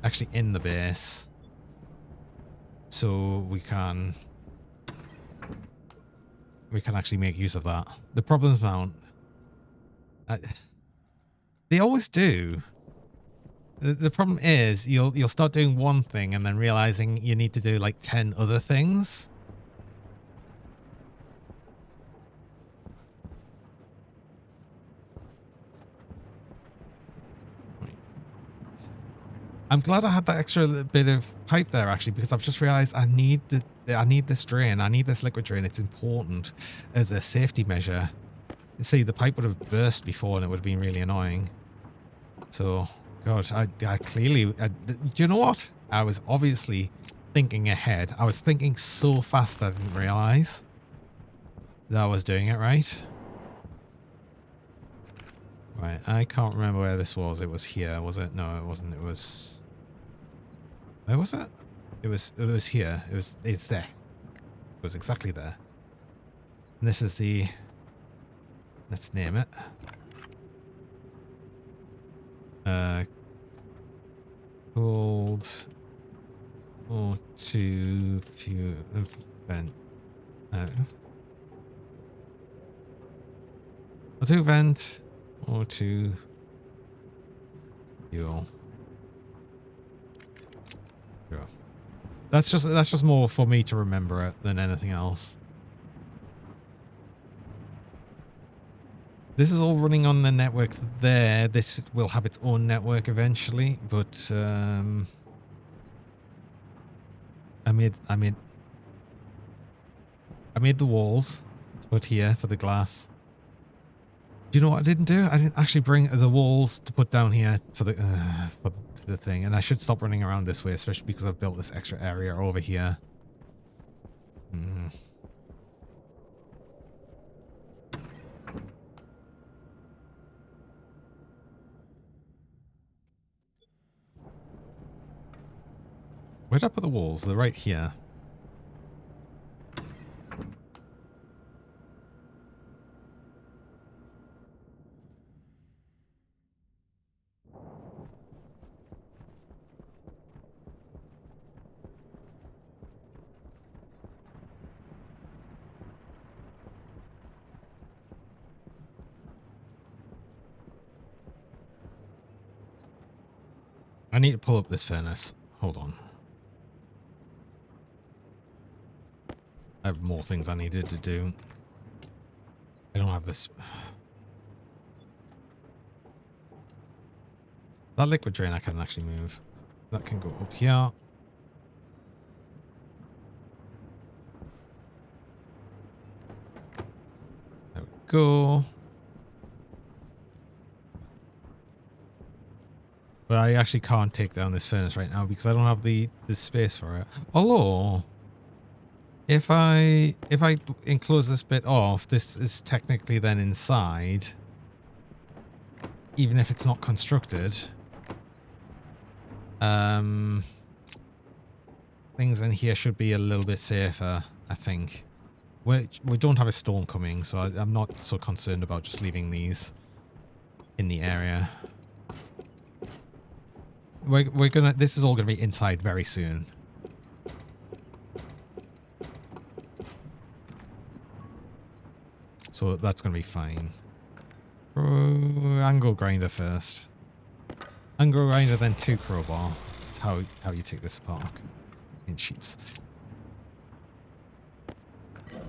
Speaker 1: actually in the base. So we can actually make use of that. The problems mount. They always do. The problem is you'll start doing one thing and then realizing you need to do like 10 other things. I'm glad I had that extra bit of pipe there actually, because I've just realized I need this drain. I need this liquid drain. It's important as a safety measure. See, the pipe would have burst before and it would have been really annoying. So, God, I clearly... do you know what? I was obviously thinking ahead. I was thinking so fast I didn't realize that I was doing it right. Right, I can't remember where this was. It was here, was it? No, it wasn't. It was... Where was it? It was here. It's there. It was exactly there. And this is the... Let's name it. Cold O2 fuel vent. O2 vent. O2 fuel. Sure. That's just more for me to remember it than anything else. This is all running on the network there. This will have its own network eventually, but I made the walls to put here for the glass. Do you know what I didn't do? I didn't actually bring the walls to put down here for the thing, and I should stop running around this way, especially because I've built this extra area over here. Where did I put the walls? They're right here. I need to pull up this furnace. hold on. I have more things I needed to do. I don't have this. That liquid drain I can actually move. That can go up here. There we go. But I actually can't take down this furnace right now because I don't have the space for it. Although, if I enclose this bit off, this is technically then inside, even if it's not constructed. Things in here should be a little bit safer, I think. We don't have a storm coming, so I'm not so concerned about just leaving these in the area. We're gonna. This is all gonna be inside very soon. So that's gonna be fine. Angle grinder first. Angle grinder, then 2 crowbar. That's how you take this apart in sheets. There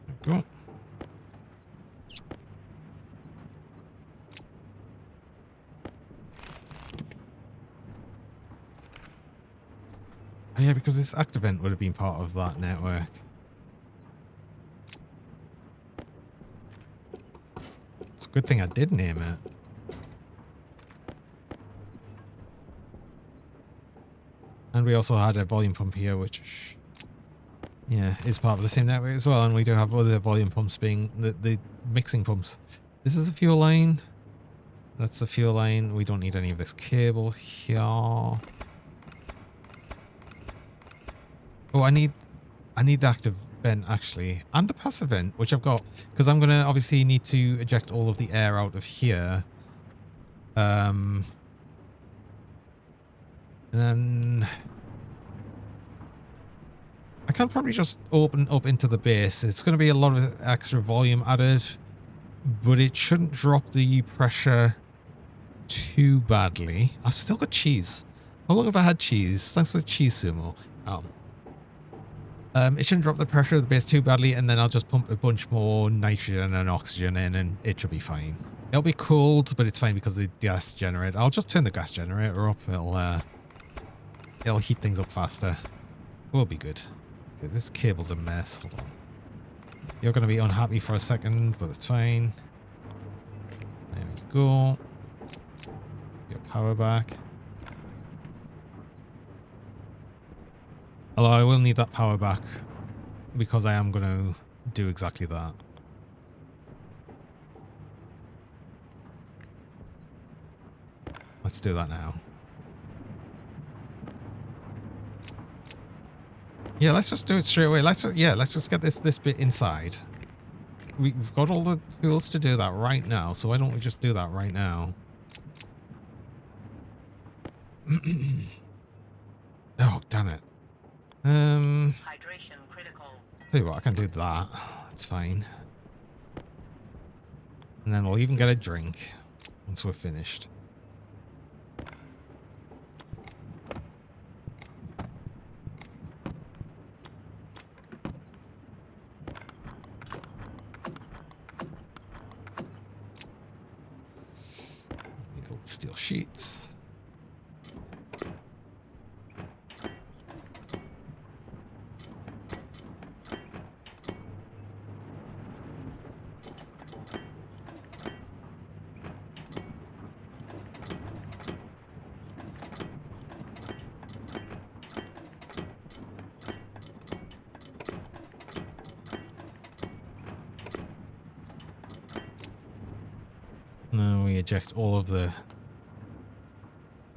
Speaker 1: we go. Yeah, because this act event would have been part of that network. It's a good thing I did name it. And we also had a volume pump here, which, yeah, is part of the same network as well. And we do have other volume pumps being the mixing pumps. This is the fuel line. That's the fuel line. We don't need any of this cable here. Oh, I need the active vent actually, and the passive vent, which I've got, because I'm gonna obviously need to eject all of the air out of here. And then I can probably just open up into the base. It's going to be a lot of extra volume added, but it shouldn't drop the pressure too badly. I've still got cheese. How long have I had cheese? Thanks for the cheese sumo. It shouldn't drop the pressure of the base too badly, and then I'll just pump a bunch more nitrogen and oxygen in, and it should be fine. It'll be cold, but it's fine because the gas generator. I'll just turn the gas generator up. It'll heat things up faster. We'll be good. Okay, this cable's a mess. Hold on. You're going to be unhappy for a second, but it's fine. There we go. Get power back. Although I will need that power back because I am going to do exactly that. Let's do that now. Yeah, let's just do it straight away. Let's just get this bit inside. We've got all the tools to do that right now, so why don't we just do that right now? Oh, damn it.
Speaker 3: Hydration critical.
Speaker 1: Tell you what, I can do that. It's fine. And then we'll even get a drink once we're finished. These little steel sheets. Now we eject all of the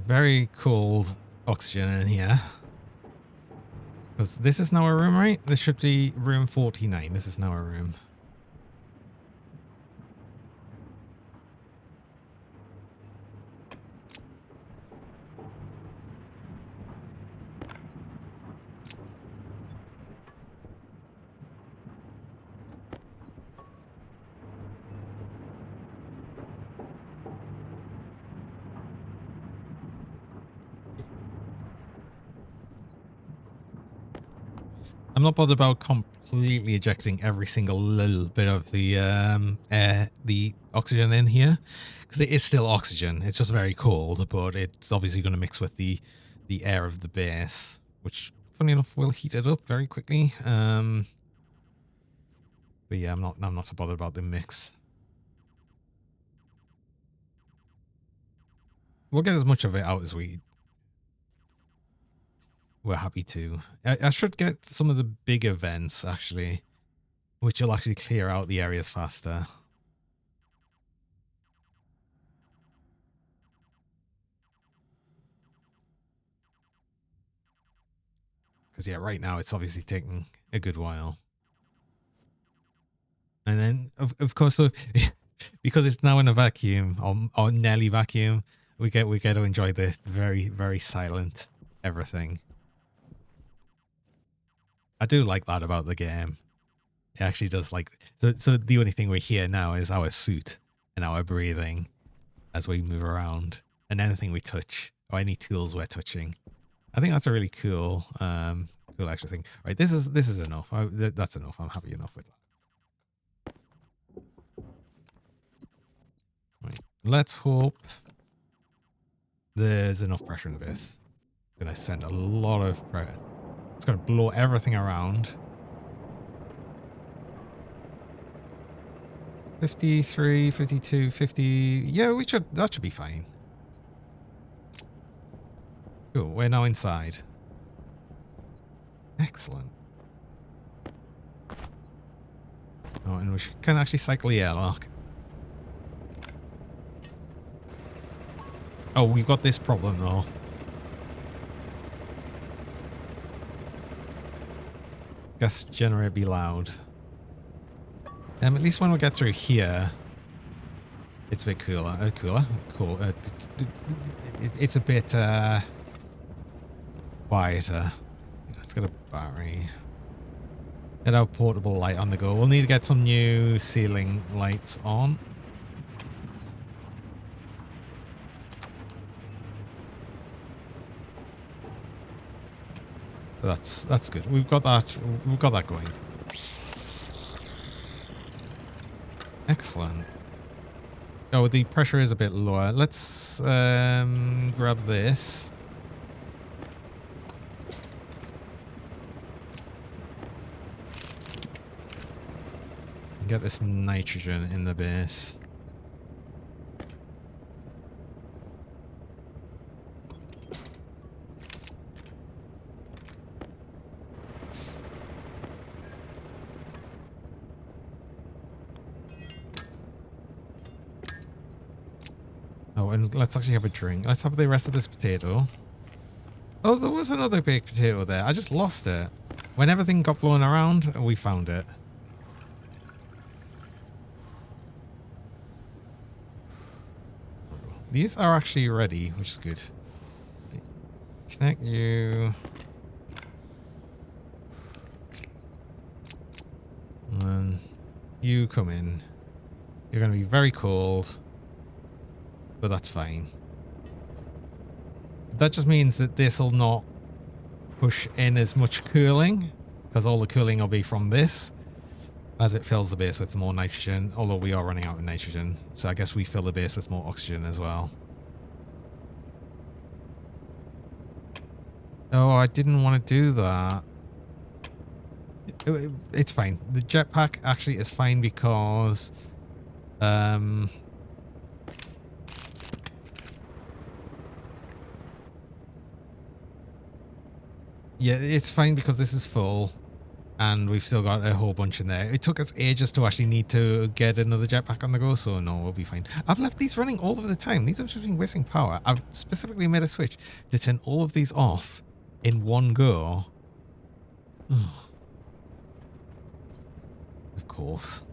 Speaker 1: very cold oxygen in here. Because this is now a room, right? This should be room 49. This is now a room. I'm not bothered about completely ejecting every single little bit of the air, the oxygen in here, because it is still oxygen. It's just very cold, but it's obviously going to mix with the air of the base, which, funny enough, will heat it up very quickly. But yeah, I'm not so bothered about the mix. We'll get as much of it out as we're happy to. I should get some of the bigger vents, actually, which will actually clear out the areas faster. Because, yeah, right now it's obviously taking a good while. And then, of course, so, because it's now in a vacuum, or nearly vacuum, we get to enjoy the very, very silent everything. I do like that about the game. It actually does, like, so the only thing we hear now is our suit and our breathing as we move around, and anything we touch or any tools we're touching. I think that's a really cool cool extra thing. Right, this is enough. That's enough. I'm happy enough with that. Right, let's hope there's enough pressure in this. It's gonna send a lot of pressure. It's gonna blow everything around. 53, 52, 50. Yeah, that should be fine. Cool, we're now inside. Excellent. Oh, and we can actually cycle the airlock. Oh, we've got this problem though. Gas generator be loud. At least when we get through here, it's a bit cooler. Cool. It's a bit quieter. Let's get a battery. Get our portable light on the go. We'll need to get some new ceiling lights on. That's good. We've got that going. Excellent. Oh, the pressure is a bit lower. Let's grab this. Get this nitrogen in the base. Oh, and let's actually have a drink. Let's have the rest of this potato. Oh, there was another baked potato there. I just lost it. When everything got blown around, we found it. These are actually ready, which is good. Connect you. And then you come in. You're going to be very cold, but that's fine. That just means that this will not push in as much cooling, because all the cooling will be from this as it fills the base with more nitrogen, although we are running out of nitrogen, so I guess we fill the base with more oxygen as well. Oh, I didn't want to do that. It's fine. The jetpack actually is fine because yeah, it's fine because this is full and we've still got a whole bunch in there. It took us ages to actually need to get another jetpack on the go, so no, we'll be fine. I've left these running all of the time. These have just been wasting power. I've specifically made a switch to turn all of these off in one go. Of course.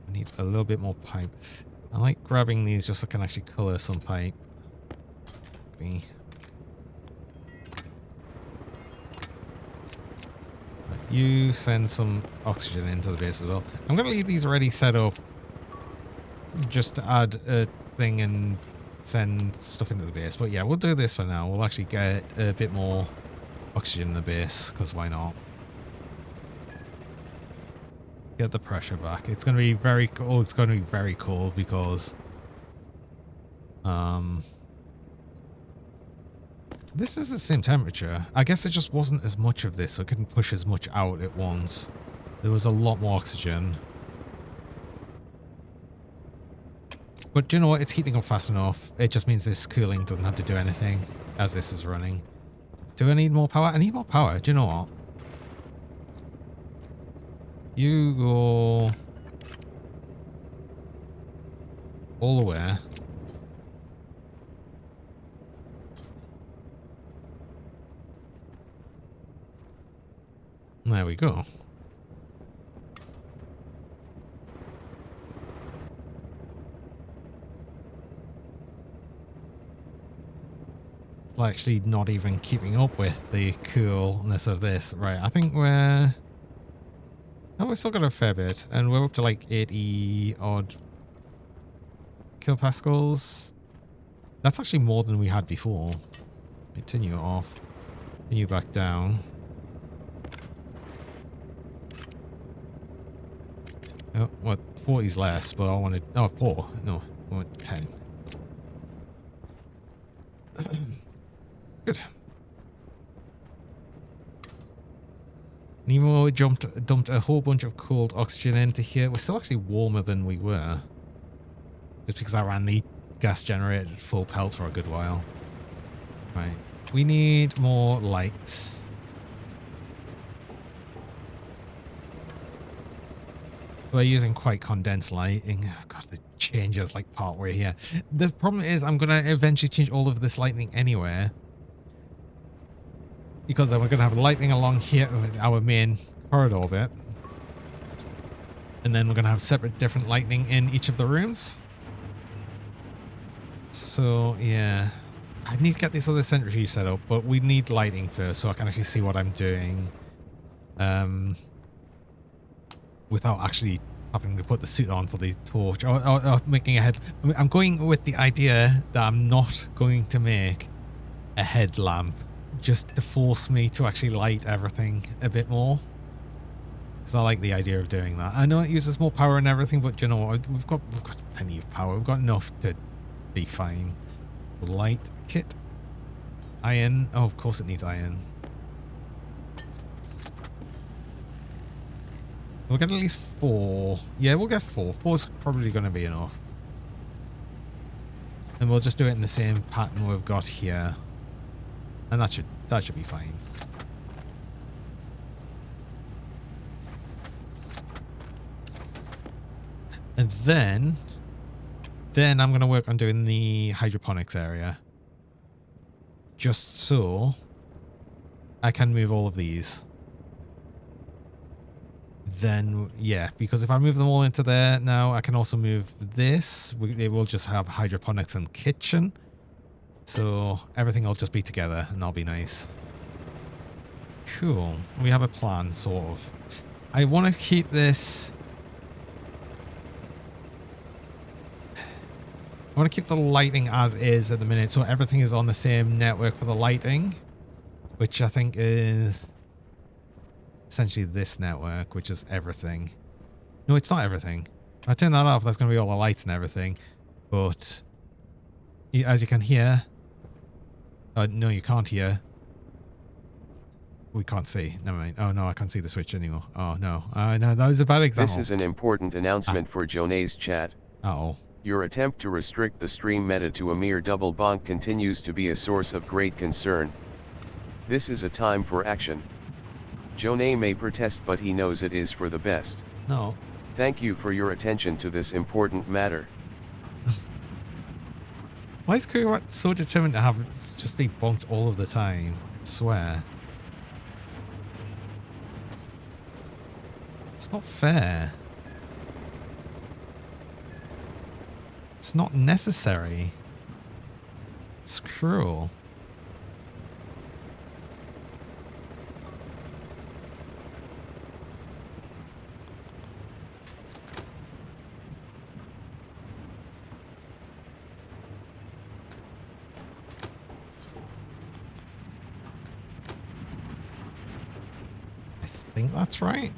Speaker 1: I need a little bit more pipe. I like grabbing these just so I can actually colour some pipe. Okay. You send some oxygen into the base as well. I'm going to leave these already set up just to add a thing and send stuff into the base. But yeah, we'll do this for now. We'll actually get a bit more oxygen in the base, because why not? Get the pressure back. It's going to be very cold. It's going to be very cold because this is the same temperature. I guess it just wasn't as much of this, so it couldn't push as much out at once. There was a lot more oxygen. But do you know what? It's heating up fast enough. It just means this cooling doesn't have to do anything as this is running. Do I need more power? I need more power. Do you know what? You go all the way. There we go. It's actually not even keeping up with the coolness of this. Right, I think we're... Oh, we've still got a fair bit, and we're up to like 80 odd kilopascals. That's actually more than we had before. Continue off. Continue back down. Oh, what? 40's less, but I wanted... Oh, 4. No, I want 10. Good. And even though we dumped a whole bunch of cold oxygen into here, we're still actually warmer than we were. Just because I ran the gas generator at full pelt for a good while. Right. We need more lights. We're using quite condensed lighting. God, the changes like partway here. The problem is I'm going to eventually change all of this lighting anyway. Because then we're going to have lighting along here with our main corridor bit. And then we're going to have separate different lighting in each of the rooms. So, yeah. I need to get this other centrifuge set up, but we need lighting first so I can actually see what I'm doing. Without actually having to put the suit on for the torch or making a head. I'm going with the idea that I'm not going to make a headlamp just to force me to actually light everything a bit more. Because I like the idea of doing that. I know it uses more power and everything, but you know what? We've got plenty of power. We've got enough to be fine. Light kit. Iron. Oh, of course it needs iron. We'll get at least 4. Yeah, we'll get 4. 4's probably going to be enough. And we'll just do it in the same pattern we've got here. And that should be fine. And then I'm going to work on doing the hydroponics area. Just so I can move all of these. Then, yeah, because if I move them all into there now, I can also move this. It will just have hydroponics and kitchen. So everything will just be together and that'll be nice. Cool. We have a plan, sort of. I want to keep this... I want to keep the lighting as is at the minute, so everything is on the same network for the lighting, which I think is essentially this network, which is everything. No, it's not everything. If I turn that off, that's going to be all the lights and everything. But as you can hear, no, you can't hear. We can't see. Never mind. Oh no, I can't see the switch anymore. Oh no, no, that was a bad example.
Speaker 2: This is an important announcement for Jonay's chat.
Speaker 1: Uh-oh.
Speaker 2: Your attempt to restrict the stream meta to a mere double bonk continues to be a source of great concern. This is a time for action. Jonay may protest, but he knows it is for the best.
Speaker 1: No.
Speaker 2: Thank you for your attention to this important matter.
Speaker 1: Why is Kuwait so determined to have it just be bonked all of the time? I swear. It's not fair. It's not necessary. It's cruel. think that's right.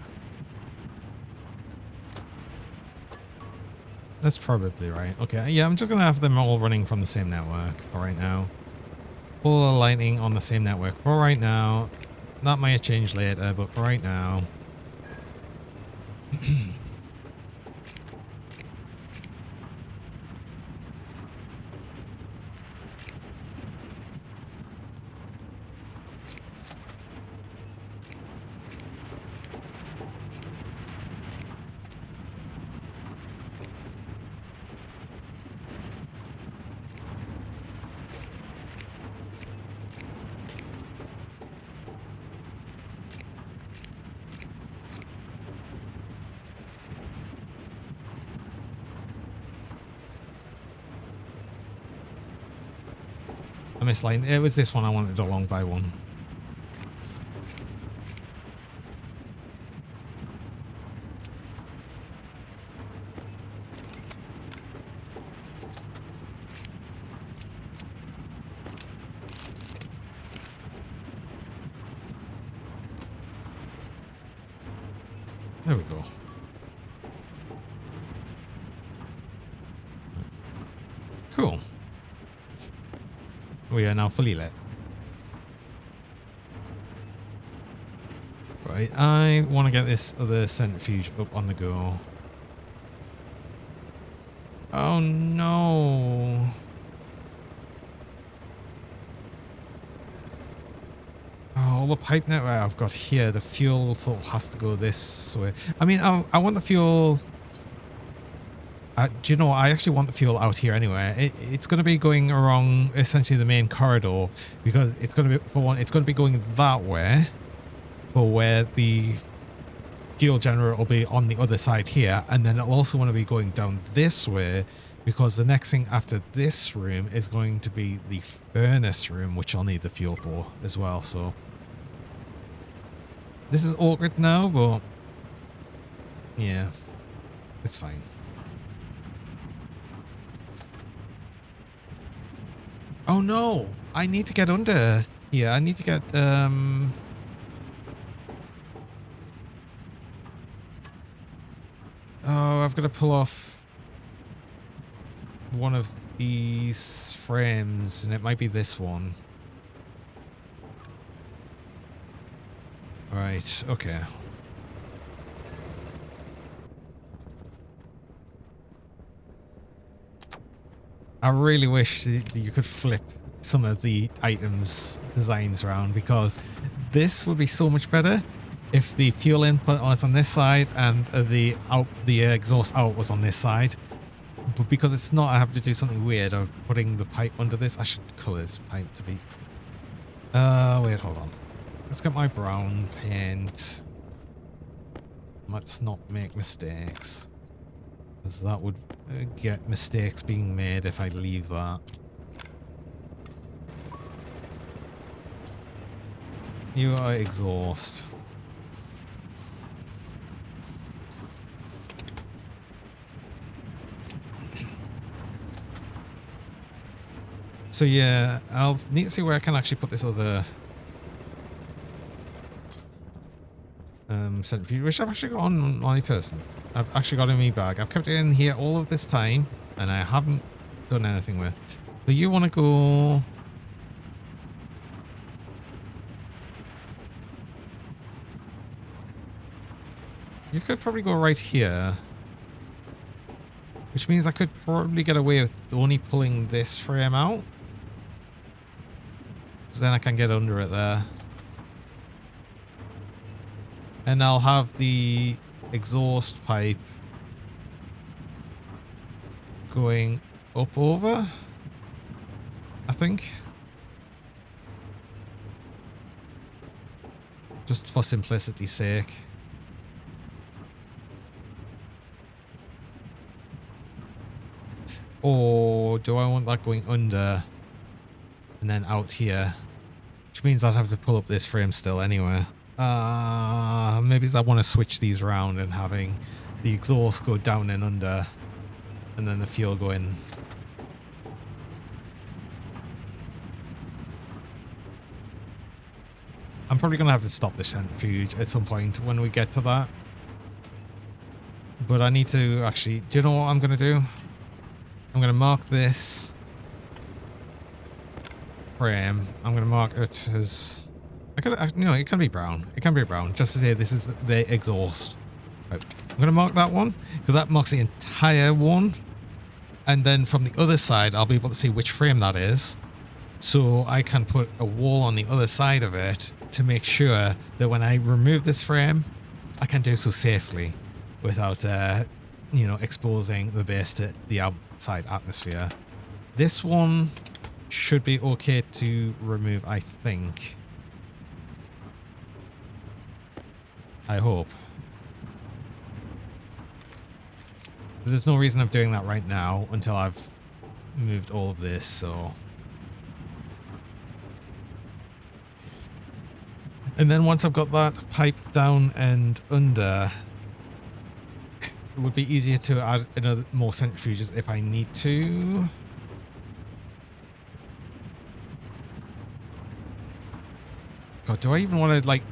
Speaker 1: That's probably right. Okay, yeah, I'm just going to have them all running from the same network for right now. All aligning on the same network for right now. That might change later, but for right now. I missed line. It was this one I wanted along by one. There we go. Cool. We are now fully lit. Right, I want to get this other centrifuge up on the go. Oh no. Oh, all the pipe network I've got here, the fuel sort of has to go this way. I mean, I want the fuel... do you know what? I actually want the fuel out here anyway. It's going to be going along essentially the main corridor because it's going to be, for one, it's going to be going that way, for where the fuel generator will be on the other side here, and then it'll also want to be going down this way because the next thing after this room is going to be the furnace room, which I'll need the fuel for as well. So this is awkward now, but yeah, it's fine. Oh no, I need to get under here. I need to get, oh, I've got to pull off one of these frames, and it might be this one. Right, okay. I really wish that you could flip some of the items designs around, because this would be so much better if the fuel input was on this side and the exhaust out was on this side. But because it's not, I have to do something weird of putting the pipe under this. I should colour this pipe to be... wait, hold on. Let's get my brown paint. Let's not make mistakes, because that would get mistakes being made if I leave that. You are exhaust. So yeah, I'll need to see where I can actually put this other centrifuge, which I've actually got on my person. I've actually got it in my bag. I've kept it in here all of this time, and I haven't done anything with. So you want to go... You could probably go right here. Which means I could probably get away with only pulling this frame out. Because then I can get under it there. And I'll have the exhaust pipe going up over, I think. Just for simplicity's sake. Or do I want that going under and then out here? Which means I'd have to pull up this frame still anyway. Maybe I want to switch these around and having the exhaust go down and under, and then the fuel go in. I'm probably going to have to stop the centrifuge at some point when we get to that. But I need to actually... Do you know what I'm going to do? I'm going to mark this frame. I'm going to mark it as... no, it can be brown. It can be brown. Just to say this is the exhaust. Right. I'm going to mark that one because that marks the entire one. And then from the other side, I'll be able to see which frame that is. So I can put a wall on the other side of it to make sure that when I remove this frame, I can do so safely without, you know, exposing the base to the outside atmosphere. This one should be okay to remove, I think. I hope. But there's no reason of doing that right now until I've moved all of this, so... And then once I've got that pipe down and under, it would be easier to add another more centrifuges if I need to. God, do I even want to, like,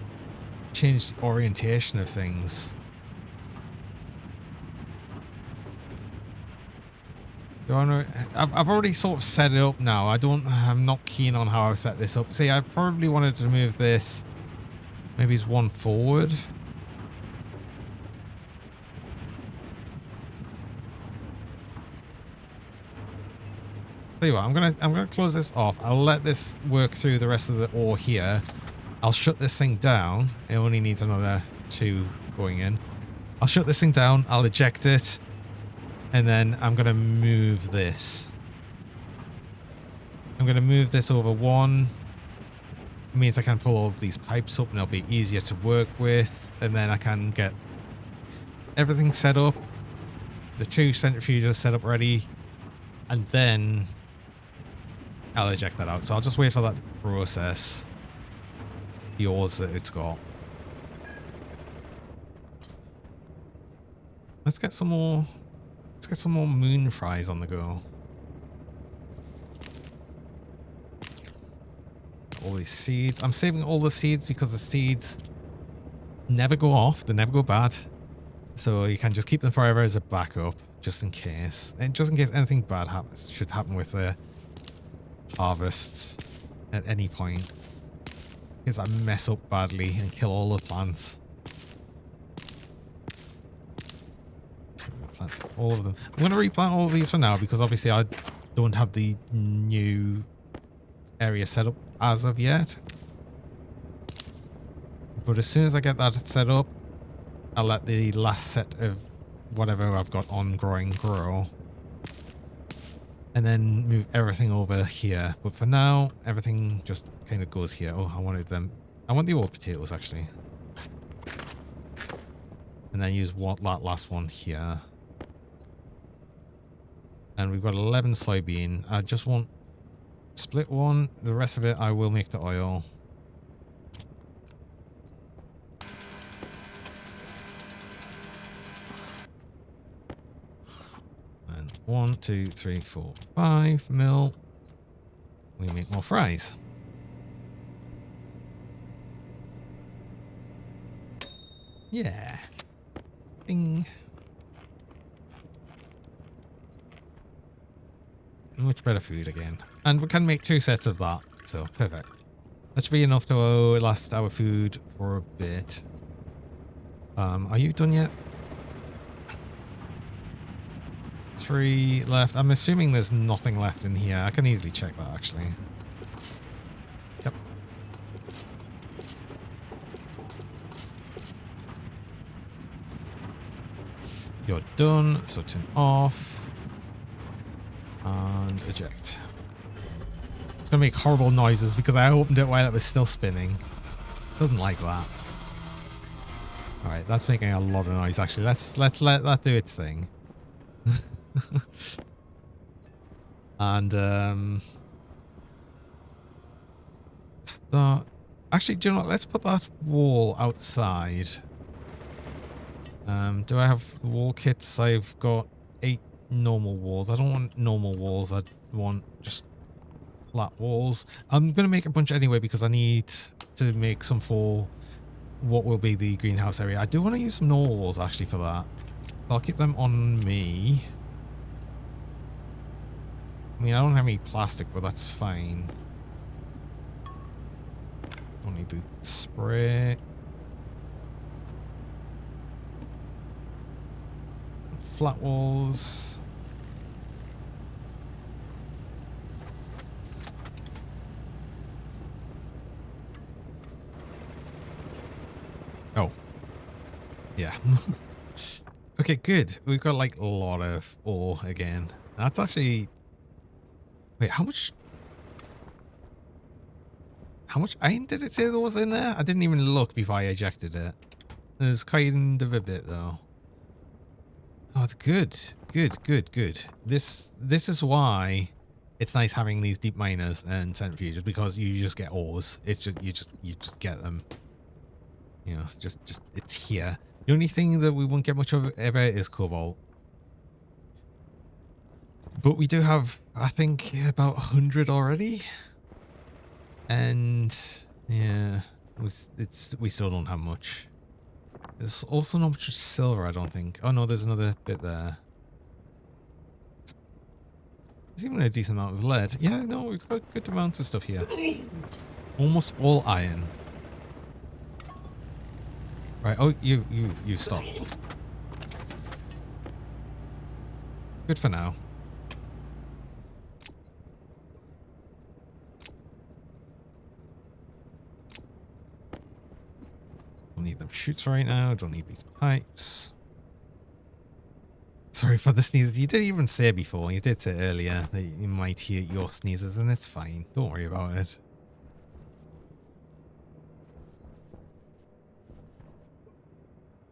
Speaker 1: change the orientation of things? Do I know? I've already sort of set it up now. I'm not keen on how I set this up. See, I probably wanted to move this. Maybe it's one forward. Tell you what, I'm gonna close this off. I'll let this work through the rest of the ore here. I'll shut this thing down. It only needs another 2 going in. I'll shut this thing down. I'll eject it, and then I'm gonna move this. I'm gonna move this over 1. It means I can pull all of these pipes up and it'll be easier to work with, and then I can get everything set up, the 2 centrifuges set up ready, and then I'll eject that out. So I'll just wait for that to process the ores that it's got. Let's get some more moon fries on the go. All these seeds. I'm saving all the seeds because the seeds never go off. They never go bad. So you can just keep them forever as a backup, just in case. And just in case anything bad should happen with the harvests at any point. Because I mess up badly and kill all the plants. Plant all of them. I'm going to replant all of these for now because obviously I don't have the new area set up as of yet. But as soon as I get that set up, I'll let the last set of whatever I've got on growing grow. And then move everything over here. But for now, everything just kind of goes here. Oh, I wanted them. I want the old potatoes actually. And then use that last one here. And we've got 11 soybean. I just want split 1. The rest of it I will make to oil. And 1, 2, 3, 4, 5 mil. We make more fries. Yeah. Ding. Much better food again. And we can make 2 sets of that. So, perfect. That should be enough to last our food for a bit. Are you done yet? 3 left. I'm assuming there's nothing left in here. I can easily check that, actually. Yep. You're done. So turn off. And eject. It's going to make horrible noises because I opened it while it was still spinning. Doesn't like that. Alright, that's making a lot of noise, actually. Let's let that do its thing. And start. Actually, do you know what? Let's put that wall outside. Do I have the wall kits? I've got 8 normal walls. I don't want normal walls. I want just flat walls. I'm going to make a bunch anyway because I need to make some for what will be the greenhouse area. I do want to use some normal walls actually for that. I'll keep them on me. I mean, I don't have any plastic, but that's fine. Don't need the spray. Flat walls. Oh. Yeah. Okay, good. We've got like a lot of ore again. That's actually... Wait, how much iron did it say there was in there? I didn't even look before I ejected it. There's kind of a bit though. Oh, good. Good. This is why it's nice having these deep miners and centrifuges, because you just get ores. It's just you just get them. You know, just it's here. The only thing that we won't get much of ever is cobalt. But we do have, I think, about 100 already. And yeah, we still don't have much. There's also not much silver, I don't think. Oh no, there's another bit there. There's even a decent amount of lead. Yeah, no, we've got good amounts of stuff here. Almost all iron. Right, oh, you stop. Good for now. Don't need them chutes right now. Don't need these pipes. Sorry for the sneezes. You didn't even say before. You did say earlier that you might hear your sneezes, and it's fine. Don't worry about it.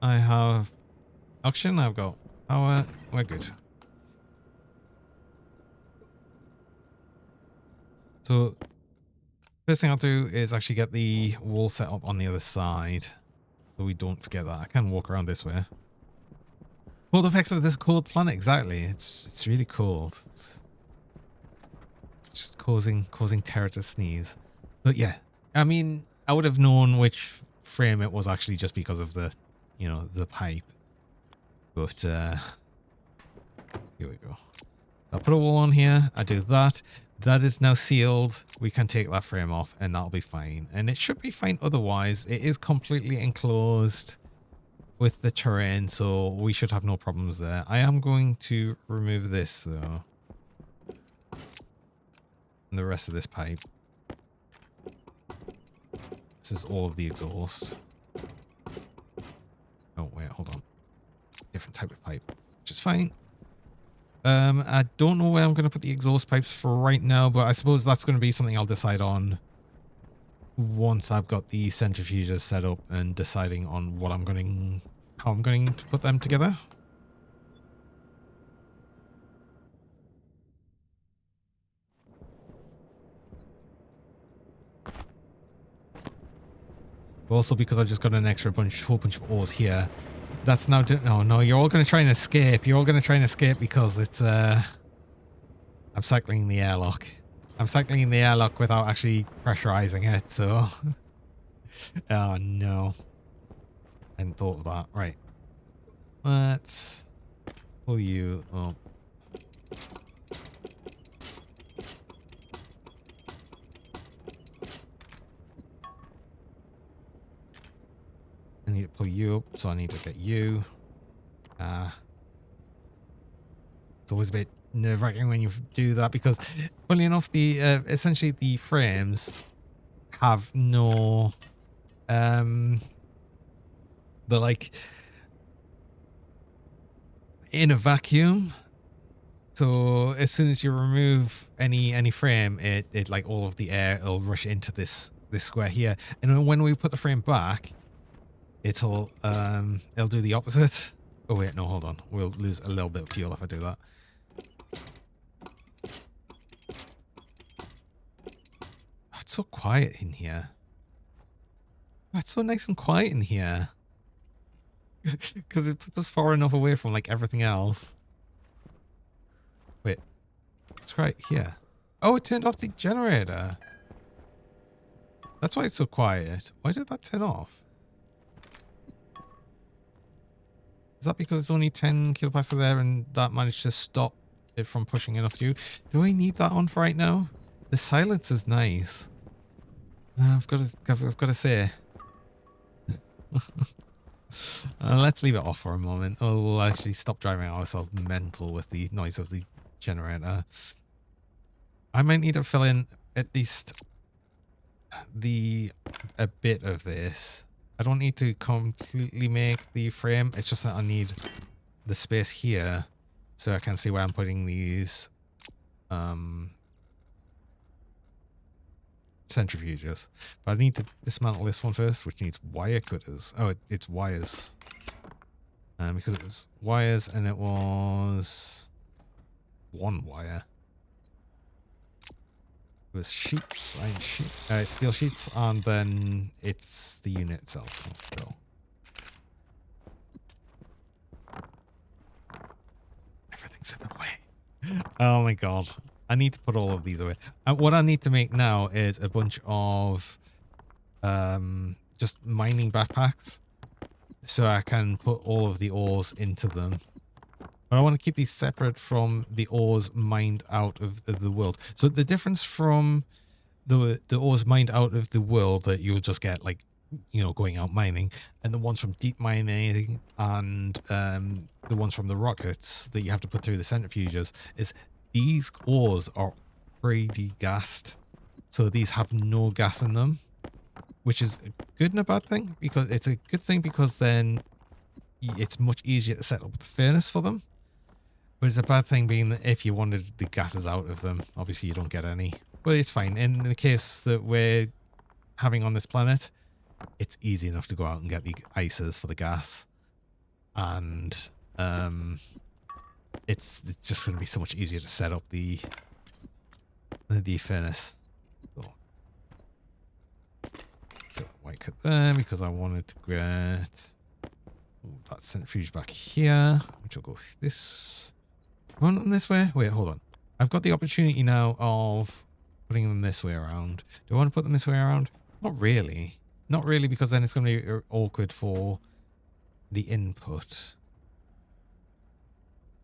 Speaker 1: I have oxygen. I've got power. We're good. So first thing I'll do is actually get the wall set up on the other side, so we don't forget that. I can walk around this way. Cold effects of this cold planet, exactly. It's really cold. It's just causing terror to sneeze. But yeah, I mean, I would have known which frame it was actually just because of the, you know, the pipe. But here we go. I'll put a wall on here. I do that. That is now sealed. We can take that frame off and that'll be fine. And it should be fine otherwise. It is completely enclosed with the terrain, so we should have no problems there. I am going to remove this though. And the rest of this pipe. This is all of the exhaust. Oh wait, hold on. Different type of pipe, which is fine. I don't know where I'm going to put the exhaust pipes for right now, but I suppose that's going to be something I'll decide on once I've got the centrifuges set up and deciding on what I'm going, how I'm going to put them together. Also, because I've just got an extra whole bunch of ores here. That's now... Oh, no, you're all going to try and escape. You're all going to try and escape because it's... I'm cycling the airlock. I'm cycling in the airlock without actually pressurizing it, so... Oh, no. I hadn't thought of that. Right. Let's pull you up. I need to pull you up, so I need to get you. It's always a bit nerve-wracking when you do that because, funny enough, the essentially the frames have no they're like in a vacuum. So as soon as you remove any frame, it like all of the air will rush into this square here, and then when we put the frame back, it'll do the opposite. Oh wait, no, hold on. We'll lose a little bit of fuel if I do that. Oh, it's so quiet in here. Oh, it's so nice and quiet in here. Because it puts us far enough away from like everything else. Wait, it's right here. Oh, it turned off the generator. That's why it's so quiet. Why did that turn off? Is that because it's only 10 kilopascal there and that managed to stop it from pushing enough to you? Do I need that on for right now? The silence is nice. I've got to say. Let's leave it off for a moment. Oh, we'll actually stop driving ourselves mental with the noise of the generator. I might need to fill in at least a bit of this. I don't need to completely make the frame. It's just that I need the space here so I can see where I'm putting these centrifuges. But I need to dismantle this one first, which needs wire cutters. Oh, it's wires. Because it was wires and it was one wire. It was sheets, steel sheets, and then it's the unit itself. So. Everything's in the way. Oh my god. I need to put all of these away. What I need to make now is a bunch of just mining backpacks so I can put all of the ores into them. But I want to keep these separate from the ores mined out of the world. So the difference from the ores mined out of the world that you'll just get, like, you know, going out mining, and the ones from deep mining and the ones from the rockets that you have to put through the centrifuges, is these ores are pre-degassed. So these have no gas in them, which is a good and a bad thing, because it's a good thing because then it's much easier to set up the furnace for them. But it's a bad thing being that if you wanted the gases out of them, obviously you don't get any. But it's fine. In the case that we're having on this planet, it's easy enough to go out and get the ices for the gas. And it's just going to be so much easier to set up the furnace. So white cut there because I wanted to get that centrifuge back here, which will go this. Going this way? Wait, hold on. I've got the opportunity now of putting them this way around. Do I want to put them this way around? Not really. Not really, because then it's going to be awkward for the input.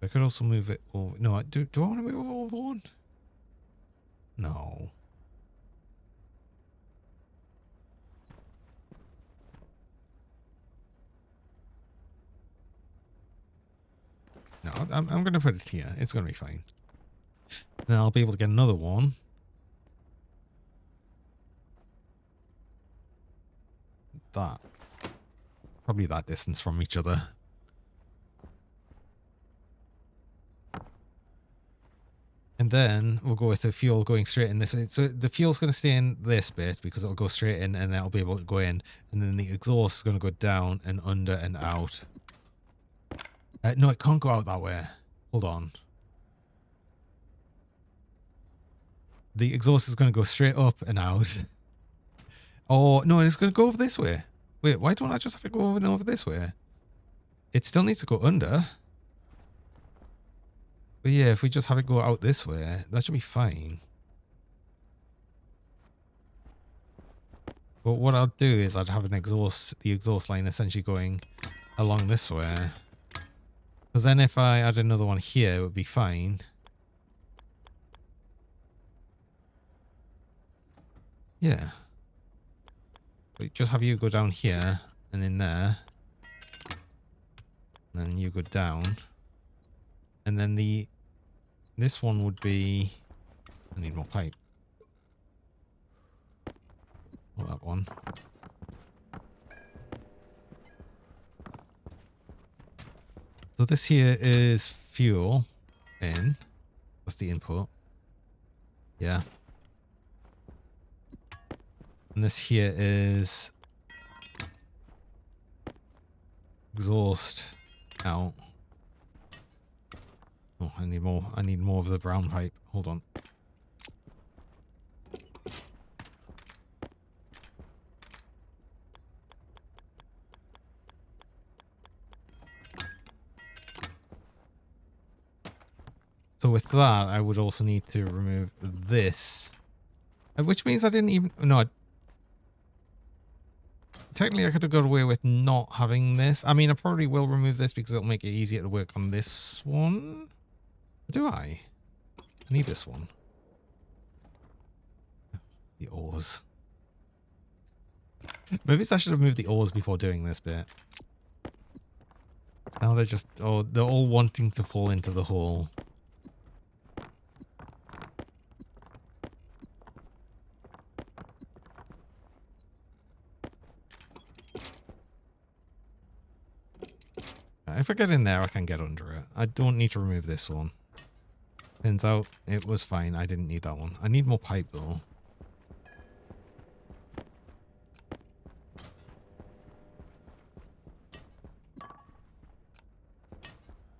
Speaker 1: I could also move it over. No, do I want to move it over one? No. No, I'm going to put it here. It's going to be fine. Then I'll be able to get another one. That. Probably that distance from each other. And then we'll go with the fuel going straight in this. So the fuel's going to stay in this bit because it'll go straight in and that'll be able to go in. And then the exhaust is going to go down and under and out. No, it can't go out that way. Hold on. The exhaust is going to go straight up and out. Oh, no, it's going to go over this way. Wait, why don't I just have to go over and over this way? It still needs to go under. But yeah, if we just have it go out this way, that should be fine. But what I'll do is I'd have the exhaust line essentially going along this way. Because then if I add another one here, it would be fine. Yeah. But just have you go down here and in there. And then you go down. And then this one would be, I need more pipe. Not that one. So this here is fuel in. That's the input. Yeah. And this here is exhaust out. Oh, I need more. I need more of the brown pipe. Hold on. So with that, I would also need to remove this. Which means I didn't even... No, technically I could have got away with not having this. I mean, I probably will remove this because it'll make it easier to work on this one. Do I? I need this one. The oars. Maybe I should have moved the oars before doing this bit. Now they're just... Oh, they're all wanting to fall into the hole. If I get in there, I can get under it. I don't need to remove this one. Turns out it was fine. I didn't need that one. I need more pipe, though.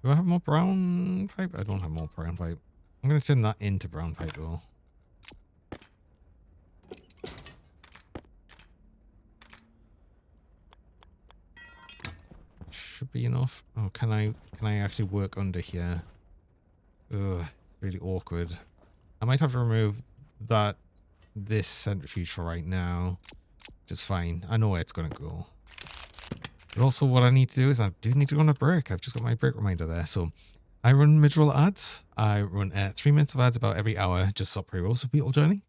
Speaker 1: Do I have more brown pipe? I don't have more brown pipe. I'm going to turn that into brown pipe, though. Should be enough. Oh, can I actually work under here? Ugh, it's really awkward. I might have to remove this centrifuge for right now. Just fine. I know where it's going to go. But also what I need to do is I do need to go on a break. I've just got my break reminder there. So I run mid-roll ads. I run 3 minutes of ads about every hour, just stop pre-rolls for people joining.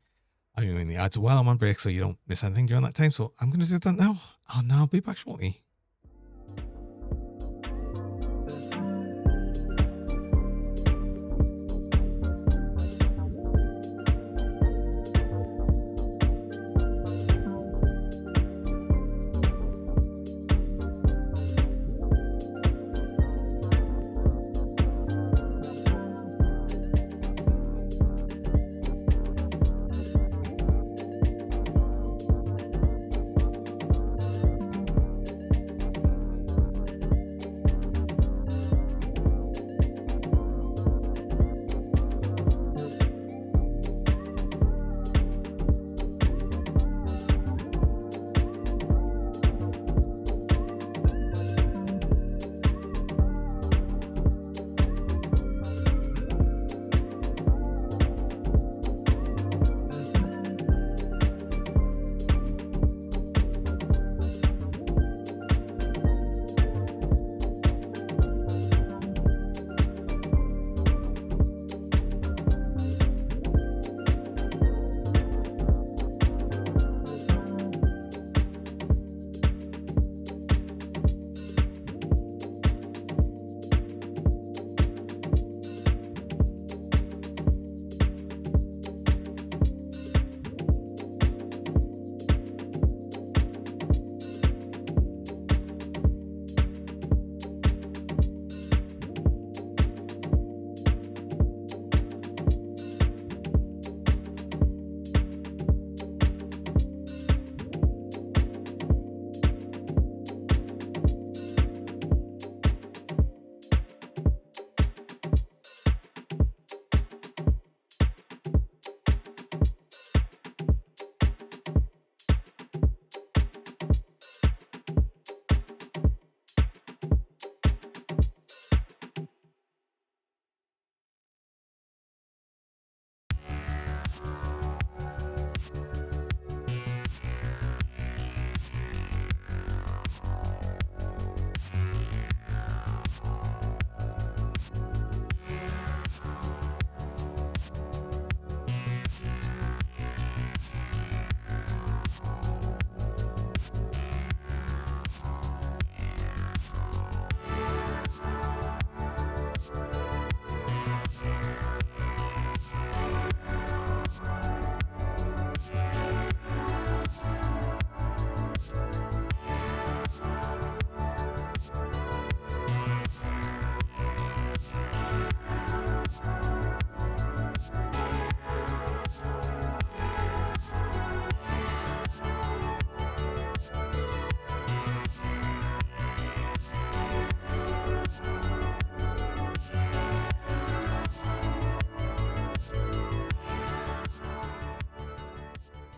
Speaker 1: I'm doing the ads while I'm on break so you don't miss anything during that time. So I'm going to do that now. And I'll be back shortly.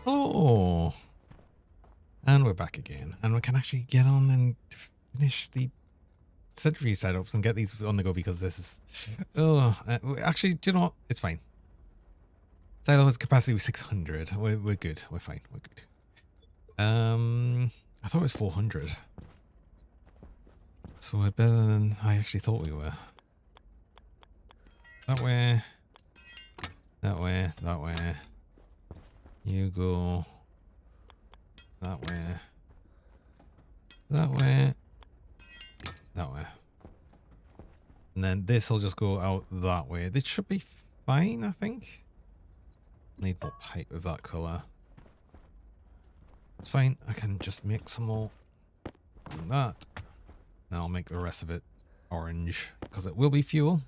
Speaker 1: Oh, and we're back again, and we can actually get on and finish the century setups and get these on the go because this is... Oh, actually, do you know what? It's fine. Silo's capacity was 600. We're good. We're fine. We're good. I thought it was 400. So we're better than I actually thought we were. That way. That way. That way. You go. That way. That way. That way. And then this will just go out that way. This should be fine, I think. Need more pipe of that colour. It's fine. I can just make some more than that. Now I'll make the rest of it orange because it will be fuel.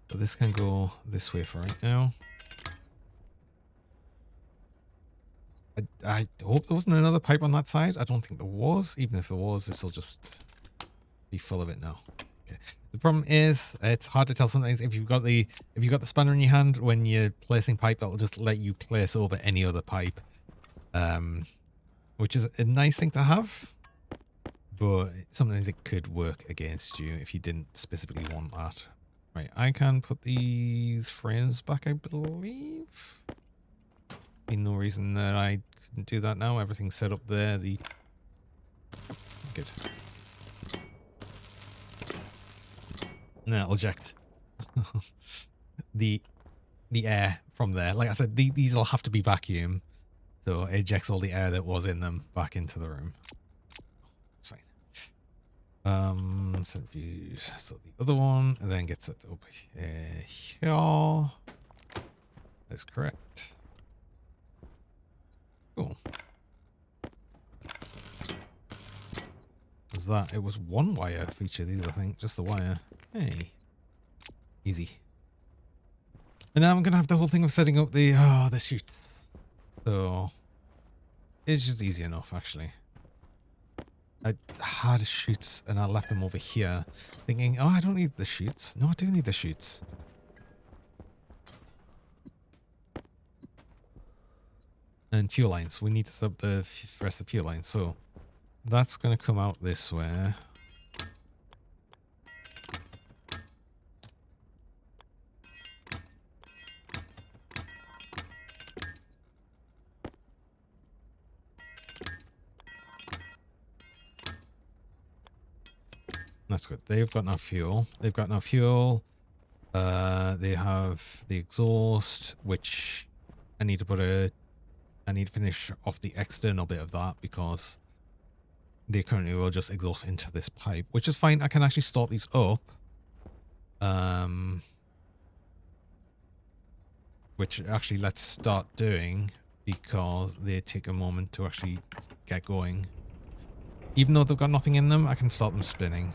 Speaker 1: But this can go this way for right now. I hope there wasn't another pipe on that side. I don't think there was. Even if there was, this will just be full of it now. Okay. The problem is it's hard to tell sometimes if you've got the spanner in your hand when you're placing pipe, that will just let you place over any other pipe. Which is a nice thing to have, but sometimes it could work against you if you didn't specifically want that. Right, I can put these frames back, I believe. Be no reason that I couldn't do that now. Everything's set up there. Good. No, it'll eject the air from there. Like I said, these will have to be vacuum, so it ejects all the air that was in them back into the room. That's fine. Centrifuge. So the other one, and then gets it up here. That's correct. Cool. Was that? It was one wire feature. These, I think, just the wire. Hey, easy. And now I'm gonna have the whole thing of setting up the chutes. So it's just easy enough, actually. I had chutes and I left them over here, thinking, oh, I don't need the chutes. No, I do need the chutes. And fuel lines. We need to set up the rest of the fuel lines. So that's going to come out this way. That's good. They've got enough fuel. They've got enough fuel. They have the exhaust, which I need to finish off the external bit of that because they currently will just exhaust into this pipe, which is fine. I can actually start these up. Which actually let's start doing because they take a moment to actually get going. Even though they've got nothing in them, I can start them spinning.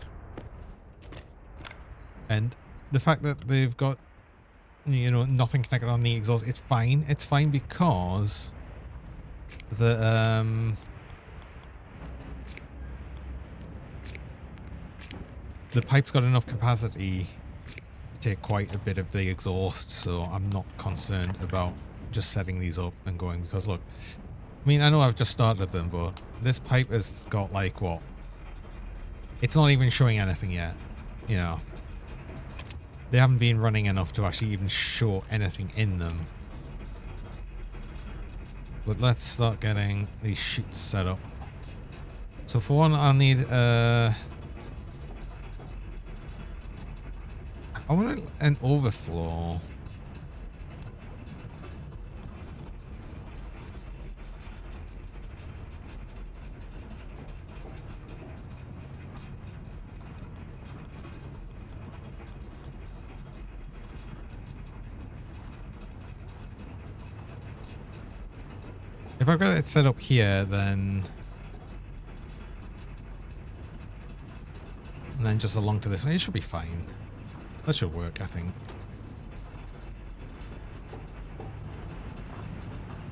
Speaker 1: And the fact that they've got, you know, nothing connected on the exhaust, it's fine. It's fine because the pipe's got enough capacity to take quite a bit of the exhaust, so I'm not concerned about just setting these up and going because look, I mean, I know I've just started them, but this pipe has got like what? It's not even showing anything yet, you know. They haven't been running enough to actually even show anything in them. But let's start getting these chutes set up. So for one, I'll need I want an overflow. If I've got it set up here, then... And then just along to this one, it should be fine. That should work, I think.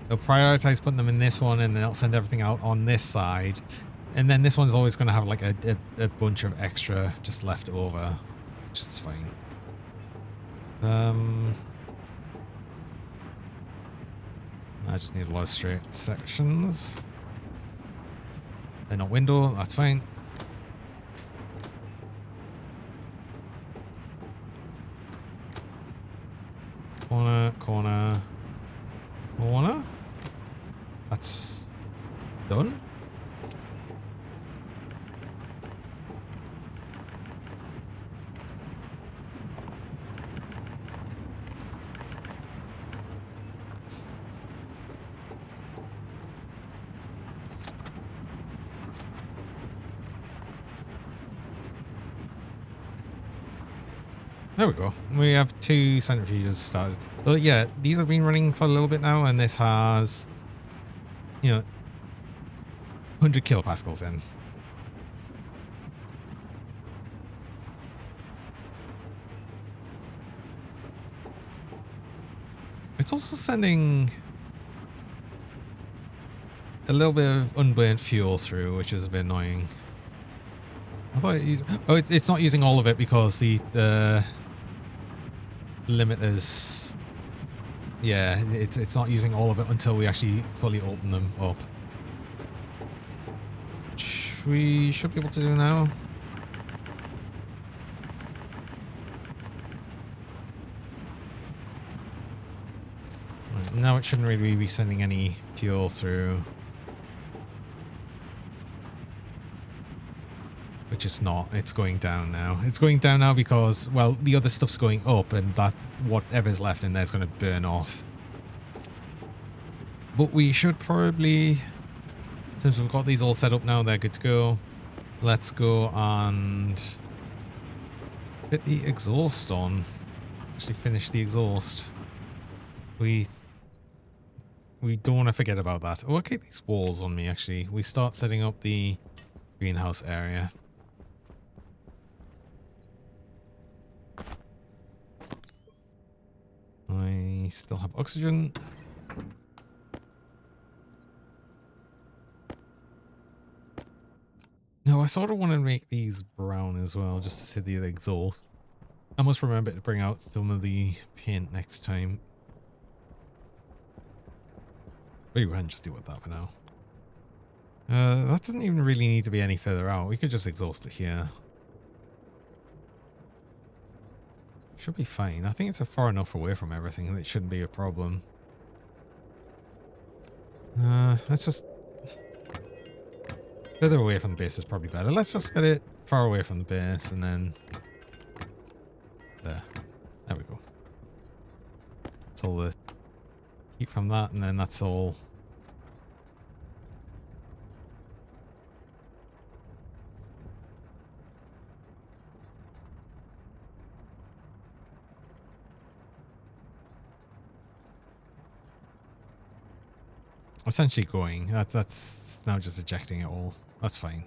Speaker 1: They'll prioritize putting them in this one, and then they'll send everything out on this side. And then this one's always going to have like a bunch of extra just left over, which is fine. I just need a lot of straight sections. They're not window, that's fine. Corner, corner, corner. That's done. There we go. We have 2 centrifuges started. But yeah, these have been running for a little bit now, and this has, you know, 100 kilopascals in. It's also sending a little bit of unburnt fuel through, which is a bit annoying. I thought it used, oh, it's not using all of it because the limiters, yeah, it's not using all of it until we actually fully open them up, which we should be able to do now. Right, now it shouldn't really be sending any fuel through, which is not. It's going down now. It's going down now because, well, the other stuff's going up, and that whatever's left in there is going to burn off. But we should probably, since we've got these all set up now, they're good to go. Let's go and get the exhaust on. Actually finish the exhaust. We don't want to forget about that. Oh, okay, these walls on me, actually. We start setting up the greenhouse area. I still have oxygen. No, I sort of want to make these brown as well, just to see the exhaust. I must remember to bring out some of the paint next time. But you can just deal with that for now. That doesn't even really need to be any further out. We could just exhaust it here. Should be fine. I think it's far enough away from everything that it shouldn't be a problem. Let's just... Further away from the base is probably better. Let's just get it far away from the base and then... There. There we go. That's all the heat from that, and then that's all... essentially going. That's now just ejecting it all. That's fine.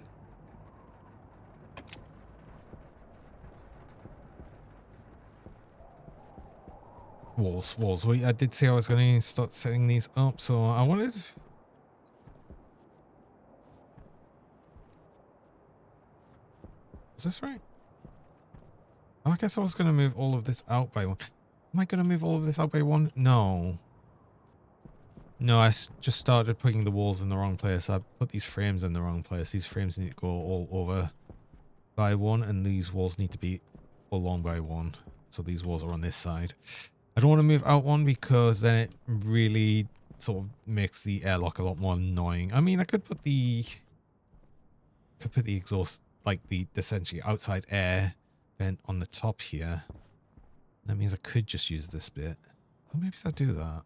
Speaker 1: Walls. I did say I was going to start setting these up, so I wanted... Is this right? Oh, I guess I was going to move all of this out by one. Am I going to move all of this out by one? No. No, I just started putting the walls in the wrong place. I put these frames in the wrong place. These frames need to go all over by one, and these walls need to be along by one. So these walls are on this side. I don't want to move out one because then it really sort of makes the airlock a lot more annoying. I mean, I could put the exhaust, like the essentially outside air vent on the top here. That means I could just use this bit. Or maybe I'll do that.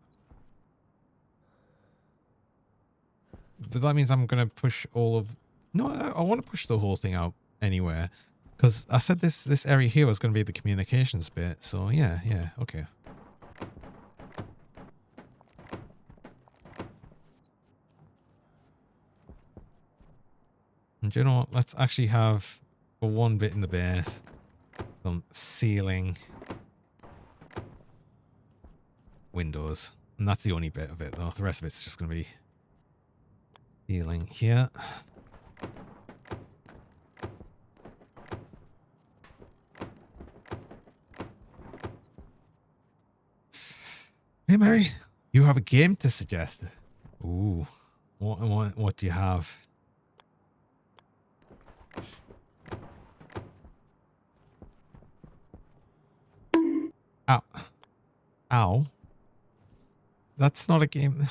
Speaker 1: But that means I'm going to push all of... No, I want to push the whole thing out anywhere. Because I said this area here was going to be the communications bit. So yeah, okay. And do you know what? Let's actually have, for one bit in the base, some ceiling windows. And that's the only bit of it, though. The rest of it's just going to be ceiling here. Hey, Mary, you have a game to suggest. Ooh, what do you have? Ow. Ow. That's not a game.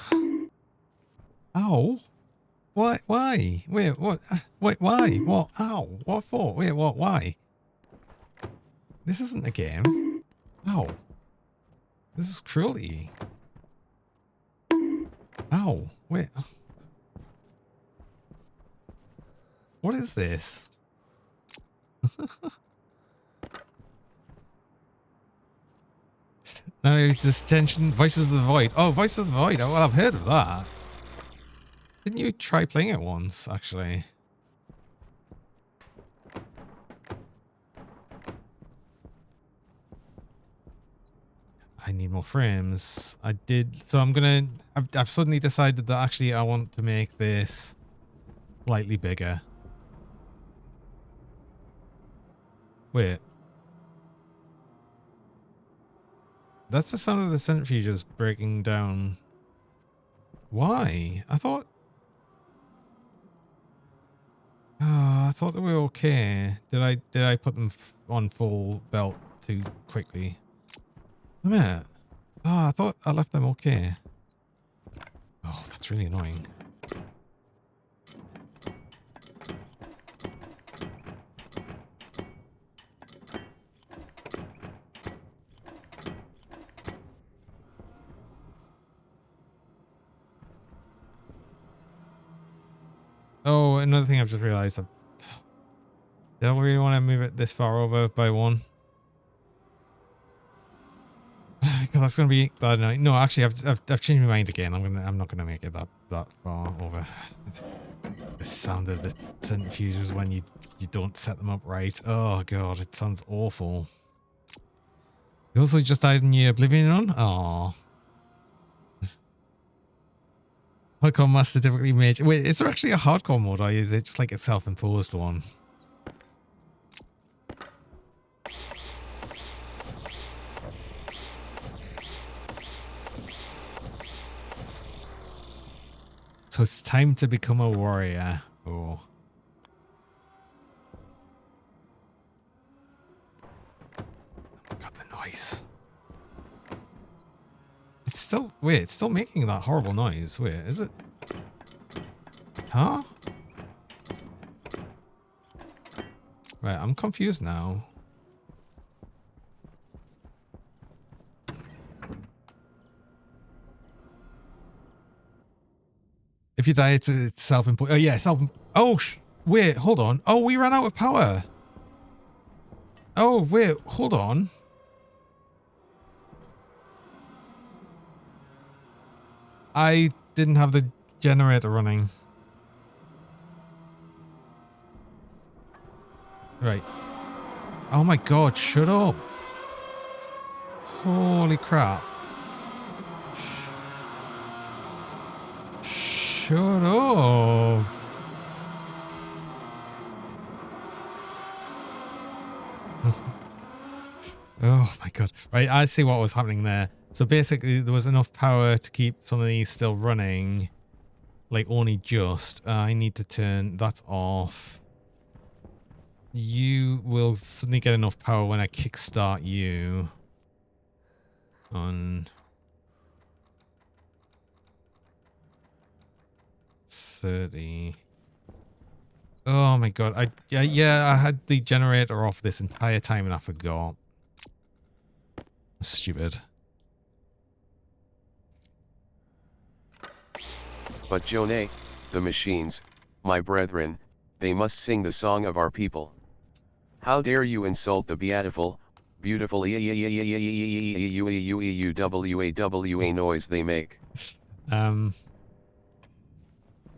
Speaker 1: Ow. Why? Why? Wait, what? Wait, why? What? Ow. What for? Wait, what? Why? This isn't a game. Ow. This is cruelty. Ow. Wait. What is this? No, it's this tension. Voices of the Void. Oh, Voices of the Void. Oh, well, I've heard of that. Didn't you try playing it once, actually? I need more frames. I did. So I'm gonna. I've suddenly decided that actually I want to make this slightly bigger. Wait. That's the sound of the centrifuges breaking down. Why? I thought they were okay. Did I put them on full belt too quickly? Wait a minute. I thought I left them okay. Oh, that's really annoying. Oh, another thing I've just realized. I don't really want to move it this far over by one. Because that's going to be... No, actually, I've changed my mind again. I'm not going to make it that far over. The sound of the centrifuges when you don't set them up right. Oh, God, it sounds awful. You also just died in your Oblivion run? Aww. Hardcore Master typically made... Wait, is there actually a hardcore mode, or is it just like a self-imposed one? So it's time to become a warrior. Oh. Oh, God, the noise. It's still... Wait, it's still making that horrible noise. Wait, is it? Huh? Right, I'm confused now. If you die, it's self-employed. Oh, yeah, Oh, wait, hold on. Oh, we ran out of power. Oh, wait, hold on. I didn't have the generator running. Right. Oh my God, shut up. Holy crap. Shut up. Oh my God. Right, I see what was happening there. So basically there was enough power to keep some of these still running. Like only just. I need to turn that off. You will suddenly get enough power when I kickstart you. On 30. Oh my God. Yeah, I had the generator off this entire time and I forgot. Stupid.
Speaker 2: But Jonah, the machines, my brethren, they must sing the song of our people. How dare you insult the beautiful noise they make.
Speaker 1: Turn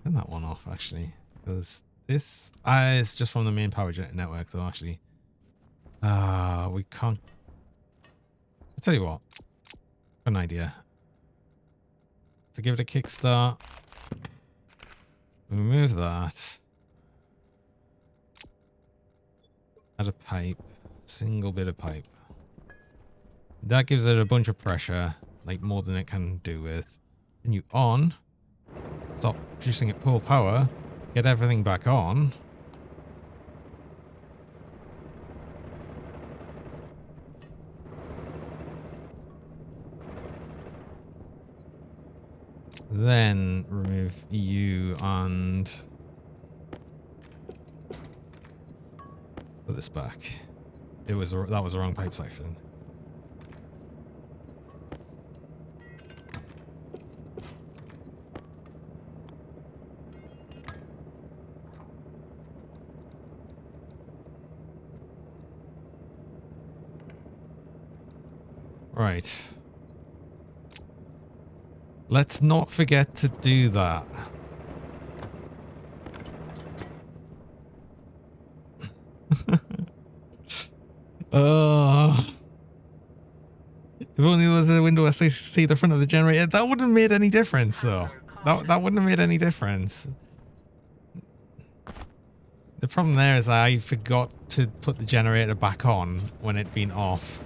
Speaker 1: that one off actually, because this is just from the main power network. So actually, we can't. I'll tell you what. An idea. To give it a kickstart. Remove that. Add a pipe. Single bit of pipe. That gives it a bunch of pressure, like more than it can do with. And you on. Stop producing at full power. Get everything back on. Then remove you and put this back. That was the wrong pipe section. Right. Let's not forget to do that. If only there was a window I see the front of the generator, that wouldn't have made any difference though. That wouldn't have made any difference. The problem there is I forgot to put the generator back on when it'd been off.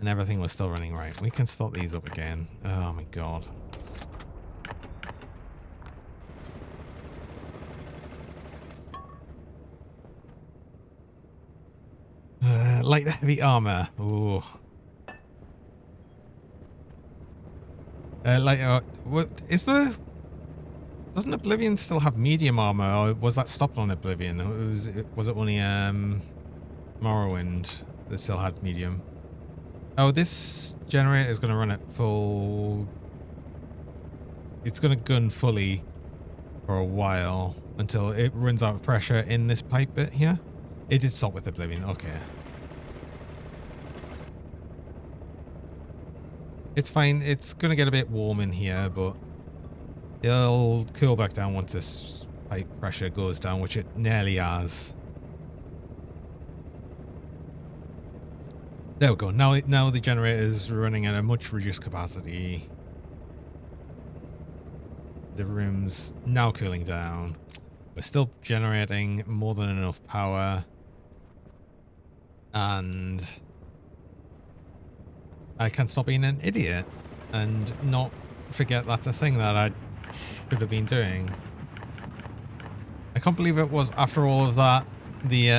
Speaker 1: And everything was still running right. We can start these up again. Oh my god. Light heavy armor. Ooh. What is the? Doesn't Oblivion still have medium armor, or was that stopped on Oblivion? Was it only Morrowind that still had medium? Oh, this generator is going to run at full. It's going to gun fully for a while until it runs out of pressure in this pipe bit here. It did stop with Oblivion. Okay. It's fine. It's going to get a bit warm in here, but it'll cool back down once this pipe pressure goes down, which it nearly has. There we go. Now the generator is running at a much reduced capacity. The room's now cooling down. We're still generating more than enough power. And I can stop being an idiot and not forget that's a thing that I should have been doing. I can't believe it was, after all of that, the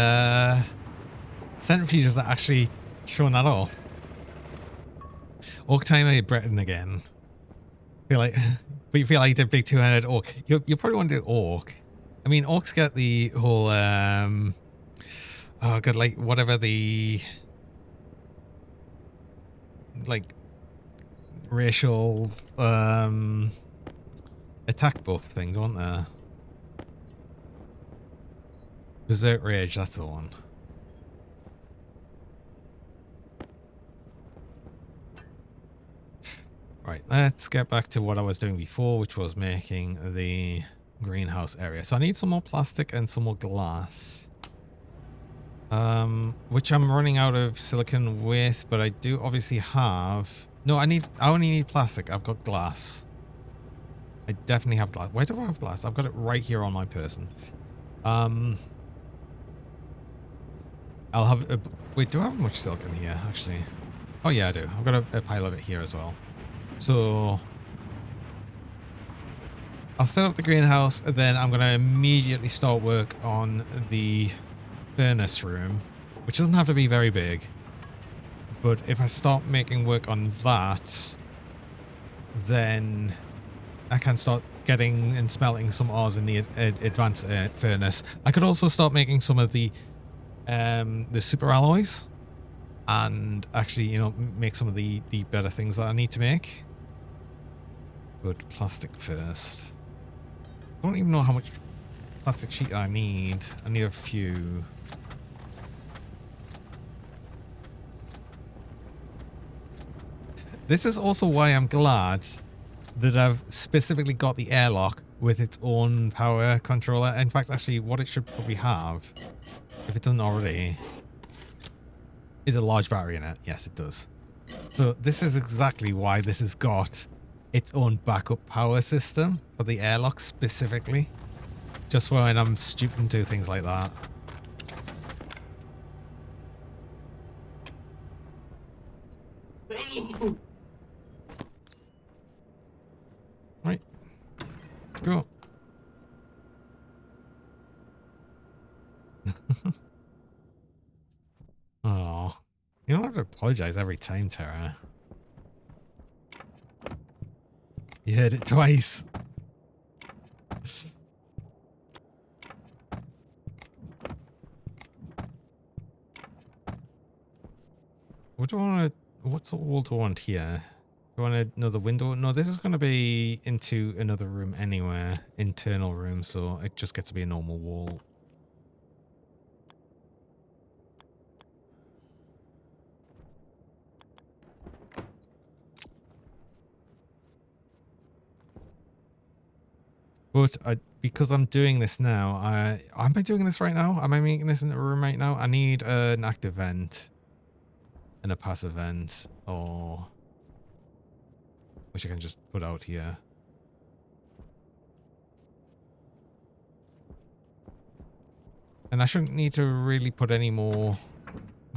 Speaker 1: centrifuges that actually shown that off. Orc timer Breton again. Feel like, but you feel like you did big two-handed orc. You probably want to do orc. I mean, orcs get the whole oh god, like whatever the like racial attack buff things, aren't there? Berserk Rage, that's the one. Right, let's get back to what I was doing before, which was making the greenhouse area. So I need some more plastic and some more glass. Which I'm running out of silicon with, but I do obviously have... No, I only need plastic. I've got glass. I definitely have glass. Where do I have glass? I've got it right here on my person. I'll have... wait, do I have much silicon here, actually? Oh yeah, I do. I've got a pile of it here as well. So I'll set up the greenhouse, and then I'm going to immediately start work on the furnace room, which doesn't have to be very big. But if I start making work on that, then I can start getting and smelting some ores in the advanced furnace. I could also start making some of the super alloys, and actually, you know, make some of the better things that I need to make. But plastic first. I don't even know how much plastic sheet I need. I need a few. This is also why I'm glad that I've specifically got the airlock with its own power controller. In fact, actually, what it should probably have, if it doesn't already, is a large battery in it. Yes, it does. So this is exactly why this has got its own backup power system for the airlock specifically. Just when I'm stupid and do things like that. Right. Let's go. Oh. You don't have to apologize every time, Tara. You heard it twice. What do I want to... What's all do I want here? Do I want another window? No, this is going to be into another room anywhere. Internal room, so it just gets to be a normal wall. But because I'm doing this now, am I doing this right now? Am I making this in the room right now? I need an active vent and a passive vent, or which I can just put out here. And I shouldn't need to really put any more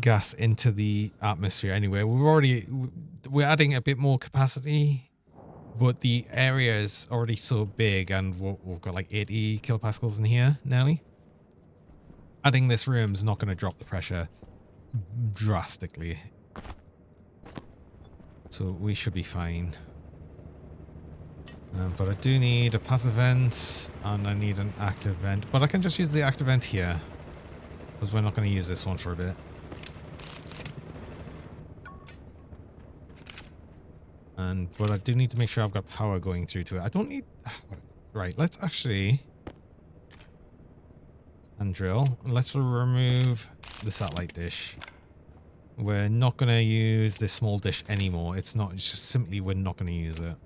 Speaker 1: gas into the atmosphere anyway. We're adding a bit more capacity. But the area is already so big, and we've got like 80 kilopascals in here, nearly. Adding this room is not going to drop the pressure drastically. So we should be fine. But I do need a passive vent, and I need an active vent. But I can just use the active vent here, because we're not going to use this one for a bit. But I do need to make sure I've got power going through to it. I don't need... Right, let's actually... Undrill. Let's remove the satellite dish. We're not going to use this small dish anymore. It's just simply we're not going to use it.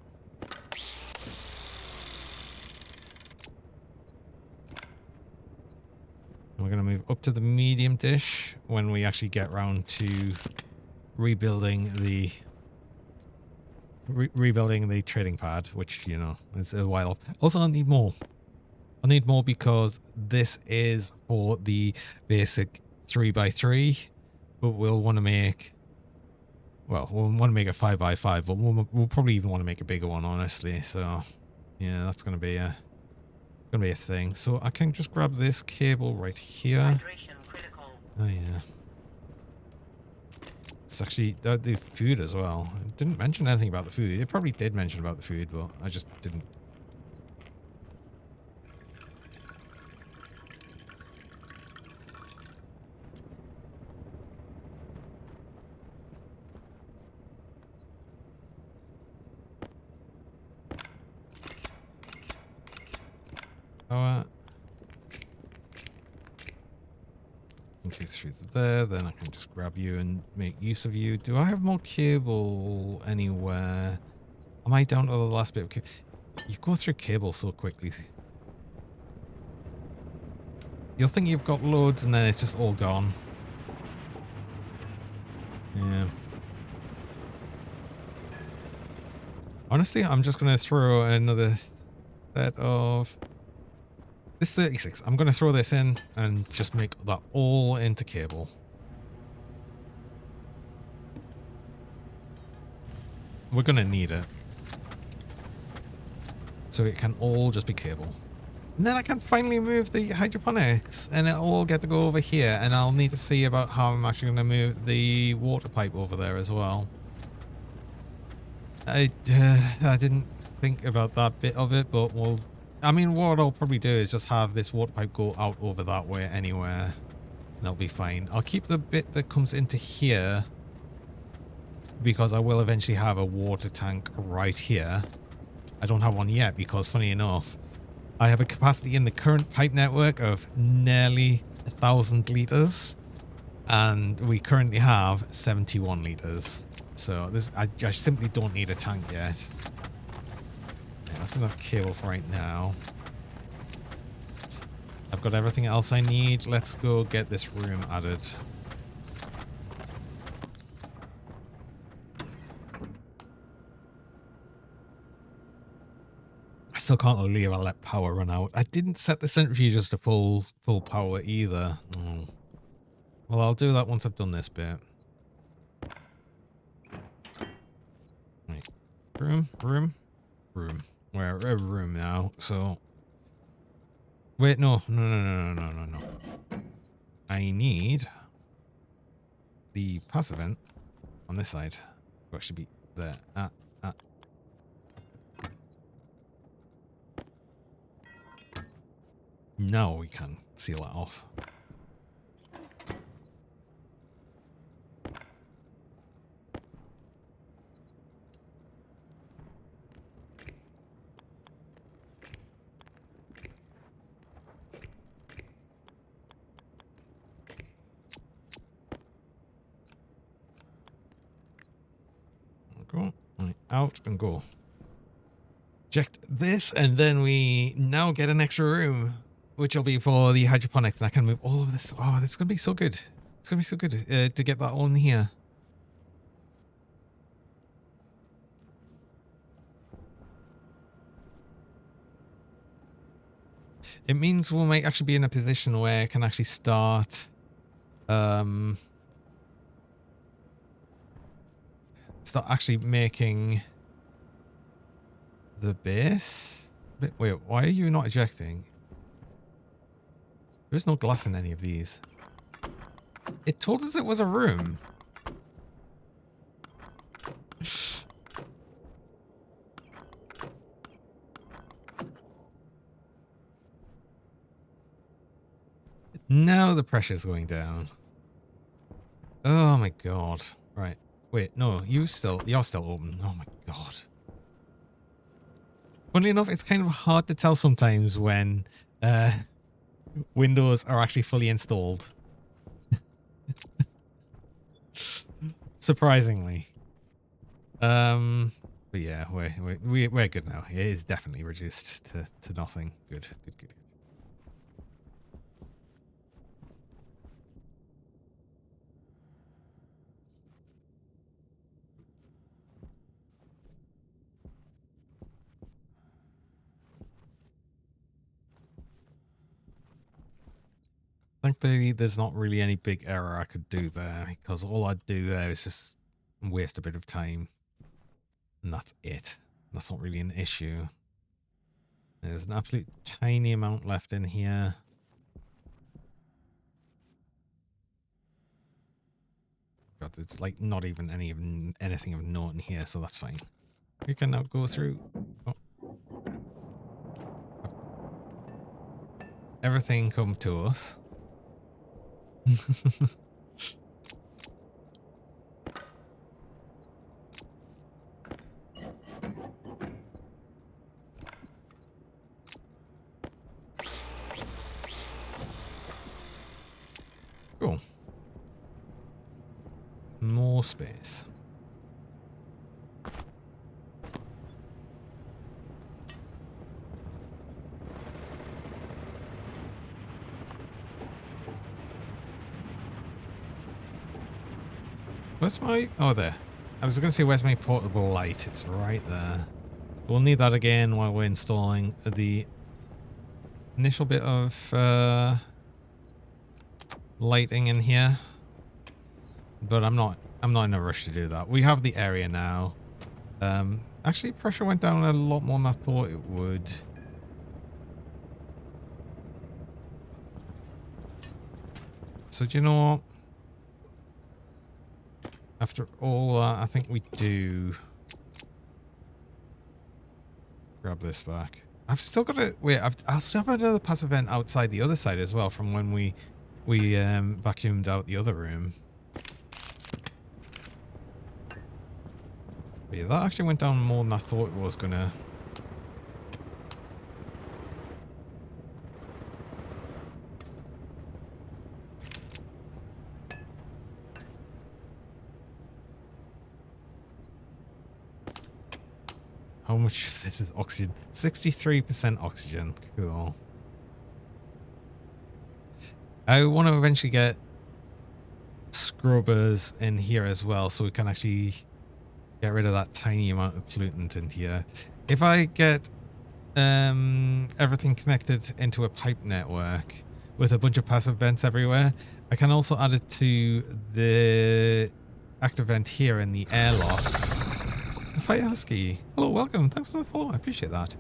Speaker 1: We're going to move up to the medium dish when we actually get round to rebuilding the... rebuilding the trading pad, which, you know, is a while off. Also, I need more. I need more because this is for the basic 3x3, but we'll want to make... Well, we'll want to make a 5x5, but we'll probably even want to make a bigger one, honestly. So, yeah, that's going to be a thing. So I can just grab this cable right here. Oh, yeah. It's actually the food as well. It didn't mention anything about the food. It probably did mention about the food, but I just didn't. Power. Through there, then I can just grab you and make use of you. Do I have more cable anywhere? Am I down to the last bit of cable? You go through cable so quickly. You'll think you've got loads and then it's just all gone. Yeah. Honestly, I'm just going to throw another set of... This 36. I'm going to throw this in and just make that all into cable. We're going to need it. So it can all just be cable. And then I can finally move the hydroponics and it'll all get to go over here. And I'll need to see about how I'm actually going to move the water pipe over there as well. I didn't think about that bit of it, but we'll... I mean, what I'll probably do is just have this water pipe go out over that way anywhere. And that'll be fine. I'll keep the bit that comes into here, because I will eventually have a water tank right here. I don't have one yet because, funny enough, I have a capacity in the current pipe network of nearly 1,000 litres. And we currently have 71 litres. So this, I simply don't need a tank yet. That's enough cable for right now. I've got everything else I need. Let's go get this room added. I still can't believe I let power run out. I didn't set the centrifuges to full power either. Oh. Well, I'll do that once I've done this bit. Right. Room. We're a room now, so... Wait, no. I need the passive vent on this side. What should be there? Now we can seal that off. Go. Right, out and go. Eject this, and then we now get an extra room, which will be for the hydroponics. And I can move all of this. Oh, this is going to be so good. It's going to be so good to get that all in here. It means we might actually be in a position where I can actually start actually making the base. Wait, why are you not ejecting? There's no glass in any of these. It told us it was a room. Now the pressure's going down. Oh my god. Right. Wait, no, you're still open. Oh my god. Funnily enough, it's kind of hard to tell sometimes when windows are actually fully installed. Surprisingly. But yeah, we're good now. It is definitely reduced to nothing. Good. Thankfully, there's not really any big error I could do there, because all I'd do there is just waste a bit of time. And that's it. That's not really an issue. There's an absolute tiny amount left in here. God, it's like not even anything of note in here, so that's fine. We can now go through. Oh. Everything come to us. Cool. More space. Where's my... Oh, there. I was going to say, where's my portable light? It's right there. We'll need that again while we're installing the initial bit of lighting in here. But I'm not in a rush to do that. We have the area now. Actually, pressure went down a lot more than I thought it would. So do you know what? After all that, I think we do grab this back. I've still got to wait. I'll still have another passive vent outside the other side as well from when we vacuumed out the other room. But yeah, that actually went down more than I thought it was gonna. How much of this is oxygen? 63% oxygen. Cool. I want to eventually get scrubbers in here as well, so we can actually get rid of that tiny amount of pollutant in here. If I get everything connected into a pipe network with a bunch of passive vents everywhere, I can also add it to the active vent here in the airlock. Fireski. Hello, welcome. Thanks for the follow. I appreciate that.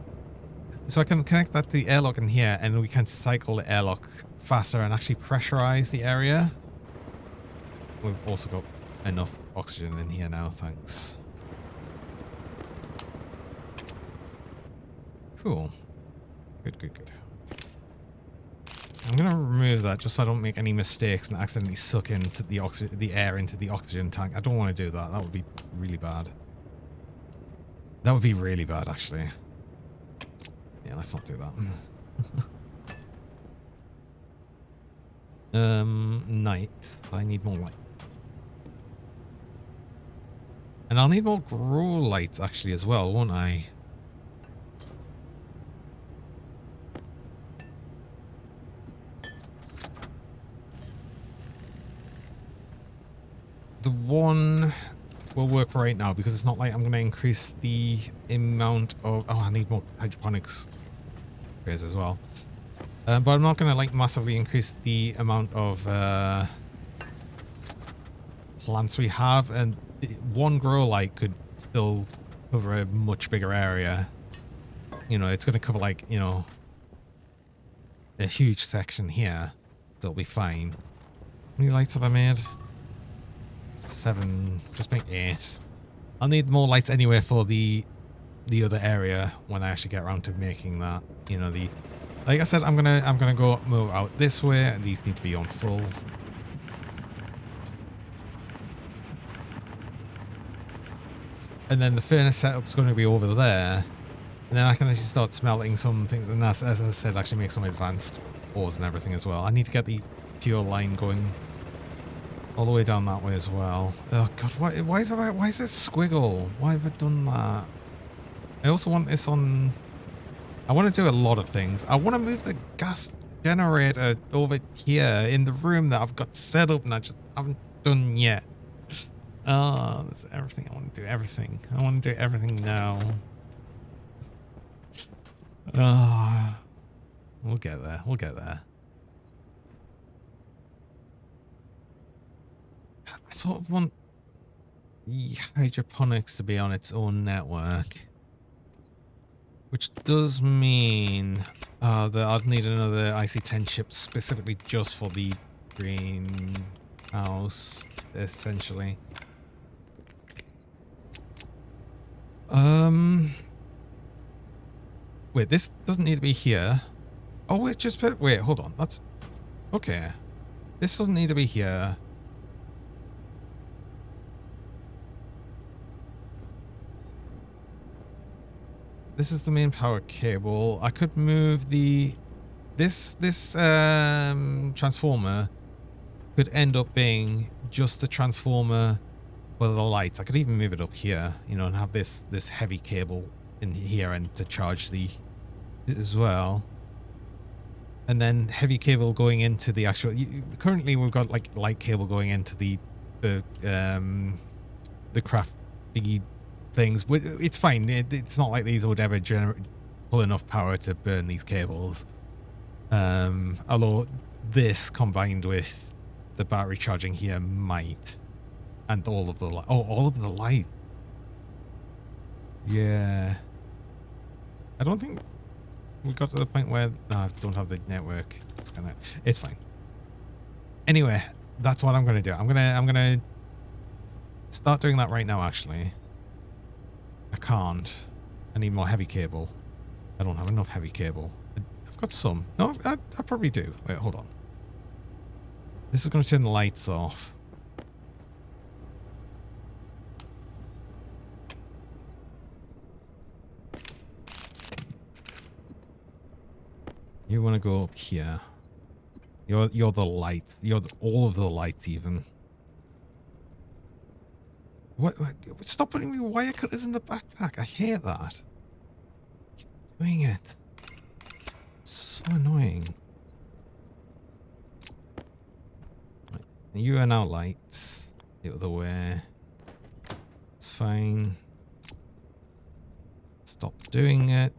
Speaker 1: So I can connect that to the airlock in here, and we can cycle the airlock faster and actually pressurize the area. We've also got enough oxygen in here now, thanks. Cool. Good. I'm gonna remove that just so I don't make any mistakes and accidentally suck into the air into the oxygen tank. I don't want to do that. That would be really bad. That would be really bad, actually. Yeah, let's not do that. Night. I need more light. And I'll need more grow lights actually as well, won't I? The one will work right now because it's not like I'm going to increase the amount of... Oh, I need more hydroponics trays as well. But I'm not going to like massively increase the amount of plants we have, and one grow light could still cover a much bigger area. You know, it's going to cover like, you know, a huge section here. That'll be fine. How many lights have I made? 7. Just make 8. I'll need more lights anyway for the other area when I actually get around to making that. You know, the... Like I said, I'm gonna go move out this way, and these need to be on full. And then the furnace setup's going to be over there, and then I can actually start smelting some things, and that's, as I said, actually make some advanced ores and everything as well. I need to get the pure line going all the way down that way as well. Oh god, why is this squiggle? Why have I done that? I also want this on... I want to do a lot of things. I want to move the gas generator over here in the room that I've got set up and I just haven't done yet. Oh, that's everything. I want to do everything. I want to do everything now. Oh, we'll get there. We'll get there. I sort of want hydroponics to be on its own network. Which does mean that I'd need another IC-10 chip specifically just for the greenhouse, essentially. Wait, this doesn't need to be here. Oh, wait, just put... Wait, hold on. That's... Okay. This doesn't need to be here. This is the main power cable. I could move the... This transformer could end up being just the transformer for the lights. I could even move it up here, you know, and have this heavy cable in here and to charge the as well. And then heavy cable going into the actual... Currently we've got like light cable going into the crafty things. It's fine. It's not like these would ever pull enough power to burn these cables. Although this combined with the battery charging here might, and all of the all of the lights. Yeah, I don't think we got to the point where I don't have the network. It's fine. Anyway, that's what I'm gonna do. I'm gonna start doing that right now. Actually, I can't. I need more heavy cable. I don't have enough heavy cable. I've got some. No, I probably do. Wait, hold on. This is going to turn the lights off. You want to go up here. You're the lights. You're all of the lights even. What? Stop putting me wire cutters in the backpack. I hate that. Keep doing it. It's so annoying. Right. You are now lights. The other way. It's fine. Stop doing it.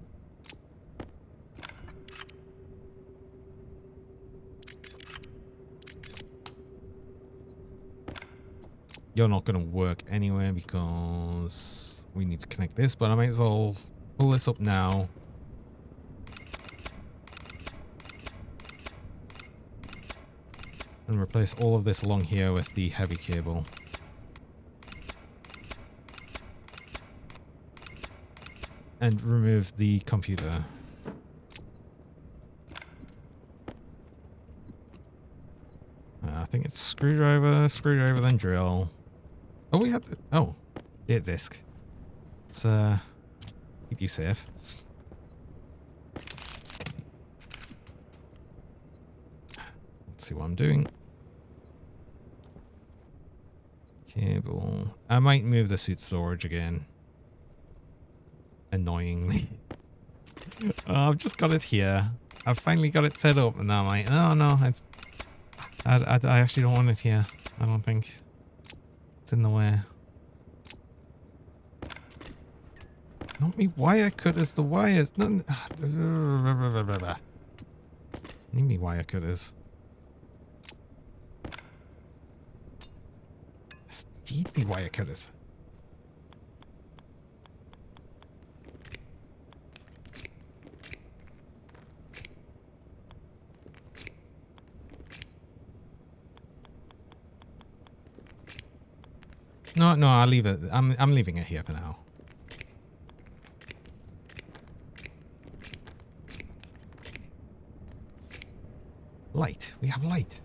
Speaker 1: You're not going to work anyway because we need to connect this, but I might as well pull this up now. And replace all of this along here with the heavy cable. And remove the computer. think it's screwdriver, screwdriver, then drill. Oh, we had the, oh, date disc. Let's keep you safe. Let's see what I'm doing. Cable. I might move the suit storage again. Annoyingly. Oh, I've just got it here. I've finally got it set up, and now I'm like, oh no, I actually don't want it here. I don't think it's in the way. Not me wire cutters, the wires. None. Need me wire cutters. Need me wire cutters. No, no, I'll leave it. I'm leaving it here for now. Light. We have light.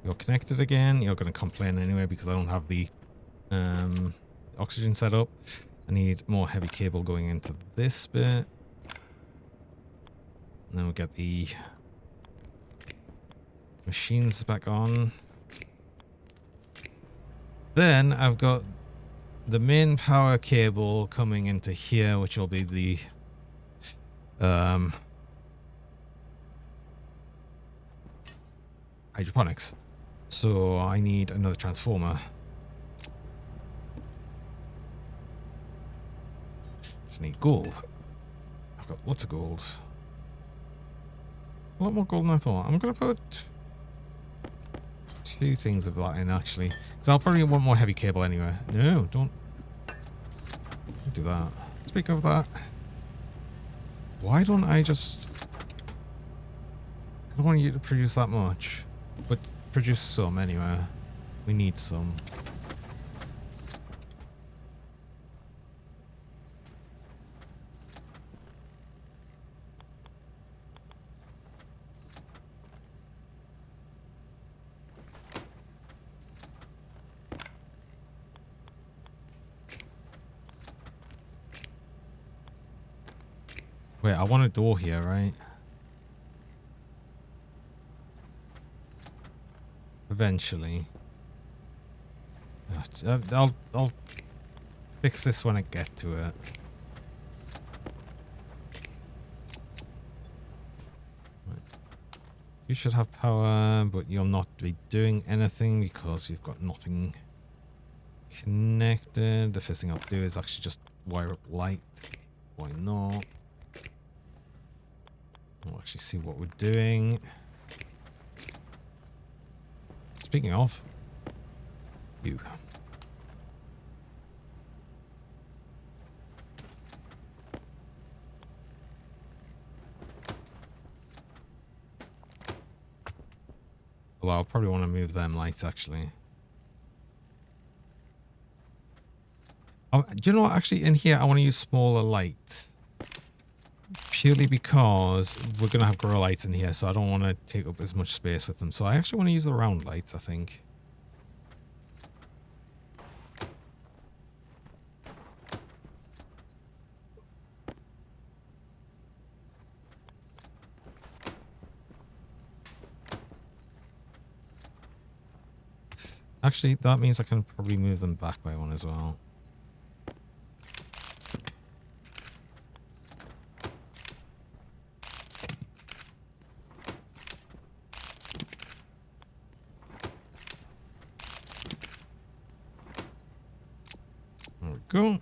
Speaker 1: You're connected again. You're going to complain anyway because I don't have the oxygen set up. I need more heavy cable going into this bit. And then we'll get the machines back on. Then I've got the main power cable coming into here, which will be the hydroponics. So I need another transformer. Just need gold. I've got lots of gold. A lot more gold than I thought. I'm going to put 2 things of that in, actually. Because I'll probably want more heavy cable anyway. No, don't do that. Speak of that. Why don't I just... I don't want you to produce that much. But produce some anyway. We need some. Wait, I want a door here, right? Eventually. I'll fix this when I get to it. Right. You should have power, but you'll not be doing anything because you've got nothing connected. The first thing I'll do is actually just wire up light. Why not? We'll actually see what we're doing. Speaking of, you. Well, I'll probably want to move them lights, actually. Do you know what? Actually, in here, I want to use smaller lights. Purely because we're going to have grow lights in here, so I don't want to take up as much space with them. So I actually want to use the round lights, I think. Actually, that means I can probably move them back by one as well. Go.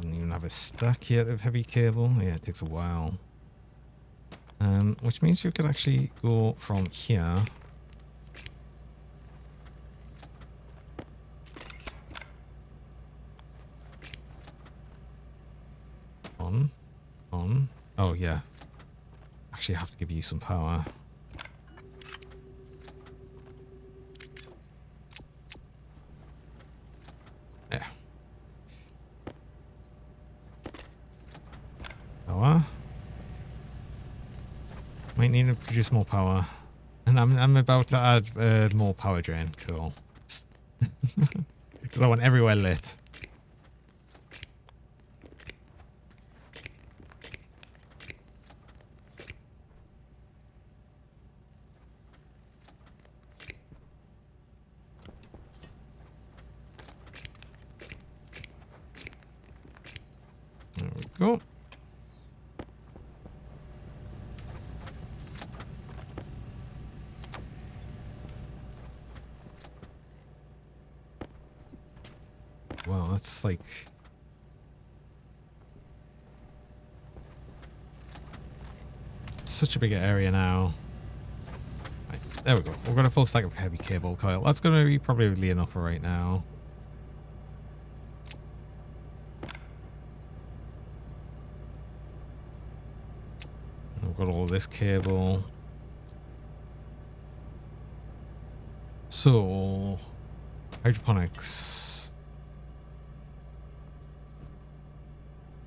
Speaker 1: Don't even have a stack yet of heavy cable. Yeah, it takes a while. Which means you could actually go from here. On. Oh, yeah. Actually, I have to give you some power. power. Might need to produce more power. And I'm about to add more power drain. Cool. Because I want everywhere lit. There we go. Well, that's like... such a big area now. Right, there we go. We've got a full stack of heavy cable coil. That's going to be probably enough for right now. We've got all this cable. So, hydroponics.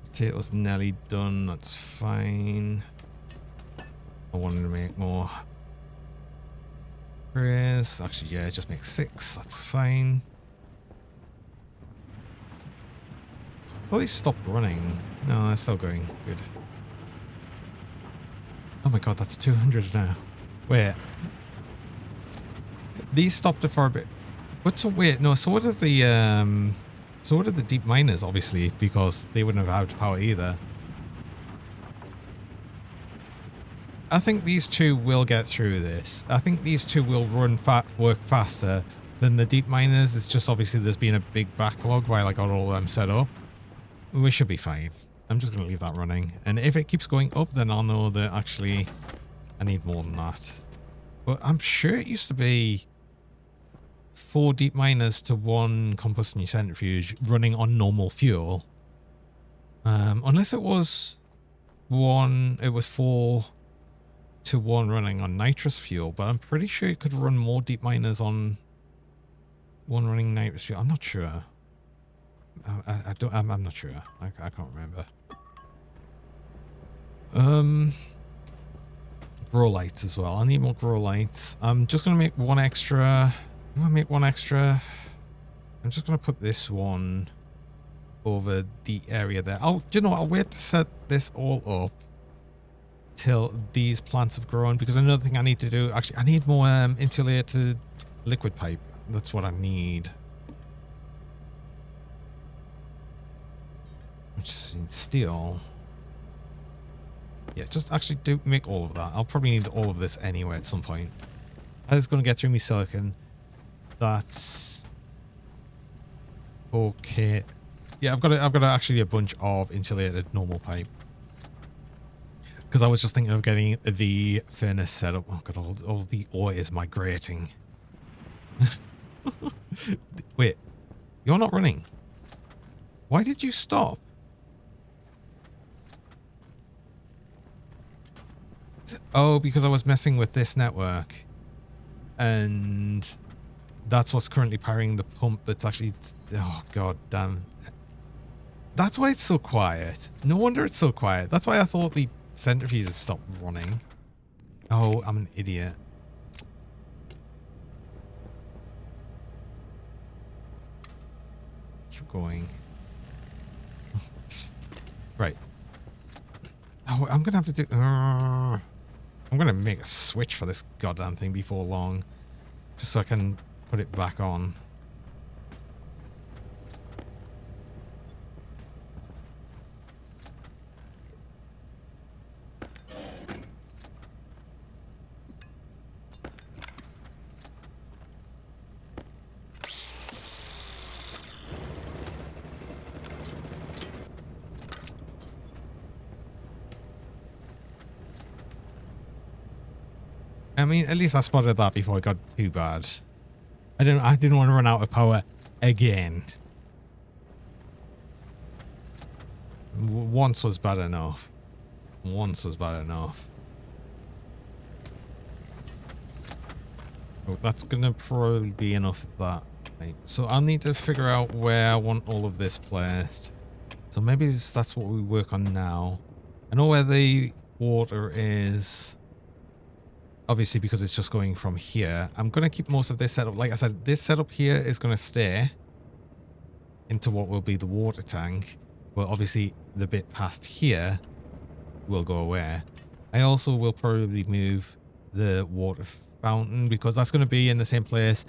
Speaker 1: Potatoes nearly done. That's fine. I wanted to make more trays. Actually, yeah, just make 6. That's fine. Well, they stopped running. No, they're still going. Good. Oh my god, that's 200 now. Wait. These stopped it for a bit. But so wait, no, so what is the so what are the deep miners, obviously, because they wouldn't have had power either. I think these two will get through this. I think these two will work faster than the deep miners. It's just obviously there's been a big backlog while I got all of them set up. We should be fine. I'm just going to leave that running. And if it keeps going up, then I'll know that actually I need more than that. But I'm sure it used to be 4 deep miners to 1 combustion centrifuge running on normal fuel. Unless it was 4 to 1 running on nitrous fuel, but I'm pretty sure you could run more deep miners on 1 running nitrous fuel. I'm not sure. I'm not sure. I can't remember. Grow lights as well. I need more grow lights. I'm just gonna make 1 extra. I'm gonna make 1 extra. I'm just gonna put this one over the area there. You know what? I'll wait to set this all up till these plants have grown, because another thing I need to do, actually, I need more insulated liquid pipe. That's what I need. I just need steel. Yeah, just actually do make all of that. I'll probably need all of this anyway at some point. I'm just gonna get through me silicon. That's okay. Yeah, I've got actually a bunch of insulated normal pipe. Because I was just thinking of getting the furnace set up. Oh god, all the ore is migrating. Wait, you're not running. Why did you stop? Oh, because I was messing with this network. And that's what's currently powering the pump that's actually... Oh god damn. That's why it's so quiet. No wonder it's so quiet. That's why I thought the centrifuges stopped running. Oh, I'm an idiot. Keep going. Right. Oh, I'm gonna have to do... I'm gonna make a switch for this goddamn thing before long. Just so I can put it back on. I mean, at least I spotted that before it got too bad. I didn't want to run out of power again. Once was bad enough. Once was bad enough. Oh, that's gonna probably be enough of that. Right. So I'll need to figure out where I want all of this placed. So maybe that's what we work on now. I know where the water is, obviously, because it's just going from here. I'm going to keep most of this setup. Like I said, this setup here is going to stay into what will be the water tank. But obviously, the bit past here will go away. I also will probably move the water fountain because that's going to be in the same place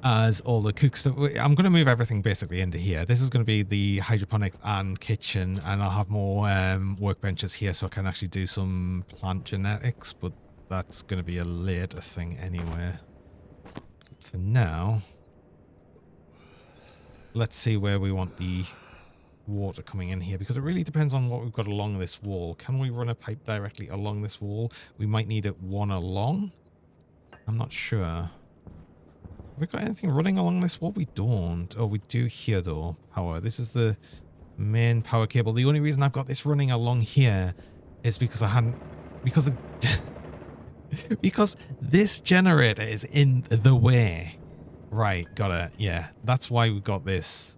Speaker 1: as all the cook stuff. I'm going to move everything basically into here. This is going to be the hydroponics and kitchen, and I'll have more workbenches here so I can actually do some plant genetics, but that's going to be a later thing anyway. But for now, let's see where we want the water coming in here, because it really depends on what we've got along this wall. Can we run a pipe directly along this wall? We might need it one along. I'm not sure. Have we got anything running along this wall? We don't. Oh, we do here though. Power. This is the main power cable. The only reason I've got this running along here is because I hadn't... Because of, because this generator is in the way. Right, got it. Yeah, that's why we got this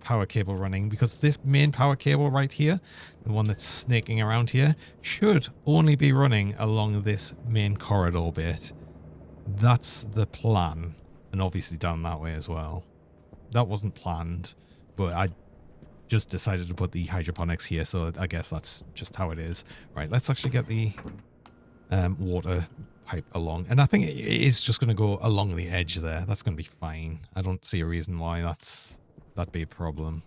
Speaker 1: power cable running, because this main power cable right here, the one that's snaking around here, should only be running along this main corridor bit. That's the plan. And obviously down that way as well. That wasn't planned, but I just decided to put the hydroponics here, so I guess that's just how it is. Right, let's actually get the water pipe along. And I think it is just going to go along the edge there. That's going to be fine. I don't see a reason why that'd be a problem.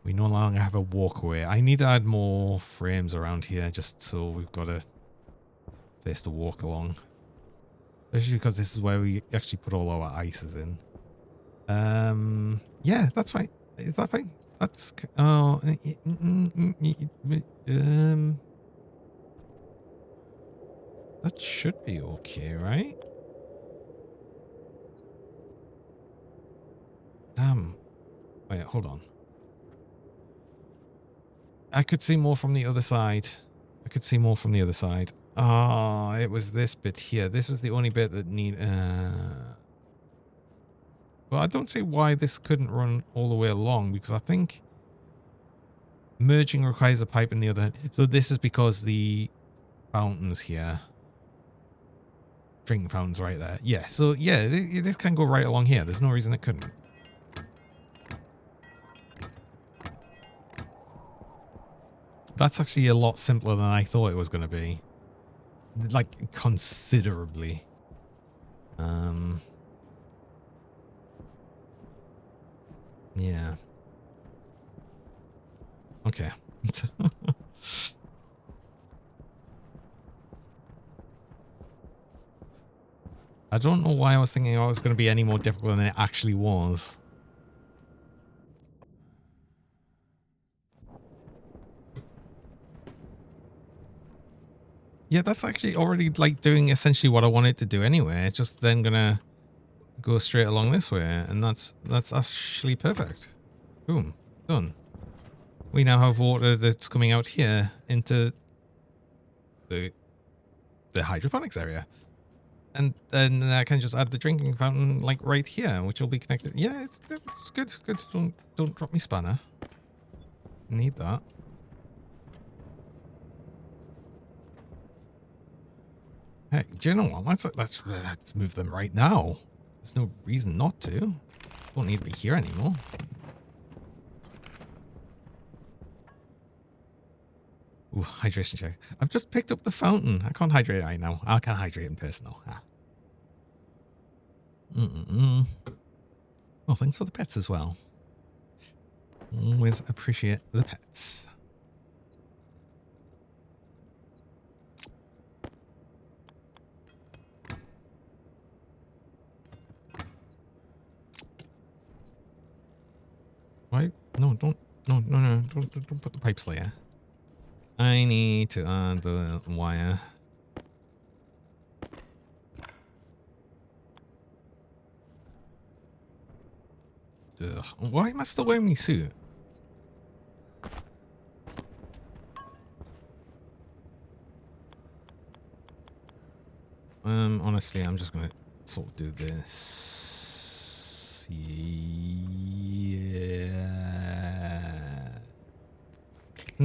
Speaker 1: We no longer have a walkway. I need to add more frames around here just so we've got a place to walk along. Especially because this is where we actually put all our ices in. Yeah, that's fine. Is that fine? That's... Oh... That should be okay, right? Damn. Wait, hold on. I could see more from the other side. I could see more from the other side. Ah, it was this bit here. This is the only bit that need... Well, I don't see why this couldn't run all the way along, because I think merging requires a pipe in the other end. So this is because the fountains here. Drinking fountains right there. Yeah, so yeah, this can go right along here. There's no reason it couldn't. That's actually a lot simpler than I thought it was going to be. Like, considerably. Yeah. Okay. I don't know why I was thinking it was going to be any more difficult than it actually was. Yeah, that's actually already like doing essentially what I wanted to do anyway. It's just then gonna go straight along this way, and that's actually perfect. Boom, done. We now have water that's coming out here into the hydroponics area. And then I can just add the drinking fountain like right here, which will be connected. Yeah, it's good. Good. Don't drop me spanner. Need that. Hey, do you know what? Let's move them right now. There's no reason not to. Don't need to be here anymore. Ooh, hydration check. I've just picked up the fountain. I can't hydrate right now. I can hydrate in person though. Ah. Oh, thanks for the pets as well. Always appreciate the pets. Why? No, don't put the pipes there. I need to add the wire. Ugh. Why am I still wearing my suit? Honestly, I'm just gonna sort of do this. Yeah.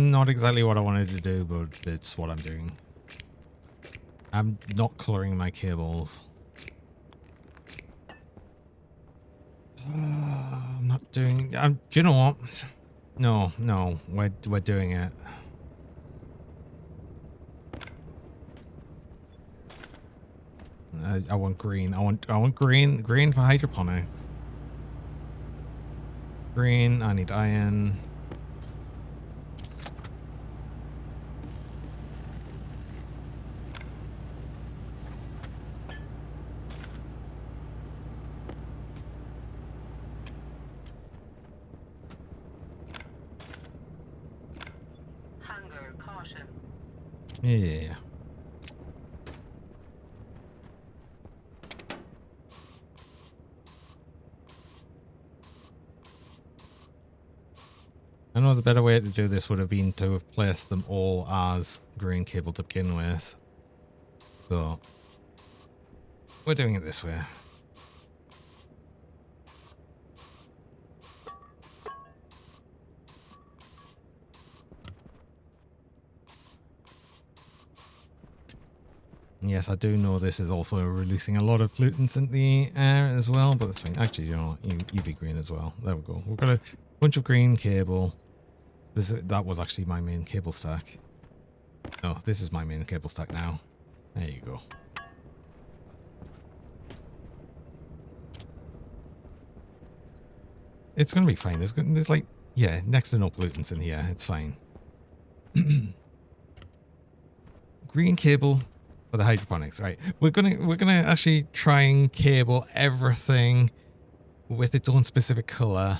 Speaker 1: not exactly what I wanted to do, but it's what I'm doing. I'm not coloring my cables. I'm not doing... do you know what? No, we're doing it. I want green. I want green for hydroponics. Green. I need iron.
Speaker 3: Hunger caution.
Speaker 1: Yeah. I know the better way to do this would have been to have placed them all as green cable to begin with. So we're doing it this way. Yes, I do know this is also releasing a lot of pollutants in the air as well, but that's fine. Actually, you know, you be green as well. There we go. We've got a bunch of green cable. That was actually my main cable stack. No, this is my main cable stack now. There you go. It's going to be fine. There's like, yeah, next to no pollutants in here. It's fine. Green cable for the hydroponics, right? We're gonna actually try and cable everything with its own specific color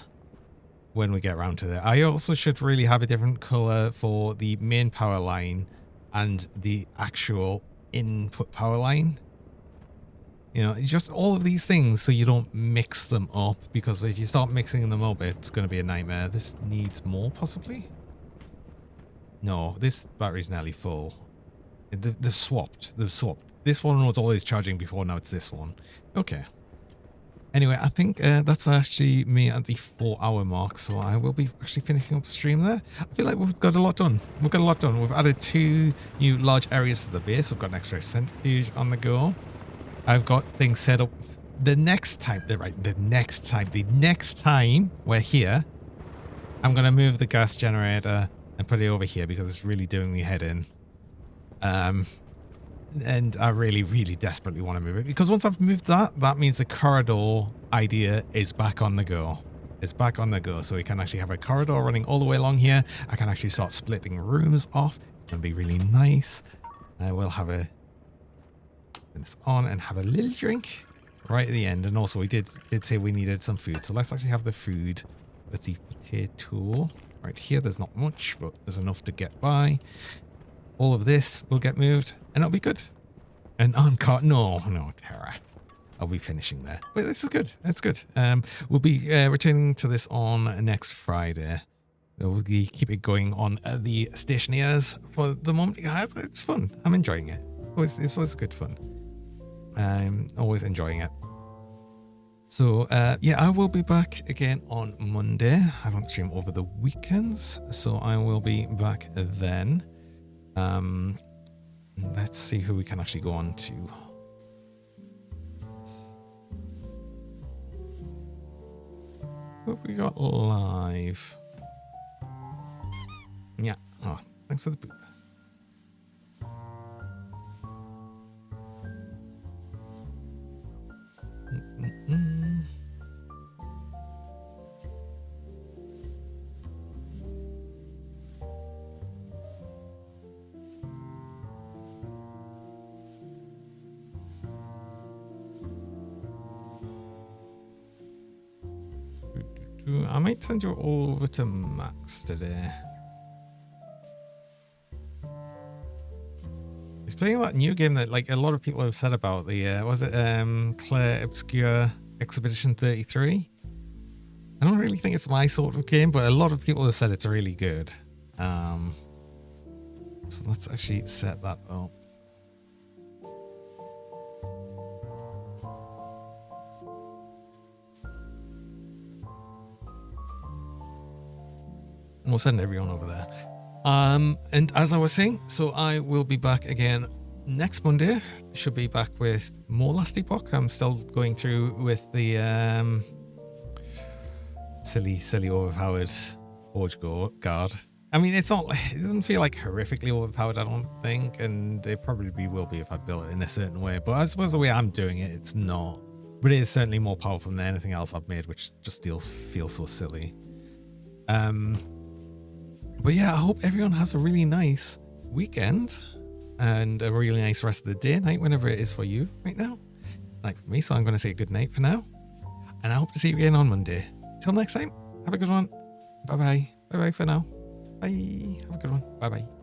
Speaker 1: when we get around to it. I also should really have a different color for the main power line and the actual input power line. You know, it's just all of these things so you don't mix them up, because if you start mixing them up, it's going to be a nightmare. This needs more, possibly? No, this battery's nearly full. They've swapped. This one was always charging before, now it's this one. Okay. Anyway, I think that's actually me at the 4-hour mark, so I will be actually finishing up stream there. I feel like we've got a lot done. We've added 2 new large areas to the base. We've got an extra centrifuge on the go. I've got things set up. The next time we're here, I'm going to move the gas generator and put it over here because it's really doing me head in. And I really, really desperately want to move it, because once I've moved that, that means the corridor idea is back on the go. It's back on the go, so we can actually have a corridor running all the way along here. I can actually start splitting rooms off. It's going to be really nice. We'll have a... turn this on and have a little drink right at the end. And also we did say we needed some food, so let's actually have the food with the potato. Right here, there's not much, but there's enough to get by. All of this will get moved, and it'll be good. And on-cart, no, Tara. I'll be finishing there. But this is good. It's good. We'll be returning to this on next Friday. We'll keep it going on the Stationeers for the moment. It's fun. I'm enjoying it. It's always good fun. I'm always enjoying it. So, yeah, I will be back again on Monday. I don't stream over the weekends, so I will be back then. Let's see who we can actually go on to. Who have we got live? Yeah. Oh, thanks for the boop. I might send you all over to Max today. He's playing that new game that like a lot of people have said about, the was it Claire Obscure Expedition 33? I don't really think it's my sort of game, but a lot of people have said it's really good. So let's actually set that up. We'll send everyone over there. And as I was saying, so I will be back again next Monday. Should be back with more Last Epoch. I'm still going through with the silly overpowered Forge Guard. I mean, it doesn't feel like horrifically overpowered, I don't think, and it probably will be if I build it in a certain way. But I suppose the way I'm doing it, it's not. But it is certainly more powerful than anything else I've made, which just feels so silly. But yeah, I hope everyone has a really nice weekend and a really nice rest of the day, night, whenever it is for you right now. Like for me, so I'm going to say good night for now. And I hope to see you again on Monday. Till next time, have a good one. Bye-bye. Bye-bye for now. Bye. Have a good one. Bye-bye.